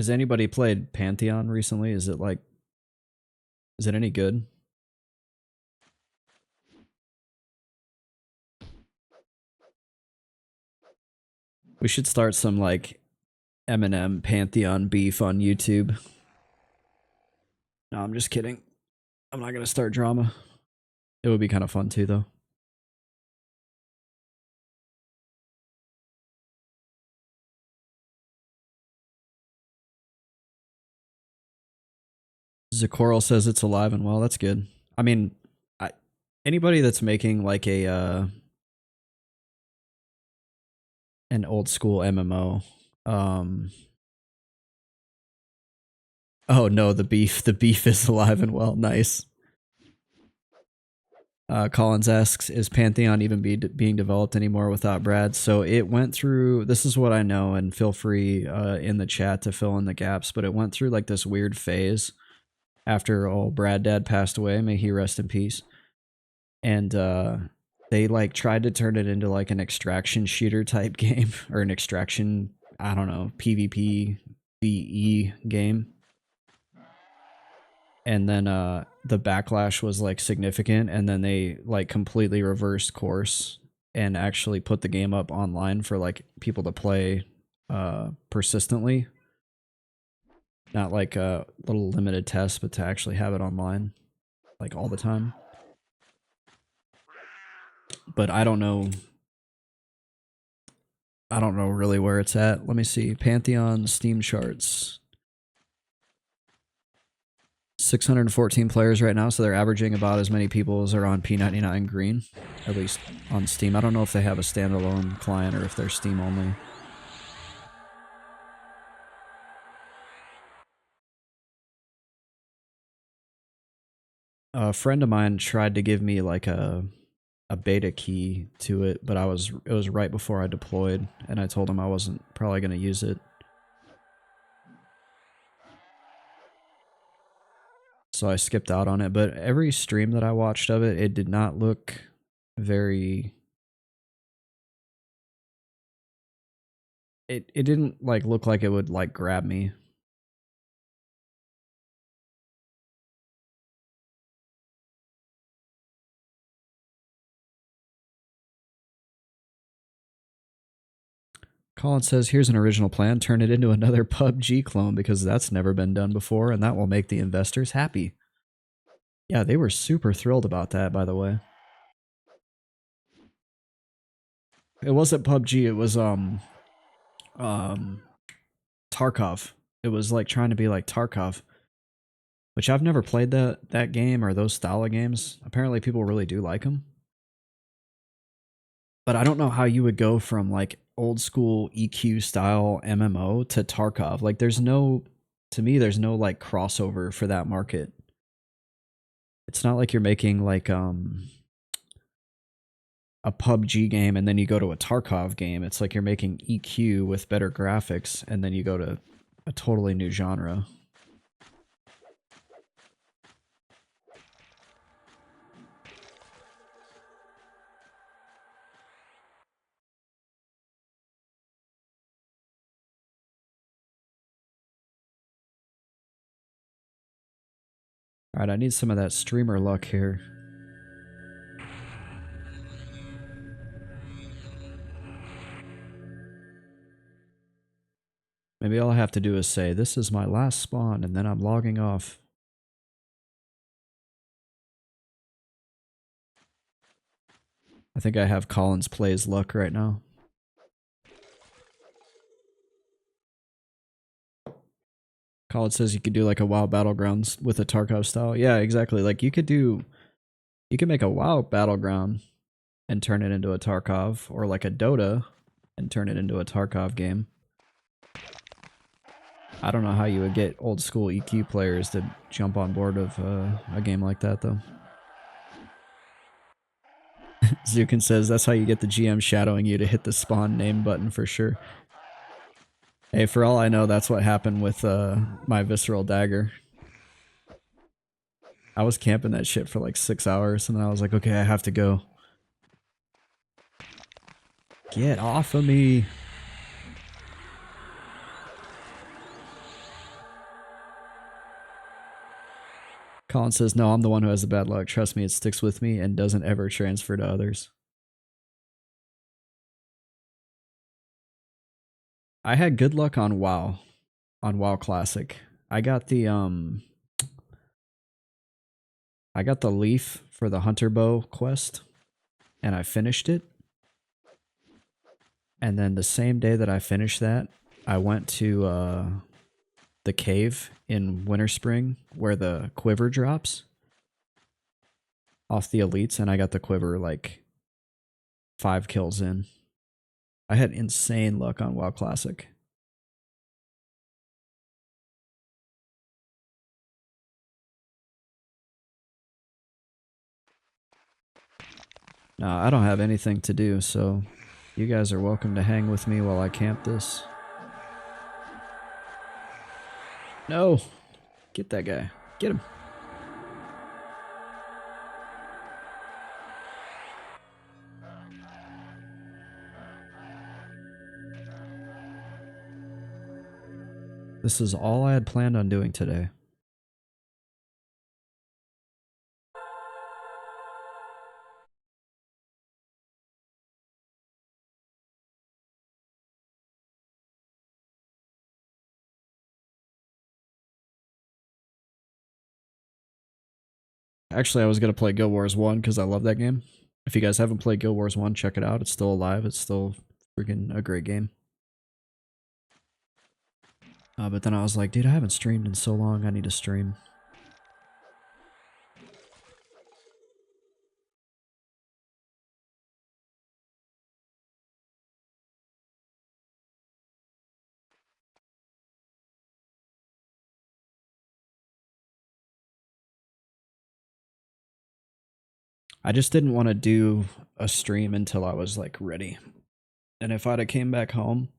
Has anybody played Pantheon recently? Is it any good? We should start some like Eminem Pantheon beef on YouTube. No, I'm just kidding. I'm not gonna start drama. It would be kind of fun too, though. Zakoral says it's alive and well. That's good. I mean, anybody that's making like an old school MMO. Oh no, the beef is alive and well. Nice. Collins asks, is Pantheon even being developed anymore without Brad? So it went through, this is what I know, and feel free in the chat to fill in the gaps, but it went through like this weird phase after old Brad Dad passed away, may he rest in peace. And they like tried to turn it into like an extraction shooter type game, or an extraction, I don't know, PvP VE game. And then the backlash was like significant, and then they like completely reversed course and actually put the game up online for like people to play persistently, not like a little limited test, but to actually have it online like all the time. But I don't know really where it's at. Let me see. Pantheon Steam charts. 614 players right now, so they're averaging about as many people as are on P99 Green, at least on Steam. I don't know if they have a standalone client or if they're Steam only. A friend of mine tried to give me like a beta key to it, but it was right before I deployed, and I told him I wasn't probably going to use it. So I skipped out on it, but every stream that I watched of it, it did not look very... It didn't like look like it would like grab me. Colin says, here's an original plan, turn it into another PUBG clone because that's never been done before, and that will make the investors happy. Yeah, they were super thrilled about that, by the way. It wasn't PUBG, it was Tarkov. It was like trying to be like Tarkov, which I've never played that game or those style of games. Apparently people really do like them. But I don't know how you would go from like old school EQ style MMO to Tarkov. Like there's no, to me, there's no like crossover for that market. It's not like you're making like a PUBG game and then you go to a Tarkov game. It's like you're making EQ with better graphics and then you go to a totally new genre. Alright, I need some of that streamer luck here. Maybe all I have to do is say, this is my last spawn, and then I'm logging off. I think I have Collins Plays luck right now. Collins says you could do like a WoW Battlegrounds with a Tarkov style. Yeah, exactly. Like you could make a WoW Battleground and turn it into a Tarkov, or like a Dota and turn it into a Tarkov game. I don't know how you would get old school EQ players to jump on board of a game like that, though. Zukin says that's how you get the GM shadowing you to hit the spawn name button for sure. Hey, for all I know, that's what happened with my Visceral Dagger. I was camping that shit for like 6 hours, and then I was like, okay, I have to go. Get off of me. Colin says, no, I'm the one who has the bad luck. Trust me, it sticks with me and doesn't ever transfer to others. I had good luck on WoW. On WoW Classic. I got the leaf for the Hunter Bow quest, and I finished it. And then the same day that I finished that, I went to the cave in Winter Spring where the quiver drops off the elites, and I got the quiver like 5 kills in. I had insane luck on WoW Classic. I don't have anything to do, so you guys are welcome to hang with me while I camp this. No! Get that guy. Get him. This is all I had planned on doing today. Actually, I was going to play Guild Wars 1 because I love that game. If you guys haven't played Guild Wars 1, check it out. It's still alive. It's still freaking a great game. But then I was like, dude, I haven't streamed in so long. I need to stream. I just didn't want to do a stream until I was like ready. And if I'd have came back home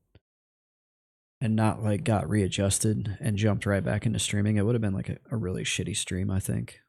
and not like got readjusted and jumped right back into streaming, it would have been like a really shitty stream, I think.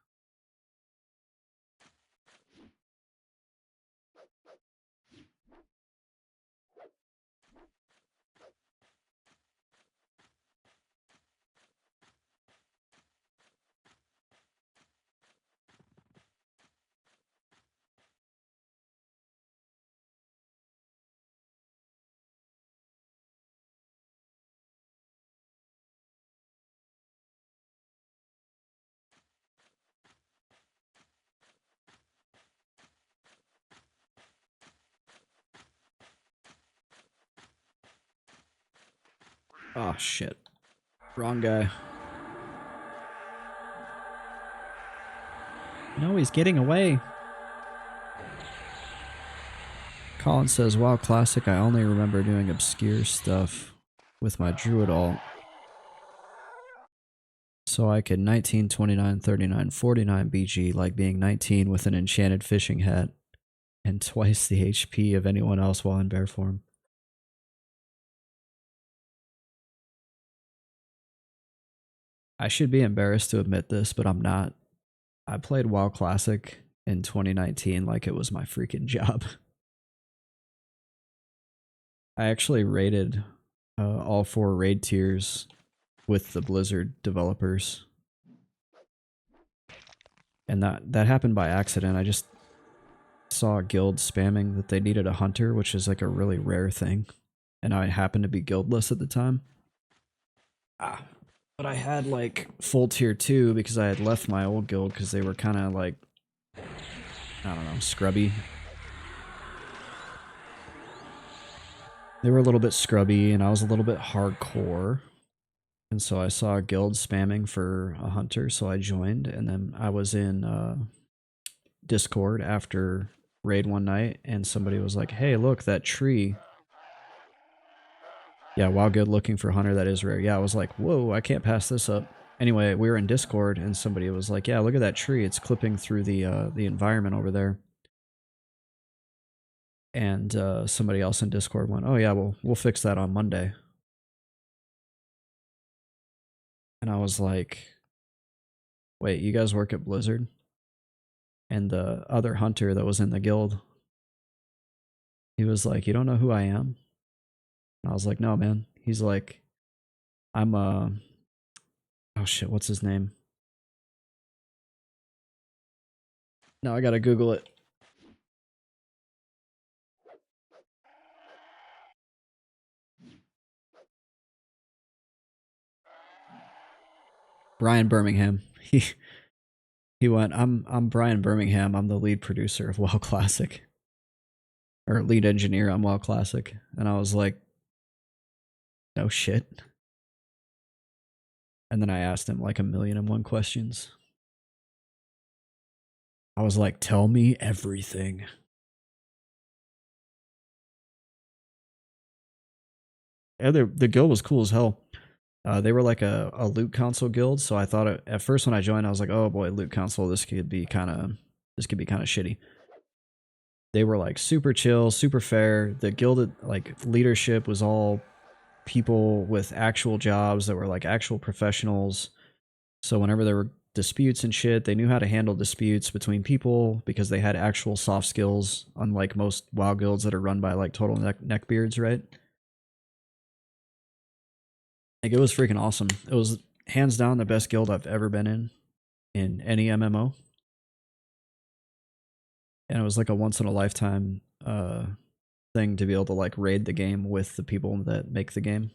Oh, shit. Wrong guy. No, he's getting away. Colin says, WoW Classic, I only remember doing obscure stuff with my Druid alt. So I could 19, 29, 39, 49 BG like being 19 with an enchanted fishing hat and twice the HP of anyone else while in bear form. I should be embarrassed to admit this, but I'm not. I played WoW Classic in 2019 like it was my freaking job. I actually raided all 4 raid tiers with the Blizzard developers. And that happened by accident. I just saw a guild spamming that they needed a hunter, which is like a really rare thing. And I happened to be guildless at the time. But I had like full tier 2 because I had left my old guild because they were kind of like, I don't know, scrubby. They were a little bit scrubby and I was a little bit hardcore. And so I saw a guild spamming for a hunter, so I joined. And then I was in Discord after raid one night and somebody was like, hey, look, that tree. Yeah, while good looking for hunter, that is rare. Yeah, I was like, whoa, I can't pass this up. Anyway, we were in Discord and somebody was like, yeah, look at that tree. It's clipping through the environment over there. And somebody else in Discord went, oh yeah, we'll fix that on Monday. And I was like, wait, you guys work at Blizzard? And the other hunter that was in the guild, he was like, you don't know who I am? And I was like, no, man. He's like, I'm oh shit, what's his name? Now I gotta Google it. Brian Birmingham. He went, I'm Brian Birmingham. I'm the lead producer of WoW Classic. Or lead engineer on WoW Classic. And I was like, no shit. And then I asked him like 1,000,001 questions. I was like, tell me everything. Yeah, the guild was cool as hell. They were like a loot council guild, so I thought at first when I joined, I was like, oh boy, loot council, this could be kind of shitty. They were like super chill, super fair. The guild like leadership was all people with actual jobs that were like actual professionals. So whenever there were disputes and shit, they knew how to handle disputes between people because they had actual soft skills, unlike most WoW guilds that are run by like total neckbeards, right? Like it was freaking awesome. It was hands down the best guild I've ever been in any MMO. And it was like a once in a lifetime thing to be able to like raid the game with the people that make the game.